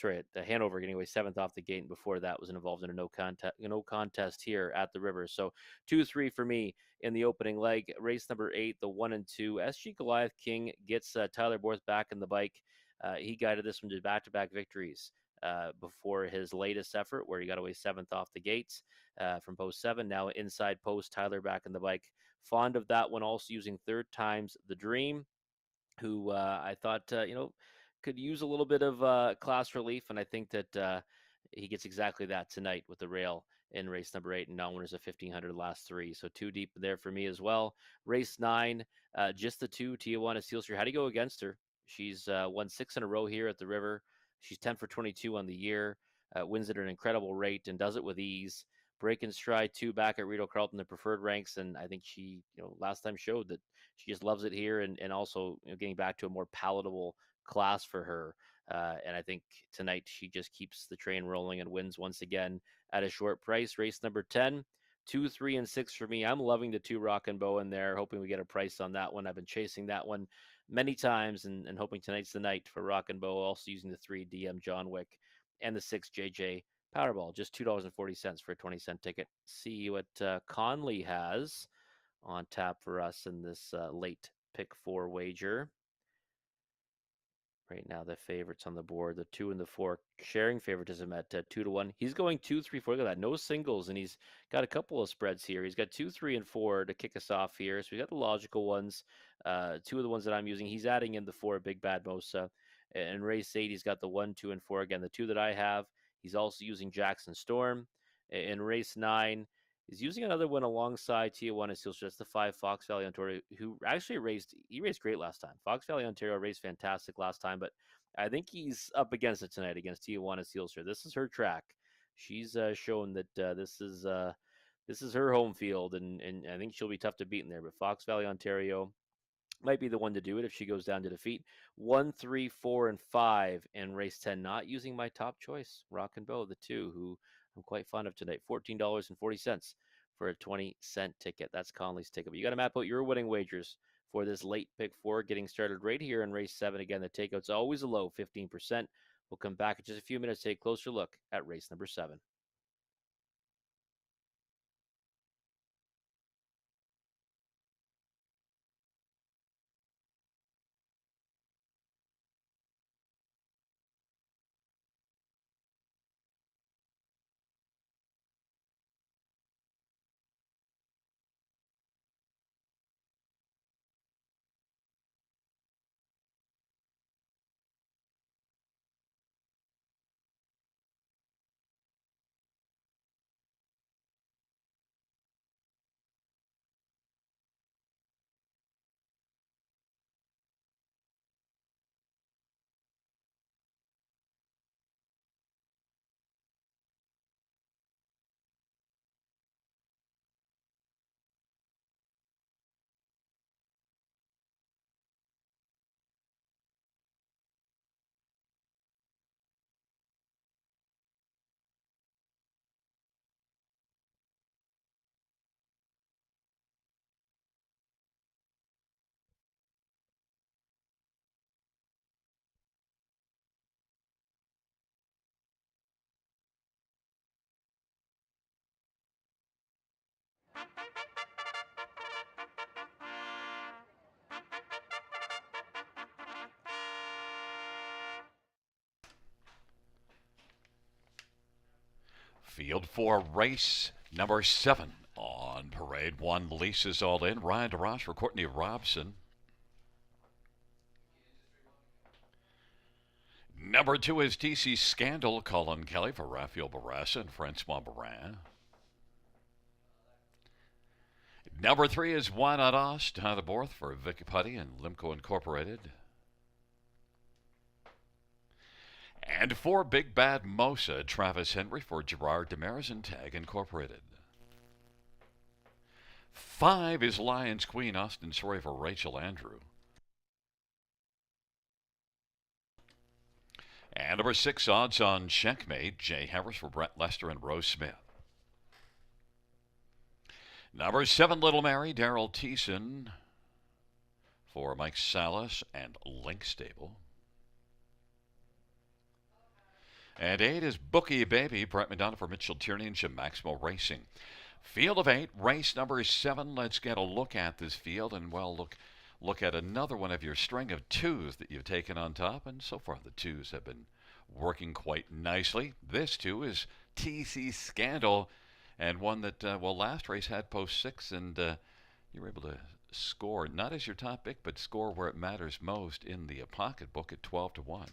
Hanover getting away seventh off the gate, and before that was involved in a no contest here at the river. So 2-3 for me in the opening leg. Race number 8, the 1 and 2. SG Goliath King gets Tyler Borth back in the bike. He guided this one to back-to-back victories before his latest effort, where he got away seventh off the gates from post 7. Now inside post, Tyler back in the bike. Fond of that one, also using third times the dream, who I thought could use a little bit of class relief, and I think that he gets exactly that tonight with the rail in race number 8, and non-winners of 1500 last 3, so 2 deep there for me as well. Race 9, just the 2, Tijuana Steelster. How do you go against her? She's won 6 in a row here at the river. She's 10 for 22 on the year, wins at an incredible rate, and does it with ease. Break and stride 2 back at Rito Carlton, the preferred ranks, and I think she, last time showed that she just loves it here, and also getting back to a more palatable class for her. And I think tonight she just keeps the train rolling and wins once again at a short price. Race number 10, 2, 3, and 6 for me. I'm loving the 2 Rock and Bow in there, hoping we get a price on that one. I've been chasing that one many times and hoping tonight's the night for Rock and Bow. Also using the 3 DM John Wick and the 6 JJ Powerball. Just $2.40 for a 20-cent ticket. See what Conley has on tap for us in this late pick 4 wager. Right now, the favorites on the board, the 2 and the 4, sharing favoritism at 2-1. He's going 2, 3, 4. Look at that, no singles, and he's got a couple of spreads here. He's got 2, 3, and 4 to kick us off here. So we got the logical ones. 2 of the ones that I'm using. He's adding in the 4 Big Bad Mosa. In race 8, he's got the 1, 2, and 4. Again, the 2 that I have. He's also using Jackson Storm. In race 9, he's using another one alongside Tijuana Steel. That's the 5 Fox Valley Ontario, who actually raced great last time. Fox Valley Ontario raced fantastic last time, but I think he's up against it tonight against Tijuana Steelster. This is her track. She's shown that this is her home field, and I think she'll be tough to beat in there. But Fox Valley Ontario might be the one to do it if she goes down to defeat. 1, 3, 4, and 5 in race 10. Not using my top choice, Rock and Bow, the 2, who I'm quite fond of tonight. $14.40 for a 20-cent ticket. That's Conley's ticket. But you got to map out your winning wagers for this late pick 4, getting started right here in race 7. Again, the takeout's always a low, 15%. We'll come back in just a few minutes to take a closer look at race number 7. Field 4, race number 7 on parade. 1, Lisa's All In. Ryan DeRoche for Courtney Robson. Number 2 is TC Scandal. Colin Kelly for Raphael Barassa and Francois Barin. Number 3 is Why Not Us, Tyler Borth for Vicky Putty and Limco Incorporated. And 4, Big Bad Mosa, Travis Henry for Gerard Demers and Tag Incorporated. 5 is Lions Queen, Austin Story for Rachel Andrew. And number 6, Odds on Checkmate, Jay Harris for Brett Lester and Rose Smith. Number 7, Little Mary, Daryl Thiessen for Mike Salas and Link Stable. And 8 is Bookie Baby, Brett Madonna for Mitchell Tierney and Jim Maximo Racing. Field of 8, race number 7. Let's get a look at this field and, well, look at another one of your string of 2s that you've taken on top. And so far the 2s have been working quite nicely. This 2 is TC Scandal, and one that, last race had post 6, and you were able to score, not as your top pick, but score where it matters most in the pocketbook at 12-1.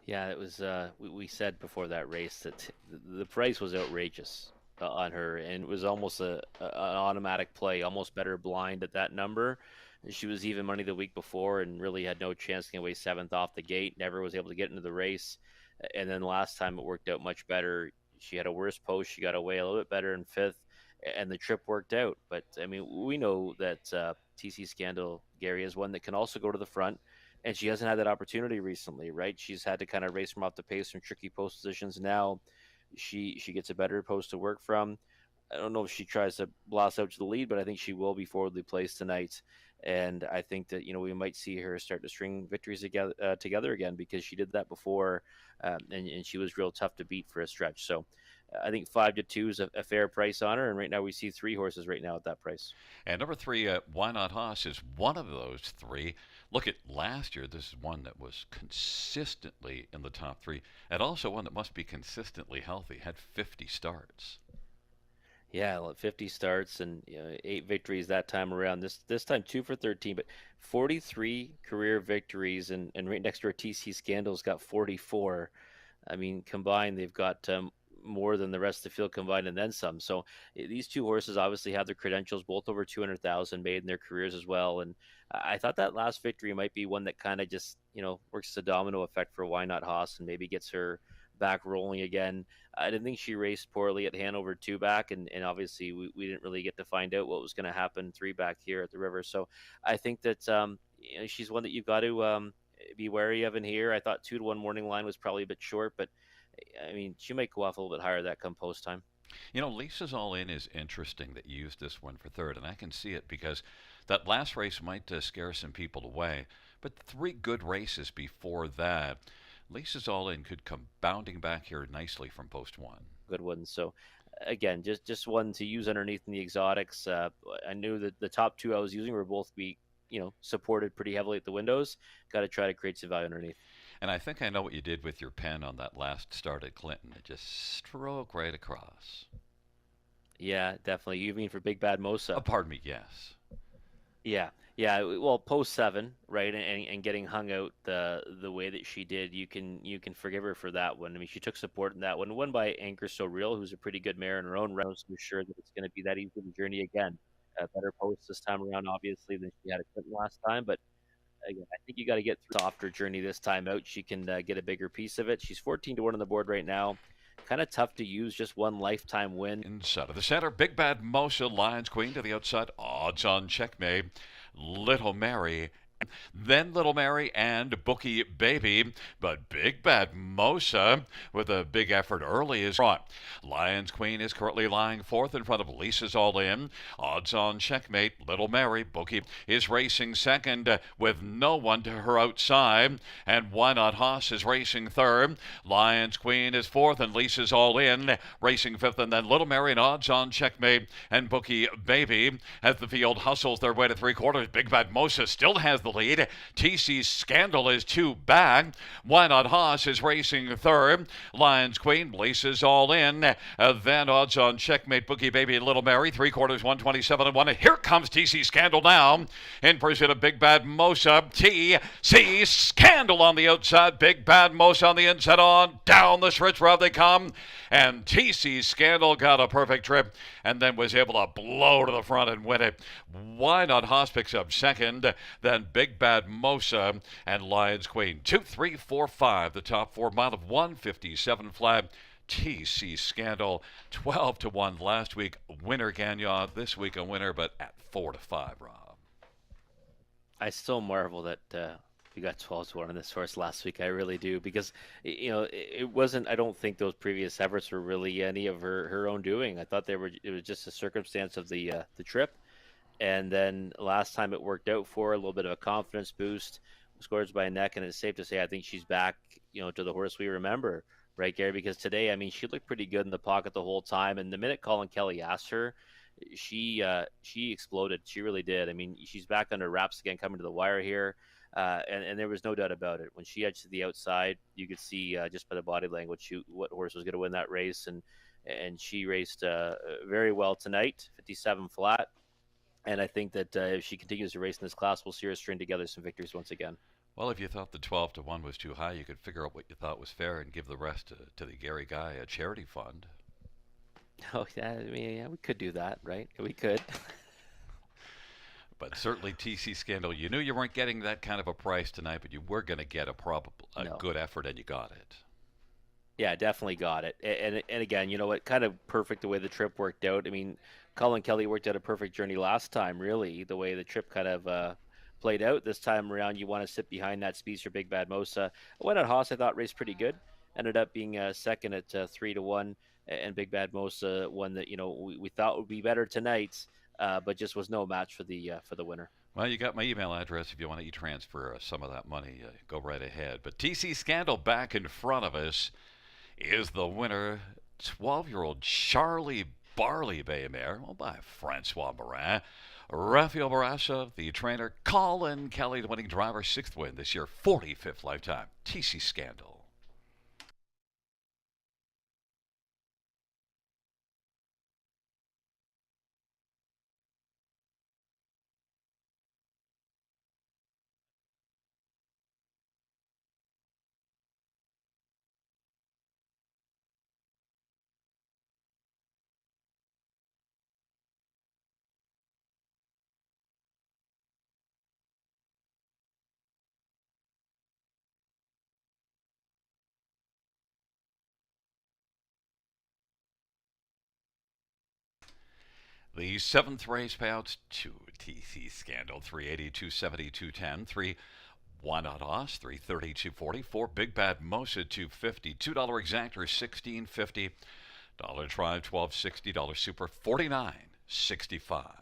Yeah, it was. We said before that race that the price was outrageous on her, and it was almost an automatic play, almost better blind at that number. She was even money the week before and really had no chance to get away 7th off the gate. Never was able to get into the race, and then last time it worked out much better. She had a worse post. She got away a little bit better in 5th, and the trip worked out. But I mean, we know that TC Scandal, Gary, is one that can also go to the front. And she hasn't had that opportunity recently, right? She's had to kind of race from off the pace from tricky post positions. Now she gets a better post to work from. I don't know if she tries to blast out to the lead, but I think she will be forwardly placed tonight. And I think that, we might see her start to string victories together again, because she did that before, and she was real tough to beat for a stretch. So I think 5-2 is a fair price on her, and right now we see 3 horses right now at that price. And number 3, Why Not Haas, is one of those 3. Look at last year. This is one that was consistently in the top 3, and also one that must be consistently healthy. Had 50 starts. Yeah, 50 starts and 8 victories that time around. This time 2 for 13, but 43 career victories, and right next to her TC Scandal's got 44. I mean, combined they've got more than the rest of the field combined and then some. So these 2 horses obviously have their credentials, both over 200,000 made in their careers as well. And I thought that last victory might be one that kind of just, works as a domino effect for Why Not Haas and maybe gets her back rolling again. I didn't think she raced poorly at Hanover 2 back, and obviously we didn't really get to find out what was going to happen 3 back here at the River. So I think that she's one that you've got to be wary of in here. I thought 2-1 morning line was probably a bit short, but I mean, she might go off a little bit higher that come post time. Lisa's All In is interesting that you used this one for 3rd, and I can see it because that last race might scare some people away. But 3 good races before that, Lisa's All In could come bounding back here nicely from post 1. Good one. So again, just one to use underneath in the exotics. I knew that the top 2 I was using were both be supported pretty heavily at the windows. Got to try to create some value underneath. And I think I know what you did with your pen on that last start at Clinton. It just stroke right across. Yeah, definitely. You mean for Big Bad Mosa? Pardon me, yes. Yeah. Well, post 7, right, and getting hung out the way that she did, you can forgive her for that one. I mean, she took support in that one. Won by Anchor So Real, who's a pretty good mare in her own right. So we're sure that it's going to be that easy of a journey again. A better post this time around, obviously, than she had at Clinton last time, but again, I think you got to get through a softer journey this time out. She can get a bigger piece of it. She's 14-1 on the board right now. Kind of tough to use, just one lifetime win. Inside of the center, Big Bad Mosa, Lions Queen to the outside. Odds on Checkmate, Little Mary. Then Little Mary and Bookie Baby, but Big Bad Mosa with a big effort early is front. Lions Queen is currently lying 4th in front of Lisa's All In. Odds on Checkmate, Little Mary. Bookie is racing 2nd with no one to her outside, and Why Not Haas is racing 3rd. Lions Queen is 4th and Lisa's All In racing 5th, and then Little Mary and Odds on Checkmate and Bookie Baby as the field hustles their way to 3/4. Big Bad Mosa still has the the lead. TC Scandal is 2 back. Why Not Haas is racing third. Lions Queen Blaze all in. Then odds on Checkmate Bookie Baby Little Mary. 3/4 127 and 1. And here comes TC Scandal now. In pursuit of Big Bad Mosa. TC Scandal on the outside. Big Bad Mosa on the inside on. Down the stretch route they come. And TC Scandal got a perfect trip and then was able to blow to the front and win it. Why Not Haas picks up second. Then Big Bad Mosa and Lions Queen. 2, 3, 4, 5. The top 4 mile of 157 flat. TC Scandal 12-1 last week. Winner Gagnon this week a winner, but at 4-5. Rob. I still marvel that we got 12-1 on this horse last week. I really do, because it wasn't. I don't think those previous efforts were really any of her own doing. I thought it was just a circumstance of the trip, and then last time it worked out for her, a little bit of a confidence boost, scores by a neck, and it's safe to say I think she's back, to the horse we remember, right, Gary? Because today, I mean, she looked pretty good in the pocket the whole time, and the minute Colin Kelly asked her, she exploded. She really did. I mean, she's back under wraps again, coming to the wire here, and there was no doubt about it. When she edged to the outside, you could see just by the body language what horse was going to win that race, and she raced very well tonight, 57 flat. And I think that if she continues to race in this class, we'll see her string together some victories once again. Well, if you thought the 12-1 was too high, you could figure out what you thought was fair and give the rest to the Gary Guy charity fund. Oh, yeah, I mean, yeah, we could do that, right? We could. But certainly TC Scandal, you knew you weren't getting that kind of a price tonight, but you were going to get a good effort, and you got it. Yeah, definitely got it. And again, you know what? Kind of perfect the way the trip worked out. I mean, Colin Kelly worked out a perfect journey last time, really, the way the trip kind of played out. This time around, you want to sit behind that speedster, Big Bad Mosa. Why Not Haas, I thought, raced pretty good. Ended up being second at 3-1, and Big Bad Mosa, one that we thought would be better tonight, but just was no match for the winner. Well, you got my email address if you want to e-transfer some of that money. Go right ahead. But TC Scandal back in front of us is the winner, 12-year-old Charlie Barley Bay mare, by Francois Morin. Rafael Barassa, the trainer. Colin Kelly, the winning driver, 6th win this year, 45th lifetime. TC Scandal. The 7th race payouts to TC Scandal, 380, 270, 210, 3 Why Not Us, 330, 240, 4 Big Bad Mosa, 250, $2 exactor, 1650, dollar tribe, 1260, dollar super, 49.65.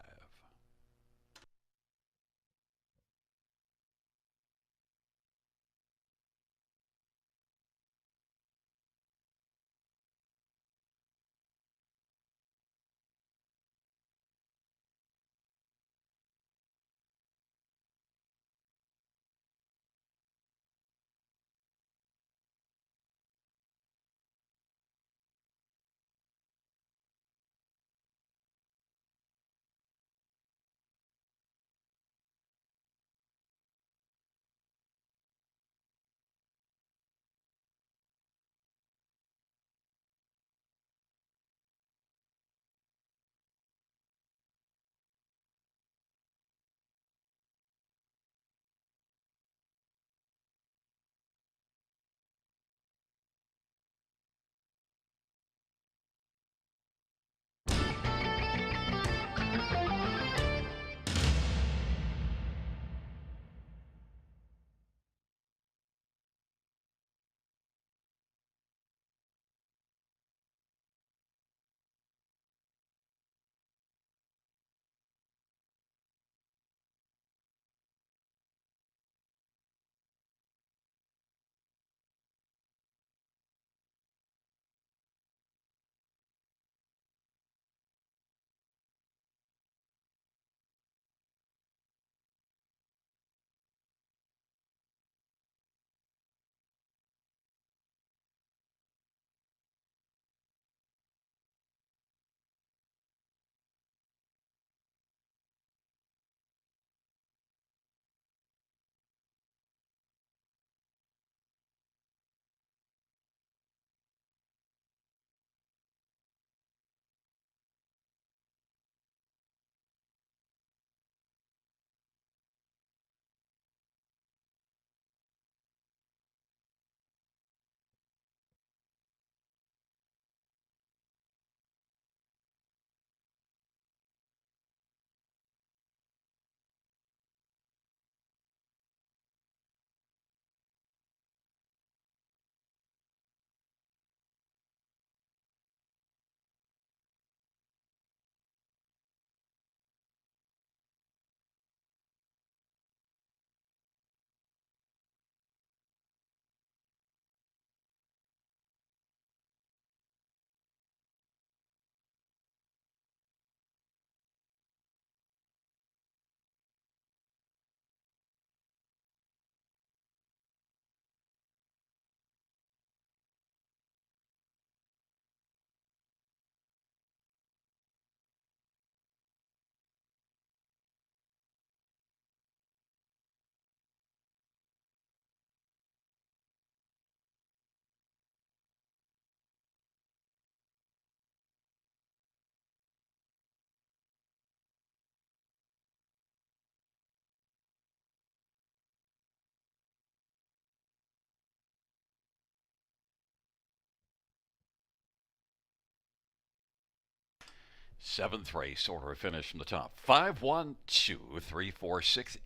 Seventh race, order of finish from the top. 512-346-87.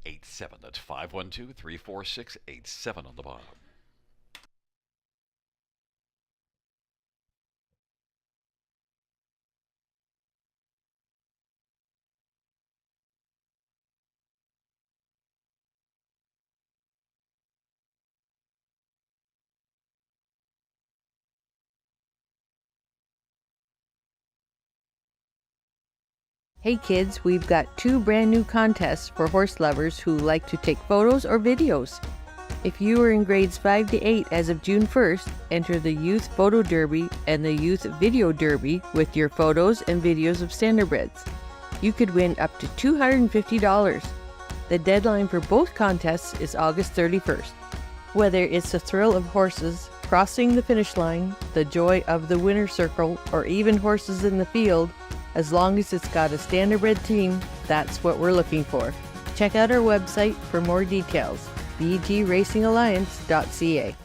That's 512-346-87 on the bottom. Hey kids, we've got 2 brand new contests for horse lovers who like to take photos or videos. If you are in grades 5 to 8 as of June 1st, enter the Youth Photo Derby and the Youth Video Derby with your photos and videos of standardbreds. You could win up to $250. The deadline for both contests is August 31st. Whether it's the thrill of horses, crossing the finish line, the joy of the winner's circle, or even horses in the field, as long as it's got a standardbred team, that's what we're looking for. Check out our website for more details, bgracingalliance.ca.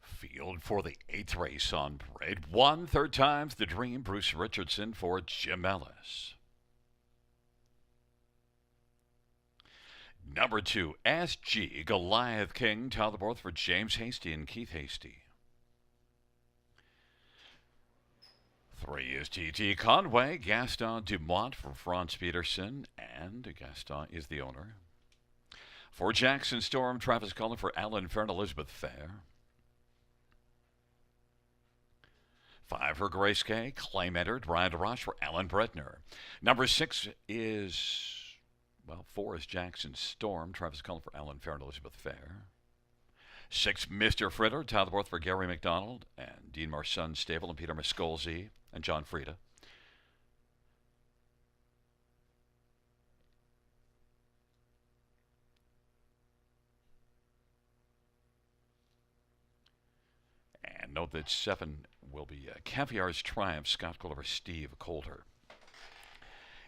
Field for the eighth race on parade. One third times the dream. Bruce Richardson for Jim Ellis. Number 2, SG Goliath King. Tyler Borth for James Hasty and Keith Hasty. 3 is TT Conway. Gaston Dumont for Franz Peterson, and Gaston is the owner. 4 Jackson Storm. Travis Cullen for Alan Fair and Elizabeth Fair. 5 for Grace K. Claim entered. Ryan DeRoche for Alan Bretner. Number 6 is, 4 is Jackson Storm. Travis Cullen for Alan Fair and Elizabeth Fair. 6, Mr. Fritter. Tyler Borth for Gary McDonald and Dean Marson Stable and Peter Miskolzy and John Frieda. And note that 7 will be Caviar's Triumph. Scott Gulliver, Steve Coulter.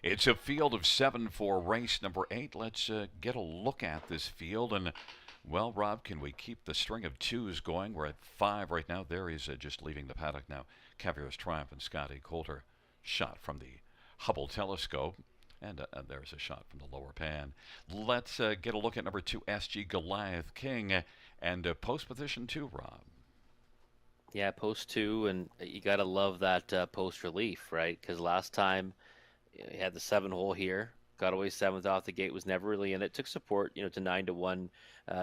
It's a field of 7 for race number 8. Let's get a look at this field. And, Rob, can we keep the string of 2s going? We're at 5 right now. There he's just leaving the paddock now. Caviar's Triumph and Scotty Coulter. Shot from the Hubble telescope. And there's a shot from the lower pan. Let's get a look at number 2, SG Goliath King. And post position 2, Rob. Yeah, post 2, and you got to love that post relief, right? Because last time he had the 7-hole here, got away 7th off the gate, was never really in it. Took support, to 9-1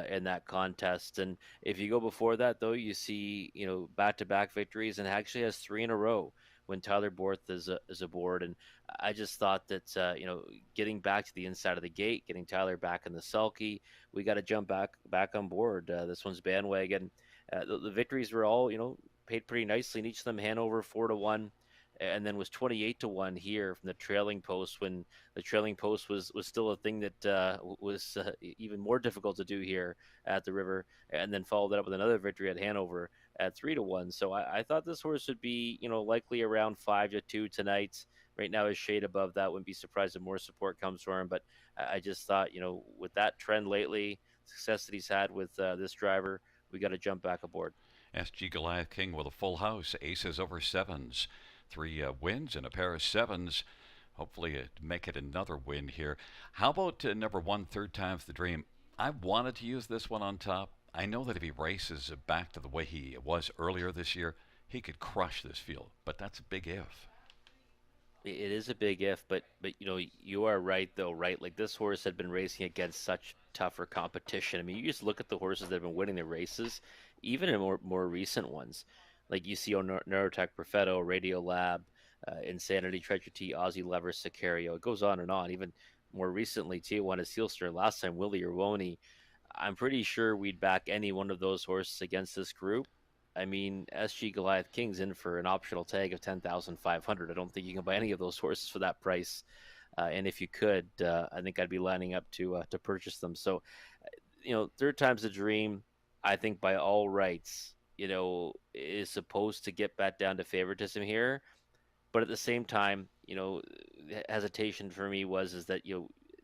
in that contest. And if you go before that, though, you see, back-to-back victories, and actually has 3 in a row when Tyler Borth is aboard. And I just thought that, getting back to the inside of the gate, getting Tyler back in the sulky, we got to jump back on board. This one's bandwagon. The victories were all, paid pretty nicely in each of them. Hanover 4-1. And then was 28-1 here from the trailing post, when the trailing post was still a thing that was even more difficult to do here at the river, and then followed that up with another victory at Hanover at 3-1. So I thought this horse would be, likely around 5-2 tonight. Right now is shade above that. Wouldn't be surprised if more support comes for him. But I just thought, with that trend lately, success that he's had with this driver, we got to jump back aboard. SG Goliath King with a full house. Aces over 7s. 3 wins and a pair of 7s. Hopefully make it another win here. How about number 1, third time's the dream? I wanted to use this one on top. I know that if he races back to the way he was earlier this year, he could crush this field. But that's a big if. It is a big if, but you are right though, right? Like, this horse had been racing against such tougher competition. I mean, you just look at the horses that have been winning the races, even in more recent ones. Like, you see Neurotech, Perfetto, Radio Lab, Insanity, Treasure T, Aussie Lever, Sicario. It goes on and on. Even more recently, Tijuana Sealster. Last time, Willie Irwoni. I'm pretty sure we'd back any one of those horses against this group. I mean, SG Goliath King's in for an optional tag of $10,500. I don't think you can buy any of those horses for that price. And if you could, I think I'd be lining up to purchase them. So, third time's a dream. I think by all rights, is supposed to get back down to favoritism here. But at the same time, hesitation for me is that,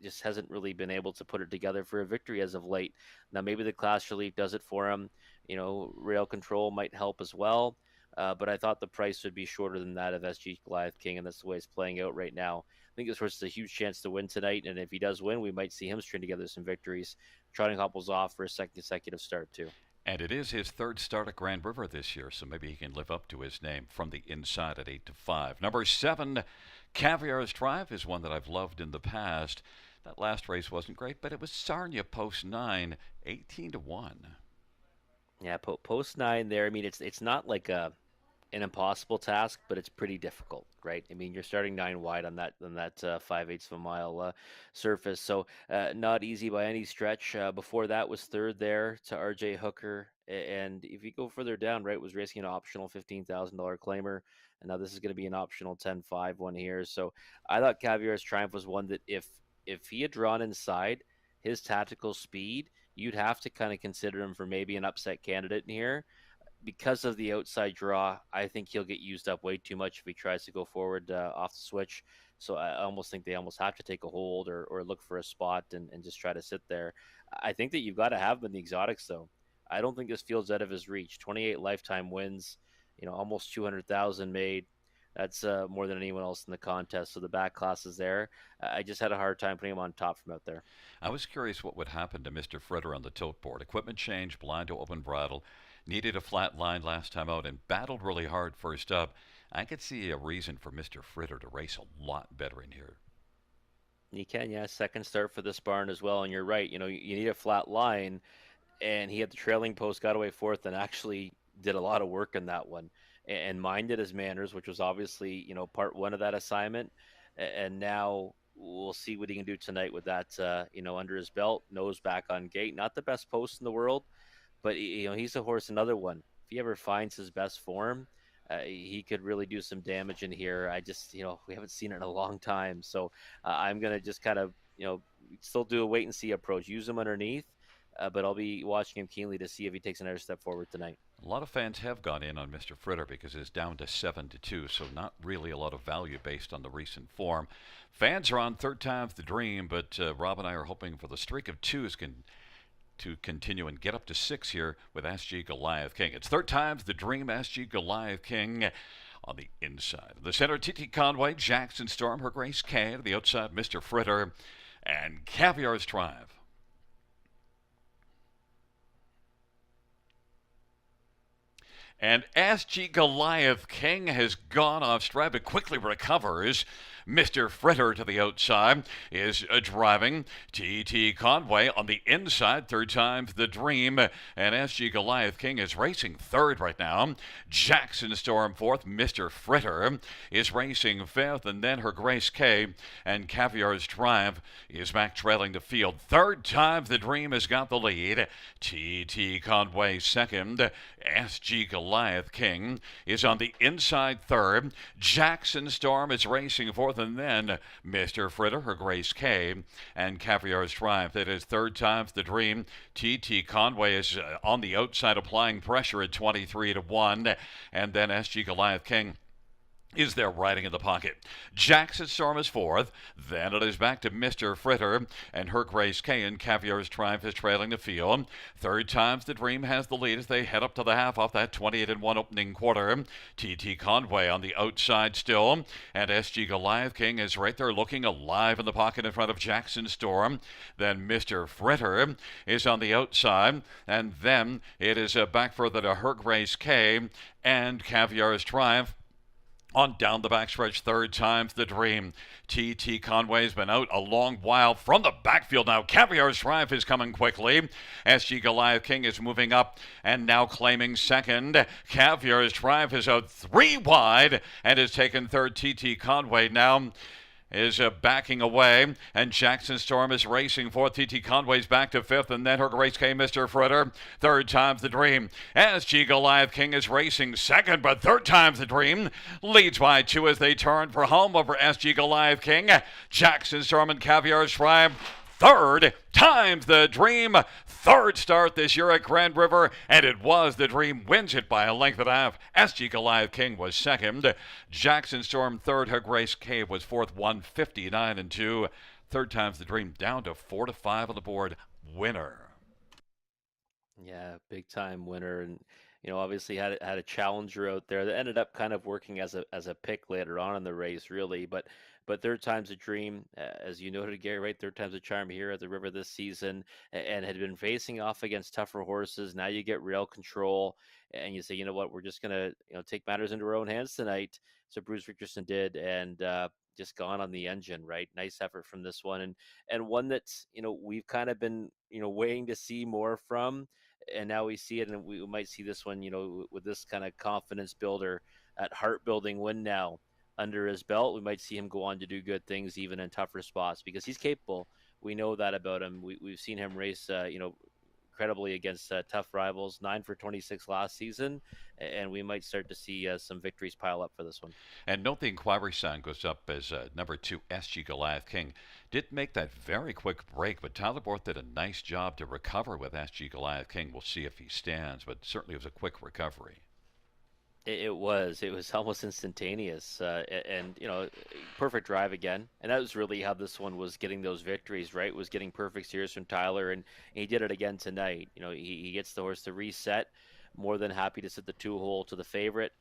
just hasn't really been able to put it together for a victory as of late. Now, maybe the class relief does it for him. Rail control might help as well. But I thought the price would be shorter than that of SG Goliath King, and that's the way it's playing out right now. I think this horse has a huge chance to win tonight, and if he does win, we might see him string together some victories. Trotting Hopples off for a second consecutive start, too. And it is his 3rd start at Grand River this year, so maybe he can live up to his name from the inside at 8-5. Number 7, Caviar's Triumph, is one that I've loved in the past. That last race wasn't great, but it was Sarnia post 9, 18-1. Yeah, post 9 there. I mean, it's not like an impossible task, but it's pretty difficult, right? I mean, you're starting 9 wide on that 5/8 of a mile surface, so not easy by any stretch. Before that was 3rd there to RJ Hooker, and if you go further down, right, was racing an optional $15,000 claimer, and now this is going to be an optional 10-5 one here. So I thought Caviar's Triumph was one that if he had drawn inside his tactical speed, you'd have to kind of consider him for maybe an upset candidate in here. because of the outside draw, I think he'll get used up way too much if he tries to go forward off the switch. So I almost think they almost have to take a hold or look for a spot and just try to sit there. I think that you've got to have him in the exotics, though. I don't think this field's out of his reach. 28 lifetime wins, almost 200,000 made. That's more than anyone else in the contest. So the back class is there. I just had a hard time putting him on top from out there. I was curious what would happen to Mr. Fritter on the tilt board. Equipment change, blind to open bridle, needed a flat line last time out, and battled really hard first up. I could see a reason for Mr. Fritter to race a lot better in here. You can, yeah. Second start for this barn as well. And you're right. You need a flat line, and he had the trailing post, got away fourth, and actually did a lot of work in that one and minded his manners, which was obviously, part one of that assignment. And now we'll see what he can do tonight with that, under his belt, nose back on gate. Not the best post in the world, but he's a horse, another one. If he ever finds his best form, he could really do some damage in here. I just, we haven't seen it in a long time. So I'm going to just kind of, still do a wait and see approach, use him underneath. But I'll be watching him keenly to see if he takes another step forward tonight. A lot of fans have gone in on Mr. Fritter because it's down to 7-2, so not really a lot of value based on the recent form. Fans are on third time's the dream, but Rob and I are hoping for the streak of twos to continue and get up to 6 here with SG Goliath King. It's third time's the dream, SG Goliath King. On the inside, the center, TT Conway, Jackson Storm, Her Grace K. To the outside, Mr. Fritter, and Caviar's Triumph. And SG Goliath King has gone off stride but quickly recovers. Mr. Fritter to the outside is driving. TT Conway on the inside, third time's the dream. And SG Goliath King is racing third right now. Jackson Storm fourth. Mr. Fritter is racing fifth. And then Her Grace K and Caviar's Triumph is back trailing the field. Third time the dream has got the lead. TT Conway second. SG Goliath King is on the inside third. Jackson Storm is racing fourth, and then Mr. Fritter, Her Grace K, and Caviar's Triumph. It is third time's the dream. TT Conway is on the outside applying pressure at 23-1, and then SG Goliath King is there riding in the pocket. Jackson Storm is fourth. Then it is back to Mr. Fritter and Her Grace K, and Caviar's Triumph is trailing the field. Third time's the dream has the lead as they head up to the half off that 28-1 opening quarter. TT Conway on the outside still, and SG Goliath King is right there looking alive in the pocket in front of Jackson Storm. Then Mr. Fritter is on the outside, and then it is back further to Her Grace K and Caviar's Triumph. On down the backstretch, third time's the dream. TT Conway's been out a long while from the backfield now. Caviar's Triumph is coming quickly. SG Goliath King is moving up and now claiming second. Caviar's Triumph is out 3 wide and is taken third. TT Conway now is backing away, and Jackson Storm is racing fourth. TT Conway's back to fifth, and then Her Grace K, Mr. Fritter. Third time's the dream. SG Goliath King is racing second, but third time's the dream. Leads by 2 as they turn for home over SG Goliath King. Jackson Storm and Caviar's Triumph. Third time's the dream. Third start this year at Grand River, and it was the dream. Wins it by a length and a half. SG Goliath King was second. Jackson Storm third. Her Grace K was fourth, 159-2. Third time's the dream, down to 4-5 on the board. Winner. Yeah, big time winner, and obviously had a challenger out there that ended up kind of working as a pick later on in the race, really. But third time's a dream, as you noted, Gary. Right, third time's a charm here at the River this season, and had been facing off against tougher horses. Now you get rail control, and you say, you know what, we're just gonna take matters into our own hands tonight. So Bruce Richardson did, and just gone on the engine. Right, nice effort from this one, and one that's we've kind of been waiting to see more from. And now we see it, and we might see this one, with this kind of confidence builder at heart building win now under his belt. We might see him go on to do good things even in tougher spots because he's capable. We know that about him. We've seen him race, incredibly against tough rivals. 9 for 26 last season, and we might start to see some victories pile up for this one. And note the inquiry sign goes up as number 2 SG Goliath King. Did make that very quick break, but Tyler Borth did a nice job to recover with SG Goliath King. We'll see if he stands, but certainly it was a quick recovery. It was almost instantaneous, and perfect drive again, and that was really how this one was getting those victories. Right, was getting perfect steers from Tyler, and he did it again tonight. He gets the horse to reset. More than happy to sit the 2 hole to the favorite,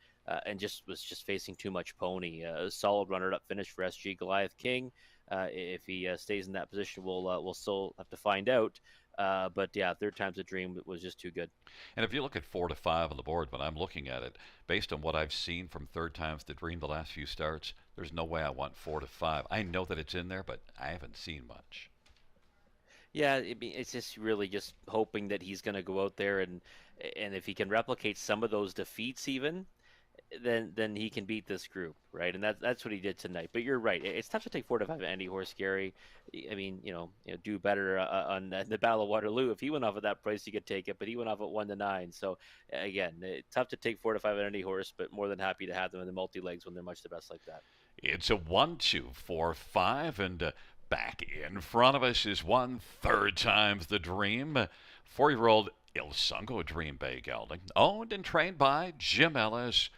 and was just facing too much pony. A solid runner-up finish for SG Goliath King. If he stays in that position, we'll still have to find out. But yeah, third time's a dream. It was just too good. And if you look at 4 to 5 on the board, when I'm looking at it, based on what I've seen from third times the dream the last few starts, there's no way I want 4 to 5. I know that it's in there, but I haven't seen much. Yeah, it's just really just hoping that he's going to go out there and if he can replicate some of those defeats, even then he can beat this group, right? And that's what he did tonight. But you're right; it's tough to take 4 to 5 Andy Horse, Gary. I mean, do better on the Battle of Waterloo. If he went off at that price, you could take it, but he went off at 1 to 9. So again, tough to take 4 to 5 Andy Horse, but more than happy to have them in the multi legs when they're much the best like that. It's a 1, 2, 4, 5, and back in front of us is one third times the dream. 4-year-old Il Sungo Dream Bay Gelding, owned and trained by Jim Ellis.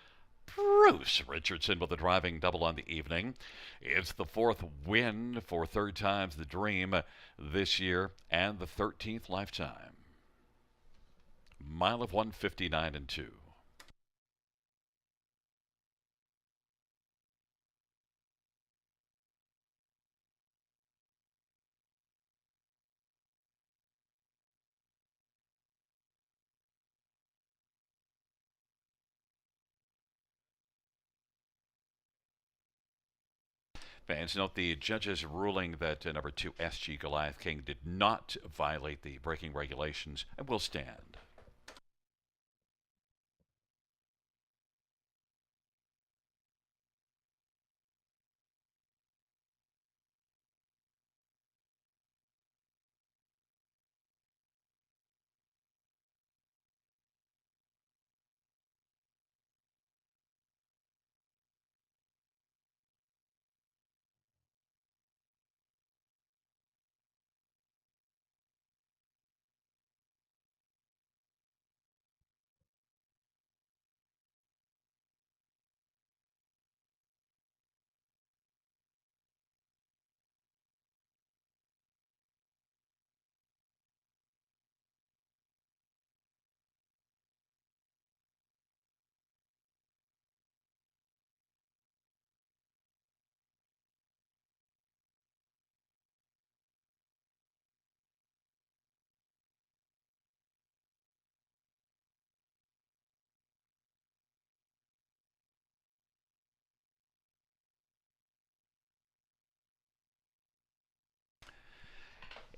Bruce Richardson with a driving double on the evening. It's the 4th win for third times the dream this year and the 13th lifetime. Mile of 159 and 2. Fans note the judge's ruling that number 2 SG Goliath King did not violate the braking regulations and will stand.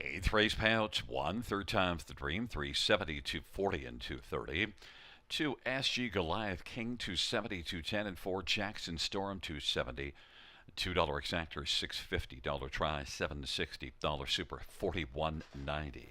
Eighth race payouts: 1 third times the dream, 370, 240, and 230. 2 SG Goliath King, 270, 210, and 4 Jackson Storm, 270. $2 exactor, $650. Try, $760. Super, $41.90.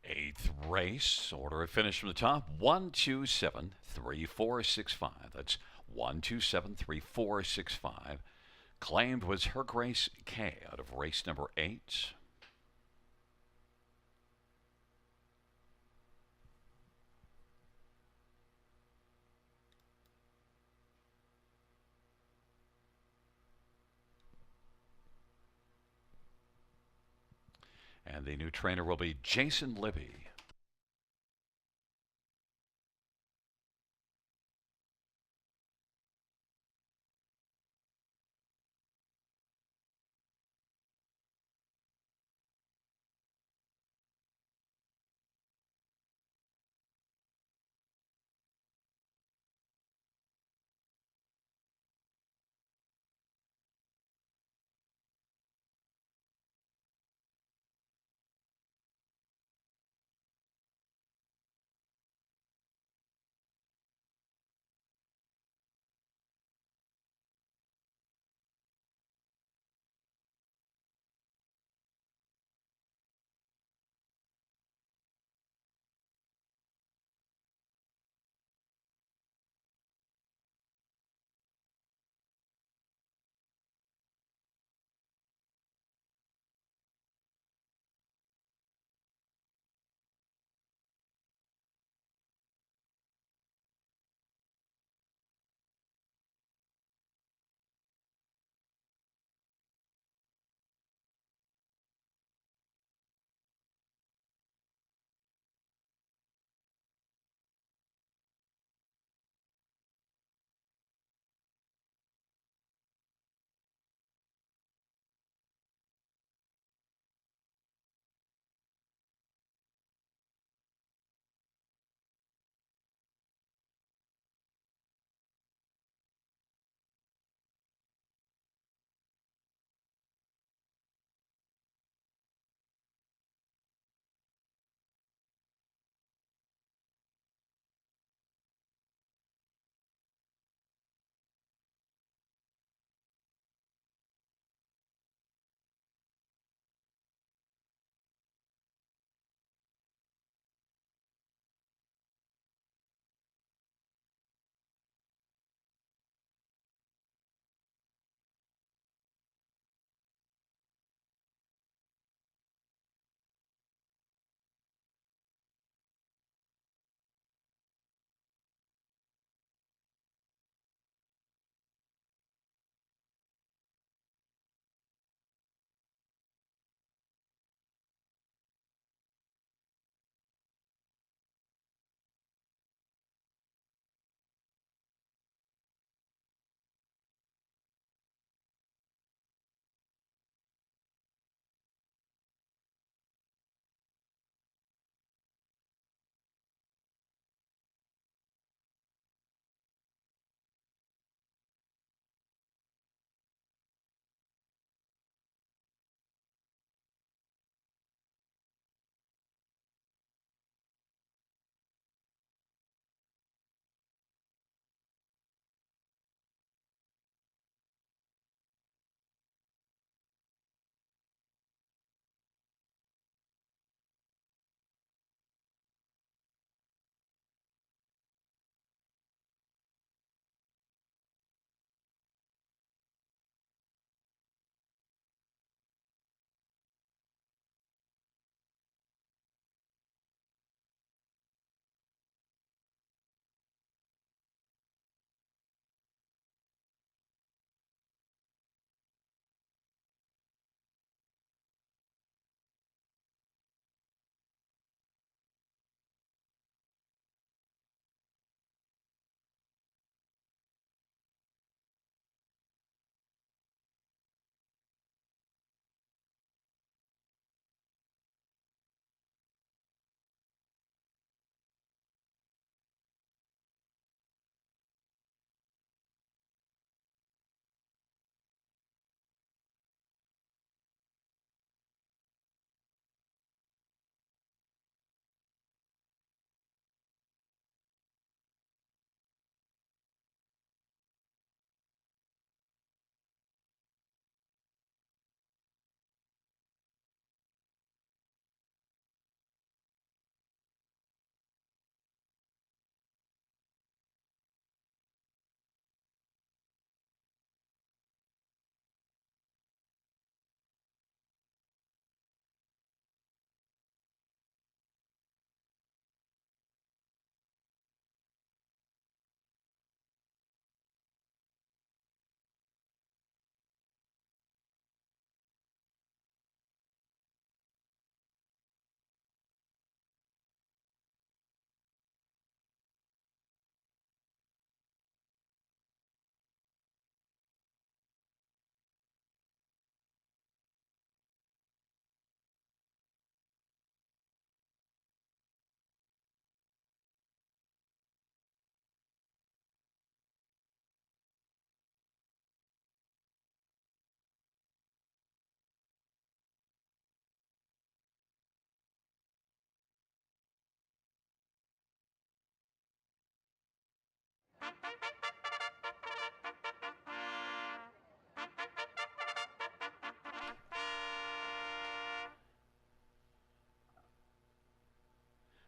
Eighth race, order of finish from the top 1273465. That's 1273465. Claimed was her Grace K out of race number 8. And the new trainer will be Jason Libby.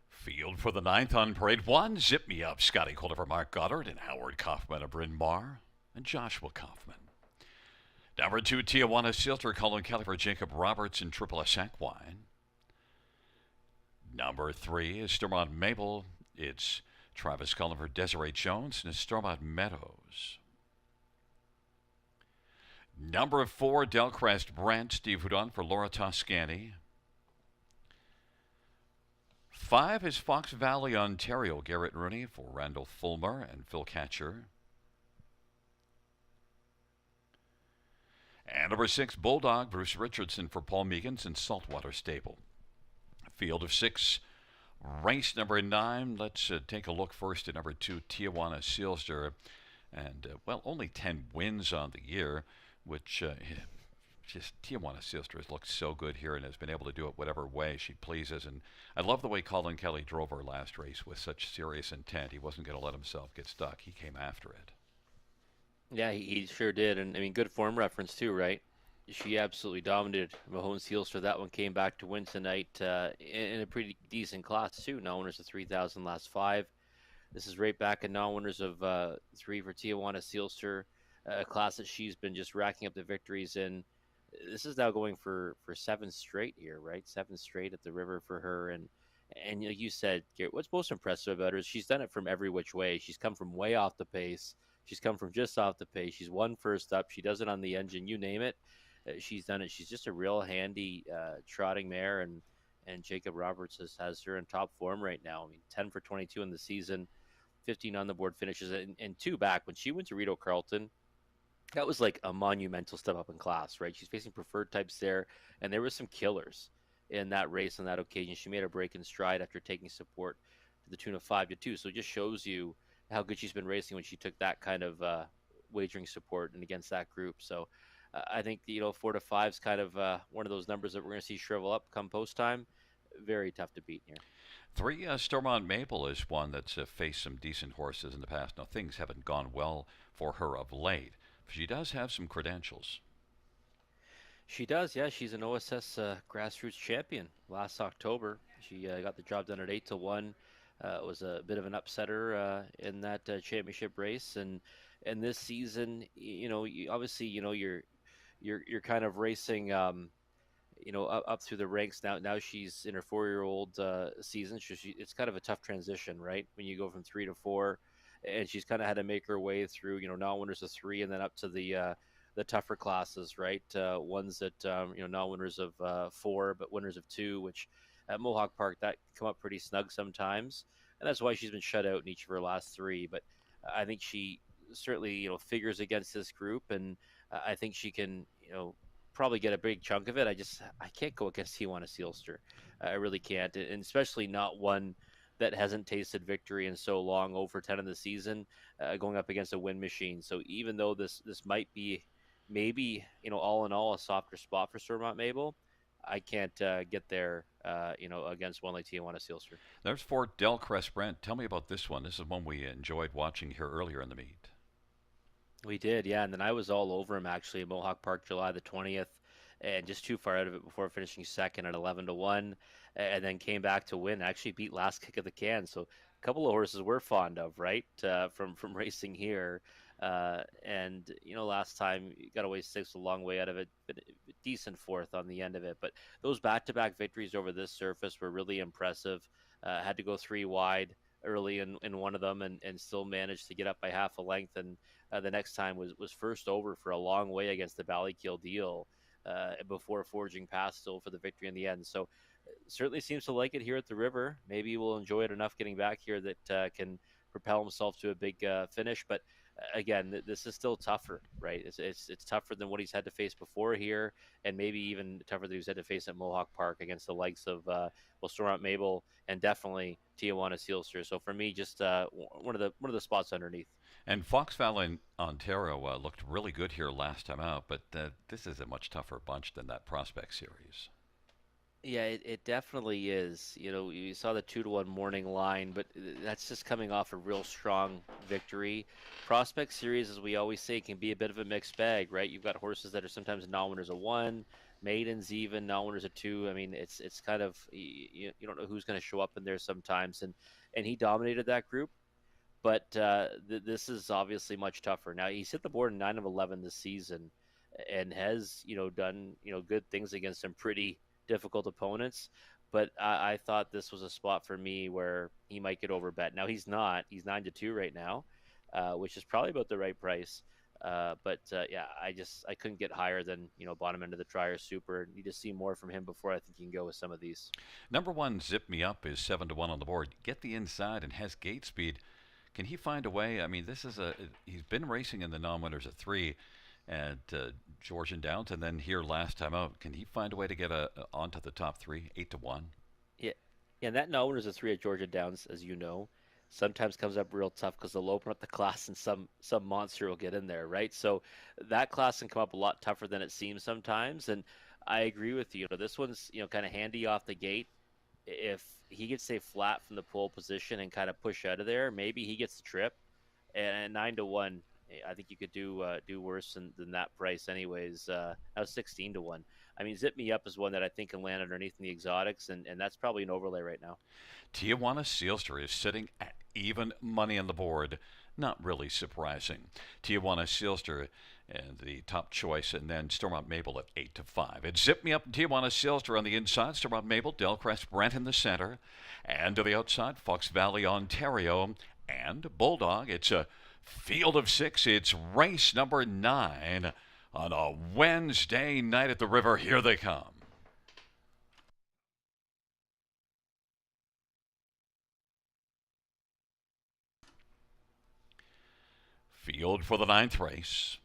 Field for the ninth on parade one. Zip Me Up, Scotty Colliver, Mark Goddard, and Howard Kaufman of Bryn Mawr, and Joshua Kaufman. Number two, Tijuana Silter, Colin Kelly for Jacob Roberts and Triple S Equine. Number three is Stormont Mabel. It's Travis Cullen for Desiree Jones and Stormont Meadows. Number four, Delcrest Brent, Steve Houdon for Laura Toscani. 5 is Fox Valley, Ontario, Garrett Rooney for Randall Fulmer and Phil Catcher. And number 6, Bulldog, Bruce Richardson for Paul Meegans and Saltwater Stable. Field of 6, race number 9. Let's take a look first at number 2, Tijuana Sealster. And, only 10 wins on the year, which just Tijuana Sealster has looked so good here and has been able to do it whatever way she pleases. And I love the way Colin Kelly drove her last race with such serious intent. He wasn't going to let himself get stuck. He came after it. Yeah, he sure did. And I mean, good form reference too, right? She absolutely dominated Mahone Sealster. That one came back to win tonight in a pretty decent class too. Non-winners of 3,000 last 5. This is right back in non-winners of 3 for Tijuana Sealster, a class that she's been just racking up the victories in. This is now going for 7 straight here, right? 7 straight at the river for her. And like you said, Garrett, what's most impressive about her is she's done it from every which way. She's come from way off the pace. She's come from just off the pace. She's won first up. She does it on the engine. You name it. She's done it. She's just a real handy trotting mare. And Jacob Roberts has her in top form right now. I mean, 10 for 22 in the season, 15 on the board finishes, and 2 back. When she went to Rito Carlton, that was like a monumental step up in class, right? She's facing preferred types there, and there was some killers in that race on that occasion. She made a break in stride after taking support to the tune of 5-2. So it just shows you how good she's been racing when she took that kind of wagering support and against that group. So I think 4-5 is kind of one of those numbers that we're going to see shrivel up come post time. Very tough to beat here. 3, Stormont Maple is one that's faced some decent horses in the past. Now, things haven't gone well for her of late. She does have some credentials. She does, yeah. She's an OSS grassroots champion last October. She got the job done at 8-1. It was a bit of an upsetter in that championship race, and this season, obviously, you're kind of racing, up through the ranks now. Now she's in her 4-year-old season. It's kind of a tough transition, right? When you go from 3 to 4. And she's kind of had to make her way through, non-winners of 3 and then up to the tougher classes, right? Ones that, non-winners of 4, but winners of 2, which at Mohawk Park, that can come up pretty snug sometimes. And that's why she's been shut out in each of her last 3. But I think she certainly, figures against this group. And I think she can, probably get a big chunk of it. I can't go against Tijuana Sealster. I really can't. And especially not one that hasn't tasted victory in so long, over 10 in the season, going up against a win machine. So even though this might be maybe, all in all, a softer spot for Stormont Mabel, I can't get there, against one like Tijuana Sealster. There's 4, Delcrest Brent. Tell me about this one. This is one we enjoyed watching here earlier in the meet. We did, yeah. And then I was all over him actually at Mohawk Park July the 20th, and just too far out of it before finishing second at 11-1, and then came back to win. Actually beat last kick of the can. So a couple of horses we're fond of, right, from racing here. And last time you got away 6, a long way out of it, but a decent 4th on the end of it. But those back-to-back victories over this surface were really impressive. Had to go 3 wide early in one of them, and still managed to get up by half a length. And the next time was first over for a long way against the Ballykill Deal before forging past still for the victory in the end. So certainly seems to like it here at the river. Maybe we'll enjoy it enough getting back here that can propel himself to a big finish. But again, this is still tougher, right? It's tougher than what he's had to face before here, and maybe even tougher than he's had to face at Mohawk Park against the likes of Stormont Mabel and definitely Tijuana Sealster. So for me, just one of the spots underneath. And Fox Valley, Ontario, looked really good here last time out, but this is a much tougher bunch than that Prospect Series. Yeah, it definitely is. You saw the 2-1 morning line, but that's just coming off a real strong victory. Prospect Series, as we always say, can be a bit of a mixed bag, right? You've got horses that are sometimes non-winners of one, maidens even non-winners of two. I mean, it's kind of you don't know who's going to show up in there sometimes, and he dominated that group. But this is obviously much tougher. Now he's hit the board in 9 of 11 this season, and has done good things against some pretty difficult opponents. But I thought this was a spot for me where he might get overbet. Now he's not. He's 9-2 right now, which is probably about the right price. But yeah, I couldn't get higher than bottom end of the Trier Super. Need to see more from him before I think you can go with some of these. Number one, Zip Me Up is 7-1 on the board. Get the inside and has gate speed. Can he find a way? I mean, this is a he's been racing in the non-winners at three at Georgian Downs, and then here last time out. Can he find a way to get onto the top three, 8-1? Yeah, yeah, and that no is a three at Georgia Downs, as you know. Sometimes comes up real tough because they'll open up the class and some monster will get in there, right? So that class can come up a lot tougher than it seems sometimes. And I agree with you. This one's kind of handy off the gate. If he gets stay flat from the pole position and kind of push out of there, maybe he gets the trip. And 9-1, I think you could do worse than that price, anyways. Now 16-1. I mean, Zip Me Up is one that I think can land underneath in the exotics, and that's probably an overlay right now. Tijuana Sealster is sitting at even money on the board. Not really surprising. Tijuana Sealster and the top choice, and then Stormont Mabel at 8-5. It's Zip Me Up and Tijuana Sealster on the inside. Stormont Mabel, Delcrest Brent in the center, and to the outside, Fox Valley, Ontario, and Bulldog. It's a field of six. It's race number 9 on a Wednesday night at the river. Here they come. Field for the 9th race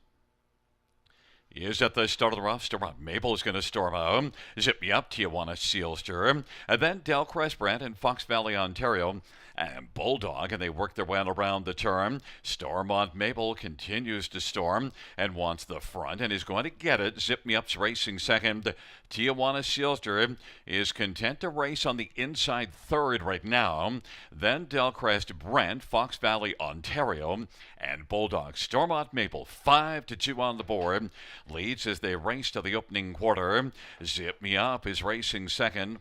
is at the start of the rough. Stormont Mabel is going to storm out. Zip Me Up, Tijuana Sealster. And then Delcrest Brent in Fox Valley, Ontario. And Bulldog, and they work their way around the turn. Stormont Mabel continues to storm and wants the front and is going to get it. Zip Me Up's racing second. Tijuana Sealster is content to race on the inside third right now. Then Delcrest Brent, Fox Valley, Ontario, and Bulldog. Stormont Mabel 5-2 on the board. Leads as they race to the opening quarter. Zip Me Up is racing second.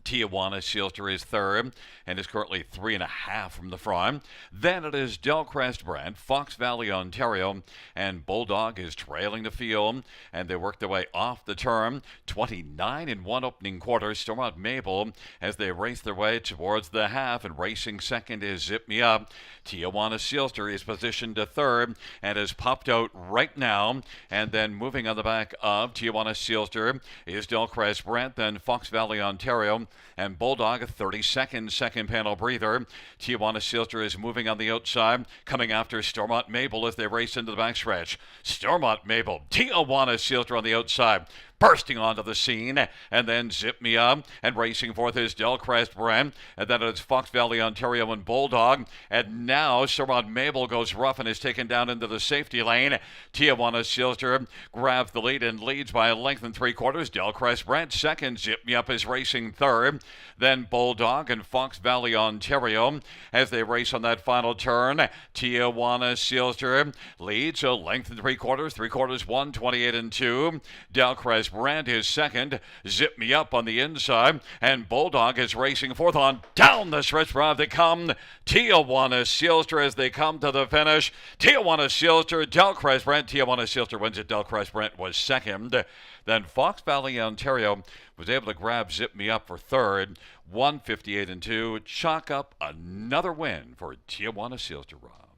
Tijuana Sealster is third and is currently 3.5 from the front. Then it is Delcrest Brent, Fox Valley, Ontario, and Bulldog is trailing the field, and they work their way off the turn. 29 in one opening quarter. Stormont Mabel as they race their way towards the half, and racing second is Zip Me Up. Tijuana Sealster is positioned to third and has popped out right now. And then moving on the back of Tijuana Sealster is Delcrest Brent, then Fox Valley, Ontario, and Bulldog, a 30-second second panel breather. Tijuana Sealster is moving on the outside, coming after Stormont Mabel as they race into the backstretch. Stormont Mabel, Tijuana Sealster on the outside, bursting onto the scene, and then Zip Me Up, and racing forth is Delcrest Brent, and then it's Fox Valley, Ontario, and Bulldog, and now Stormont Mabel goes rough and is taken down into the safety lane. Tijuana Sealster grabs the lead and leads by a length and 3/4. Delcrest Brent second. Zip Me Up is racing third. Then Bulldog and Fox Valley, Ontario, as they race on that final turn. Tijuana Sealster leads a length and 3/4. 3/4 1:28-2. Delcrest Brent is second. Zip Me Up on the inside, and Bulldog is racing fourth. On down the stretch drive they come. Tijuana Sealster as they come to the finish. Tijuana Sealster, Delcrest Brent. Tijuana Sealster wins it. Delcrest Brent was second. Then Fox Valley, Ontario was able to grab Zip Me Up for third. 1:58-2. Chalk up another win for Tijuana Sealster, Rob.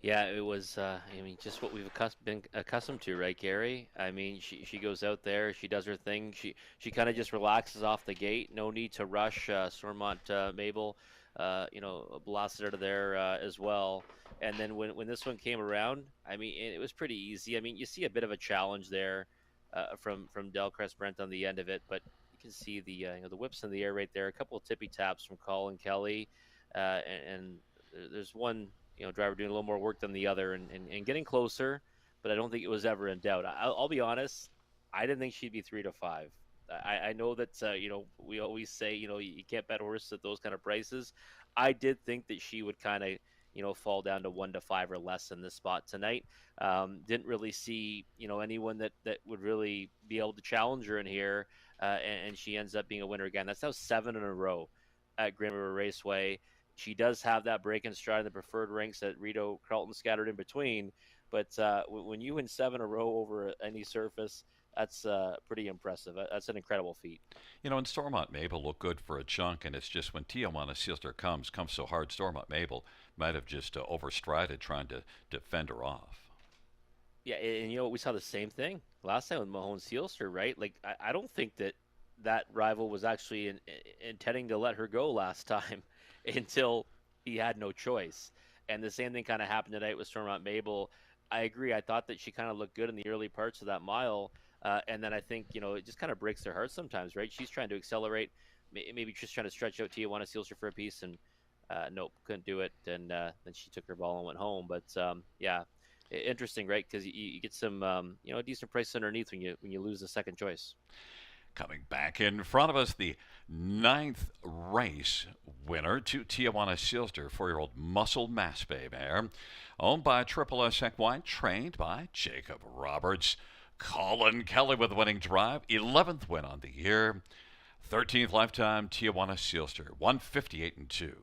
Yeah, it was. I mean, just what we've been accustomed to, right, Gary? I mean, she goes out there, she does her thing, she kind of just relaxes off the gate. No need to rush. Stormont Mabel, blasted out of there as well. And then when this one came around, I mean, it was pretty easy. I mean, you see a bit of a challenge there from Delcrest Brent on the end of it, but you can see the whips in the air right there. A couple of tippy taps from Colin Kelly, and there's one driver doing a little more work than the other and getting closer, but I don't think it was ever in doubt. I'll be honest, I didn't think she'd be 3-5. I know that we always say you can't bet horses at those kind of prices. I did think that she would kind of fall down to 1 to 5 or less in this spot tonight. Didn't really see anyone that would really be able to challenge her in here, and she ends up being a winner again. That's now 7 in a row at Grand River Raceway. She does have that break and stride in the preferred ranks that Rito Carlton scattered in between. But when you win 7 in a row over any surface, that's pretty impressive. That's an incredible feat. And Stormont Mabel looked good for a chunk, and it's just when Tijuana Sister comes so hard, Stormont Mabel might have just overstrided trying to defend her off. Yeah, and we saw the same thing last time with Mahone Sealster, right? Like I don't think that rival was actually intending to let her go last time until he had no choice. And the same thing kind of happened tonight with Stormont Mabel. I agree. I thought that she kind of looked good in the early parts of that mile, and then I think it just kind of breaks their heart sometimes, right? She's trying to accelerate, maybe just trying to stretch out Tijuana Sealster for a piece, and nope, couldn't do it. And then she took her ball and went home. But yeah, interesting, right? Because you get some a decent price underneath when you lose the second choice. Coming back in front of us, the ninth race winner to Tijuana Silster, 4-year-old Muscle Mass Bay mare, owned by Triple S Equine, trained by Jacob Roberts. Colin Kelly with the winning drive, 11th win on the year, 13th lifetime Tijuana Silster, 158 and 2.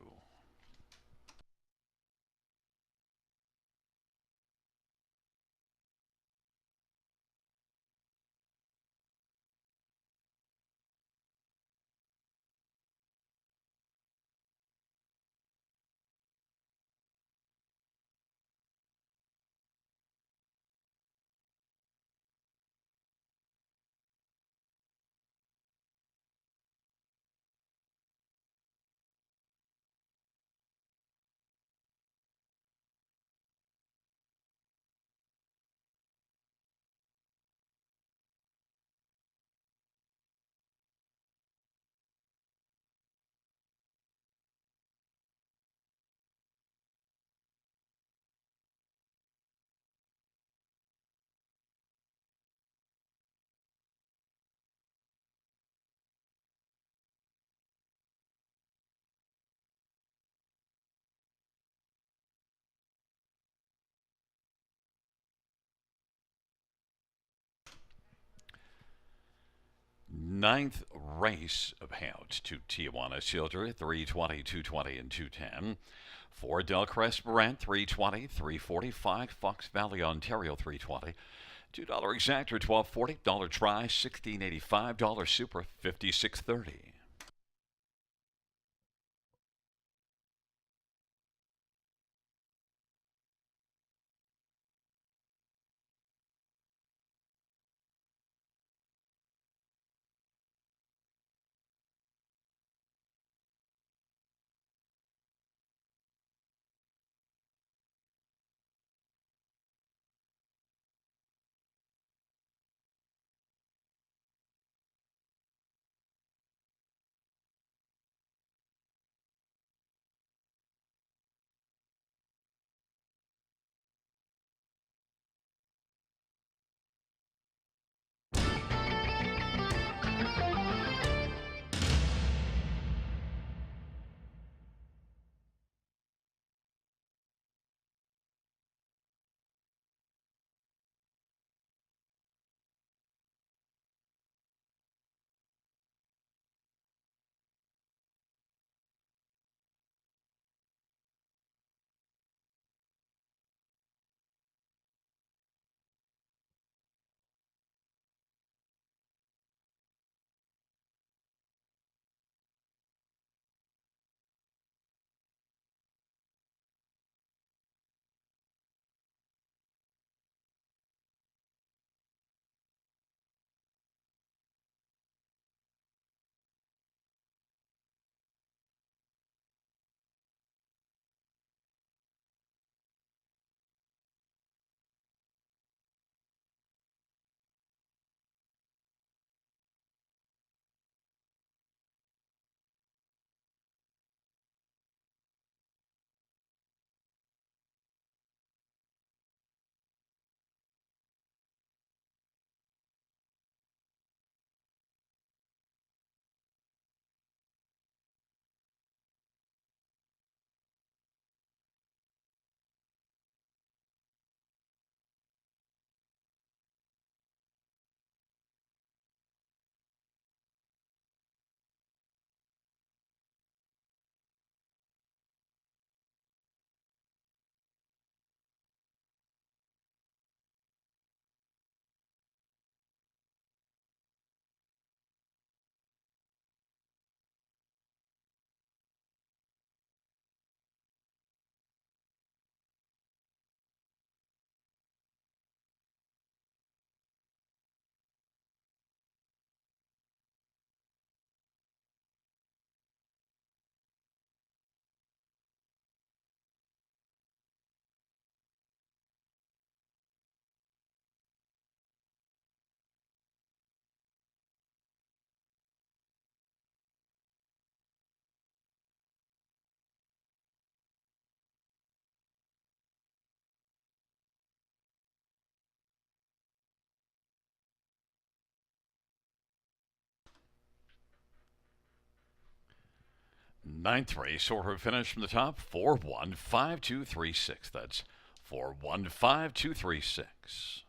Ninth race of hounds to Tijuana Silter, 320, 220, and 210. For Delcrest Brent, 320, 345. Fox Valley, Ontario, 320. $2 exactor, 12.40. Dollar try, 16.85. Dollar super, 56.30. Ninth race order finish from the top 415236. That's 415236.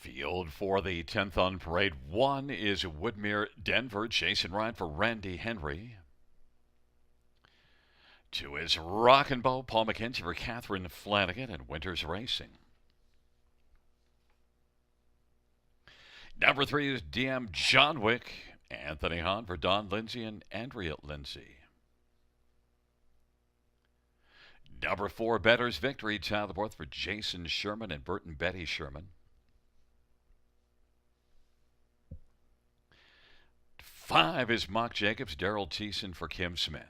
Field for the 10th on parade. 1 is Woodmere Denver. Jason Ryan for Randy Henry. 2 is Rock and Bow. Paul McKenzie for Catherine Flanagan and Winters Racing. Number 3 is DM John Wick. Anthony Hahn for Don Lindsay and Andrea Lindsay. Number 4, Better's Victory. Top of the fourth for Jason Sherman and Burton Betty Sherman. 5 is Mock Jacobs. Daryl Thiessen for Kim Smith.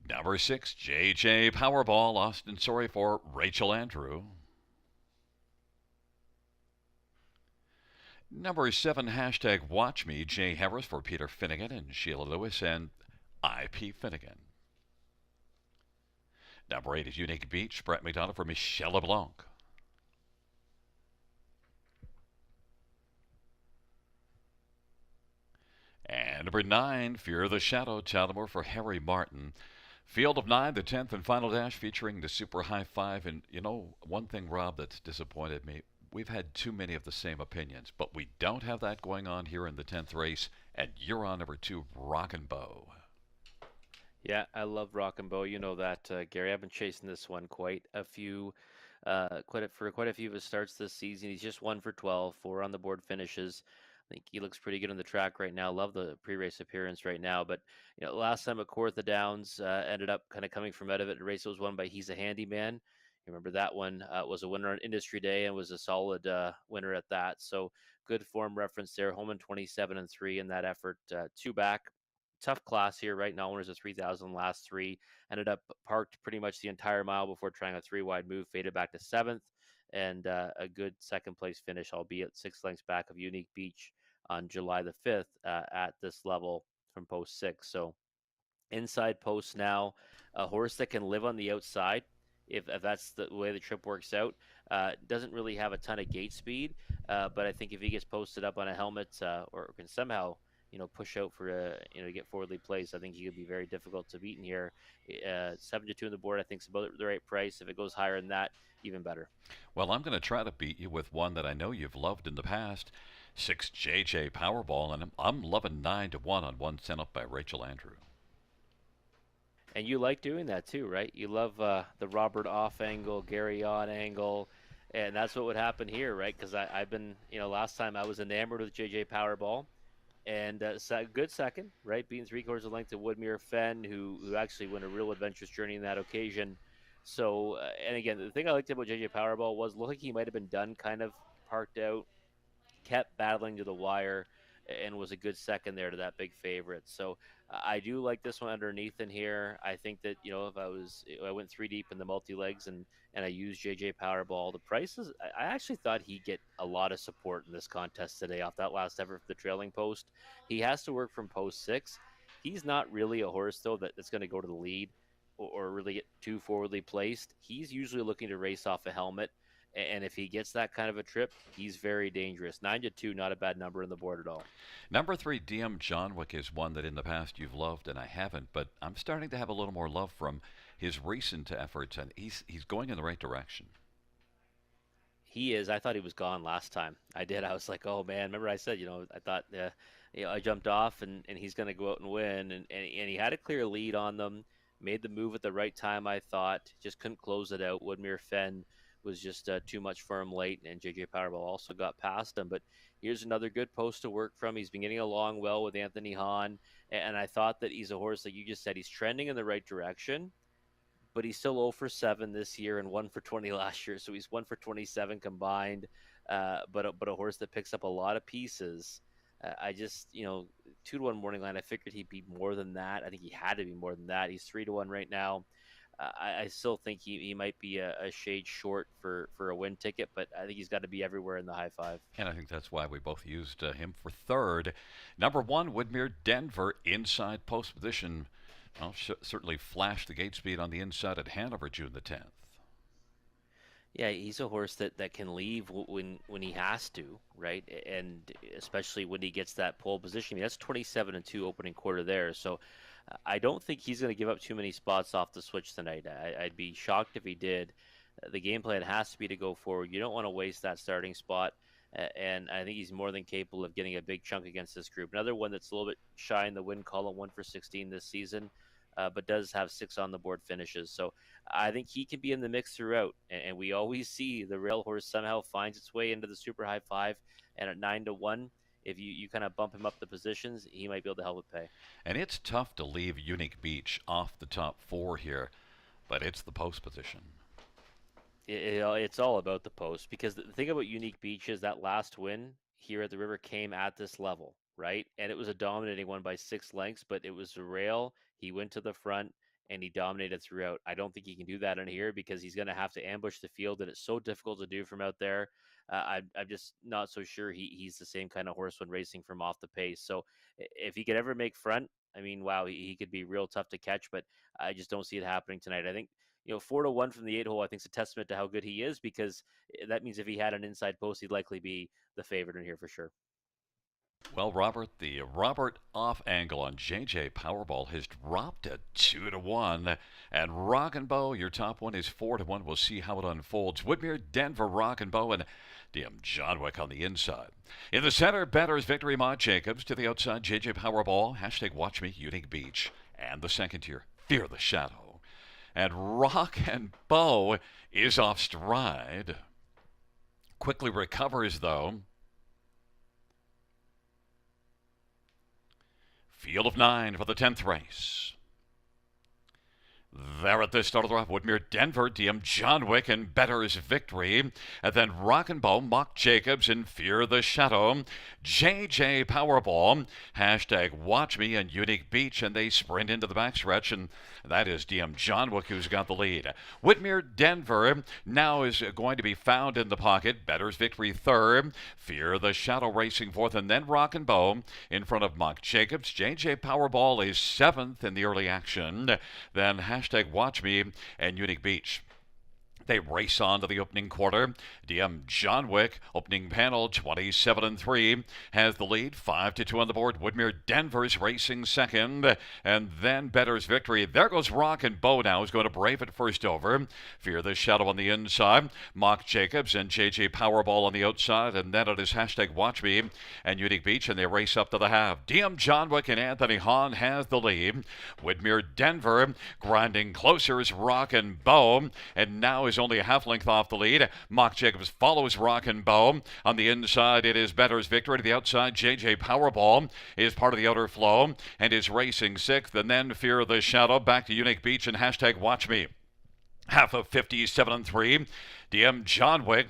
Number 6, JJ Powerball. Austin Sorry for Rachel Andrew. Number 7, hashtag Watch Me. Jay Harris for Peter Finnegan and Sheila Lewis and IP Finnegan. Number 8 is Unique Beach. Brett McDonald for Michelle LeBlanc. And number 9, Fear of the Shadow. Talmore for Harry Martin. Field of 9, the 10th and final dash featuring the Super High 5. And you know, one thing, Rob, that's disappointed me, we've had too many of the same opinions, but we don't have that going on here in the 10th race. And you're on number 2, Rock and Bow. Yeah, I love Rock and Bow. You know that, Gary. I've been chasing this one quite a few of his starts this season. He's just 1 for 12, 4 on the board finishes. I think he looks pretty good on the track right now. Love the pre-race appearance right now. But last time at Kawartha Downs, ended up kind of coming from out of it. The race was won by He's a Handyman. You remember that one was a winner on Industry Day and was a solid winner at that. So good form reference there. Home in 27 and 3 in that effort. 2 back. Tough class here, right now. Winners of 3,000 last 3. Ended up parked pretty much the entire mile before trying a 3-wide move. Faded back to 7th. And a good second place finish, albeit 6 lengths back of Unique Beach on July the 5th at this level from post 6. So inside post now, a horse that can live on the outside if that's the way the trip works out. Doesn't really have a ton of gate speed, but I think if he gets posted up on a helmet or can somehow push out for get forwardly placed, I think he could be very difficult to beat in here. 7-2 on the board, I think is about the right price. If it goes higher than that, even better. Well, I'm going to try to beat you with one that I know you've loved in the past. 6 JJ Powerball, and I'm loving 9-1 on 1 sent up by Rachel Andrew. And you like doing that too, right? You love the Robert off angle, Gary on angle, and that's what would happen here, right? Because I've been, last time I was enamored with JJ Powerball, and good second, right? Beating 3/4 of the length to Woodmere Fenn, who actually went a real adventurous journey in that occasion. So, and again, the thing I liked about JJ Powerball was looked like he might have been done, kind of parked out, kept battling to the wire, and was a good second there to that big favorite. So I do like this one underneath in here. I think that if I went 3 deep in the multi legs and I used JJ Powerball, the prices, I actually thought he'd get a lot of support in this contest today off that last effort for the trailing post. He has to work from post 6. He's not really a horse though that's going to go to the lead or really get too forwardly placed. He's usually looking to race off a helmet. And if he gets that kind of a trip, he's very dangerous. 9-2, not a bad number on the board at all. Number 3, DM John Wick is one that in the past you've loved and I haven't, but I'm starting to have a little more love from his recent efforts, and he's going in the right direction. He is. I thought he was gone last time. I did. I was like, oh man. Remember I said, I thought, I jumped off and he's going to go out and win, and he had a clear lead on them. Made the move at the right time, I thought. Just couldn't close it out. Woodmere Fenn was just too much for him late, and JJ Powerball also got past him. But here's another good post to work from. He's been getting along well with Anthony Hahn, and I thought that he's a horse, like you just said, he's trending in the right direction, but he's still 0 for 7 this year and 1 for 20 last year, so he's 1 for 27 combined, but a horse that picks up a lot of pieces. I just, 2-1 morning line, I figured he'd be more than that. I think he had to be more than that. He's 3-1 right now. I still think he might be a shade short for a win ticket, but I think he's got to be everywhere in the high 5. And I think that's why we both used him for 3rd. Number 1, Woodmere Denver, inside post position. Well, certainly flashed the gate speed on the inside at Hanover June the 10th. Yeah, he's a horse that can leave when he has to, right? And especially when he gets that pole position. I mean, that's 27-2 opening quarter there. So I don't think he's going to give up too many spots off the switch tonight. I'd be shocked if he did. The game plan has to be to go forward. You don't want to waste that starting spot. And I think he's more than capable of getting a big chunk against this group. Another one that's a little bit shy in the win column, 1 for 16 this season, but does have 6 on the board finishes. So I think he can be in the mix throughout. And we always see the rail horse somehow finds its way into the super high five. And at 9-1, if you kind of bump him up the positions, he might be able to help it pay. And it's tough to leave Unique Beach off the top four here, but it's the post position. It's all about the post because the thing about Unique Beach is that last win here at the river came at this level, right? And it was a dominating one by 6 lengths, but it was a rail. He went to the front and he dominated throughout. I don't think he can do that in here because he's going to have to ambush the field, and it's so difficult to do from out there. I'm just not so sure he's the same kind of horse when racing from off the pace. So if he could ever make front, I mean, wow, he could be real tough to catch, but I just don't see it happening tonight. I think 4-1 from the 8 hole, I think is a testament to how good he is because that means if he had an inside post, he'd likely be the favorite in here for sure. Well, Robert, the Robert off angle on JJ Powerball has dropped to 2-1, and Rock and Bow, your top one is 4-1. We'll see how it unfolds. Woodmere, Denver, Rock and Bow, and DM Johnwick on the inside. In the center, Better's Victory, Maud Jacobs. To the outside, JJ Powerball. Hashtag Watch Me, Unique Beach. And the second tier, Fear the Shadow. And Rock and Bow is off stride. Quickly recovers, though. Field of 9 for the 10th race. There at the start of the round, Woodmere, Denver, DM Johnwick, and Better's Victory. And then Rock and Bow, Mock Jacobs, and Fear the Shadow. JJ Powerball, hashtag Watch Me, and Unique Beach, and they sprint into the backstretch, and that is DM Johnwick who's got the lead. Woodmere, Denver, now is going to be found in the pocket. Better's Victory third. Fear the Shadow racing fourth, and then Rock and Bow in front of Mock Jacobs. JJ Powerball is seventh in the early action. Then hashtag Watch Me and Unique Beach. They race on to the opening quarter. DM Johnwick, opening panel 27-3, has the lead 5-2 on the board. Woodmere, Denver's racing second, and then Better's Victory. There goes Rock and Bow now, is going to brave it first over. Fear the Shadow on the inside. Mock Jacobs and JJ Powerball on the outside, and then it is hashtag Watch Me and Unique Beach, and they race up to the half. DM Johnwick and Anthony Hahn has the lead. Woodmere, Denver grinding closer is Rock and Bow, and now is only a half length off the lead. Mock Jacobs follows Rock and Bow. On the inside, it is Better's Victory. To the outside, JJ Powerball is part of the outer flow and is racing sixth. And then Fear the Shadow back to Unique Beach and hashtag Watch Me. Half of 57-3. DM Johnwick.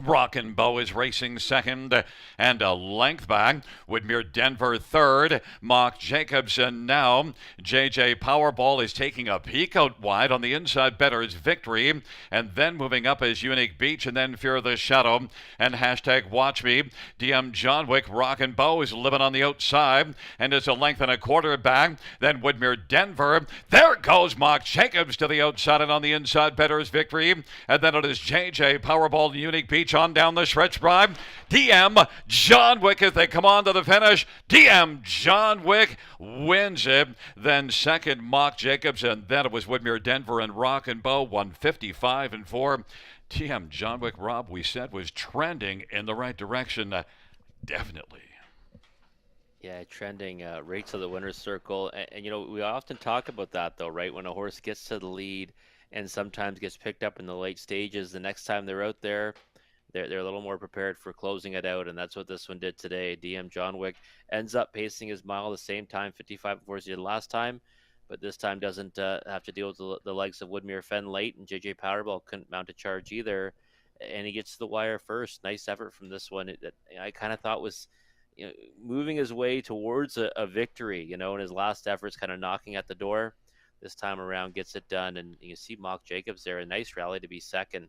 Rock and Bow is racing second and a length back. Woodmere, Denver third. Mock Jacobson now. JJ Powerball is taking a peek out wide on the inside. Better's Victory. And then moving up is Unique Beach and then Fear the Shadow. And hashtag Watch Me. DM Johnwick. Rock and Bow is living on the outside and is a length and a quarter back. Then Woodmere, Denver. There goes Mock Jacobs to the outside and on the inside. Better's Victory. And then it is JJ Powerball and Unique Beach on down the stretch drive. DM Johnwick as they come on to the finish. DM Johnwick wins it. Then second Mock Jacobs, and then it was Woodmere, Denver, and Rock and Bow 155-4. DM Johnwick, Rob, we said was trending in the right direction. Definitely. Yeah, trending right to the winner's circle. And we often talk about that, though, right? When a horse gets to the lead and sometimes gets picked up in the late stages, the next time they're out there, they're a little more prepared for closing it out, and that's what this one did today. DM Johnwick ends up pacing his mile the same time, 55 before he did last time, but this time doesn't have to deal with the legs of Woodmere Fen late, and JJ Powerball couldn't mount a charge either, and he gets to the wire first. Nice effort from this one. That I kind of thought was moving his way towards a victory, in his last efforts, kind of knocking at the door. This time around gets it done, and you see Mock Jacobs there, a nice rally to be second.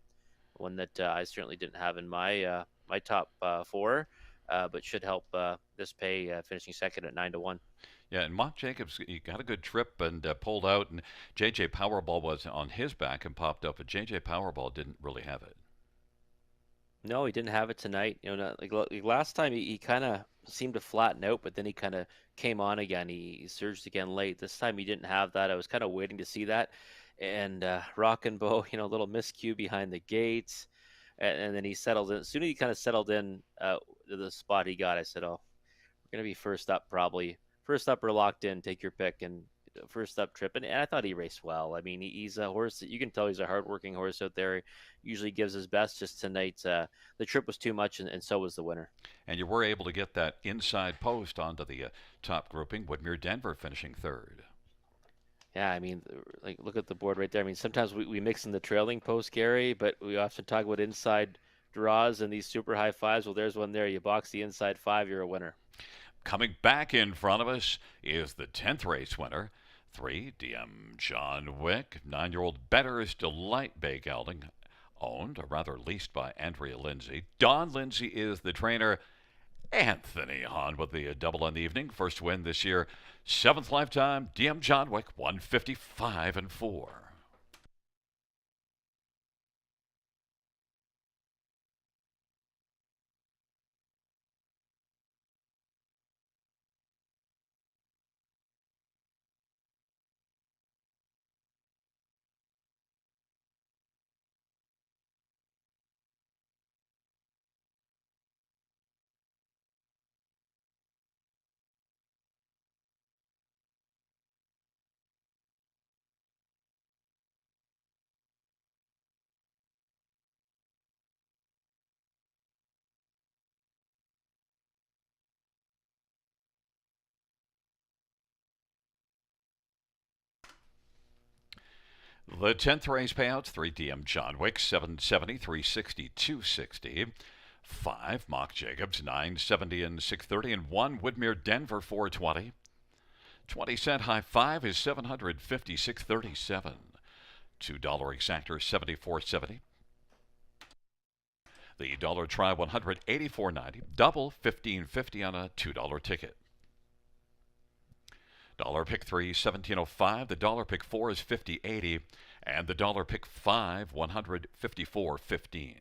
One that I certainly didn't have in my my top four. but should help this pay finishing second at 9-1. Yeah, and Mark Jacobs, he got a good trip and pulled out, and JJ Powerball was on his back and popped up, but JJ Powerball didn't really have it. No, he didn't have it tonight. Like last time, he kind of seemed to flatten out, but then he kind of came on again. He surged again late. This time he didn't have that. I was kind of waiting to see that. And Rock and Bow, a little miscue behind the gates, and then he settled in. As soon as he kind of settled in to the spot he got, I said, "Oh, we're gonna be first up probably. First up or locked in. Take your pick." And first up trip, and I thought he raced well. I mean, he's a horse that you can tell he's a hardworking horse out there. He usually gives his best. Just tonight, the trip was too much, and so was the winner. And you were able to get that inside post onto the top grouping. Woodmere Denver finishing third. Yeah, I mean, like look at the board right there. I mean, sometimes we mix in the trailing post, Gary, but we often talk about inside draws and these super high fives. Well, there's one there. You box the inside five, you're a winner. Coming back in front of us is the 10th race winner. 3, DM John Wick. 9-year-old Better's Delight Bay Gelding, owned, or rather leased by Andrea Lindsay. Don Lindsay is the trainer. Anthony Hahn with the double on the evening. First win this year. 7th lifetime, DM John Wick, 155-4. The 10th race payouts, 3 DM John Wick, 770, 360, 260. 5 Mock Jacobs, 970 and 630. And 1 Woodmere Denver, 420. 20-cent high 5 is 756.37. $2 exactor, 74.70. The dollar try 184.90. Double 15.50 on a $2 ticket. Dollar pick 3, 17.05. The dollar pick 4 is 50.80. And the dollar pick 5, 154.15.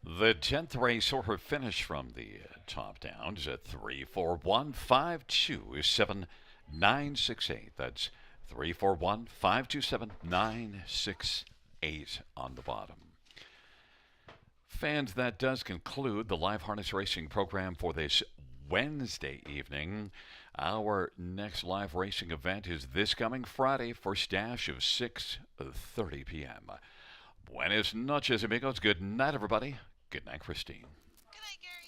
The 10th race order finish from the top down is at 34152 is 7968. That's 341 968 on the bottom. Fans, that does conclude the live harness racing program for this Wednesday evening. Our next live racing event is this coming Friday for stash of 6:30 p.m. Buenas noches, amigos. Good night, everybody. Good night, Christine. Good night, Gary.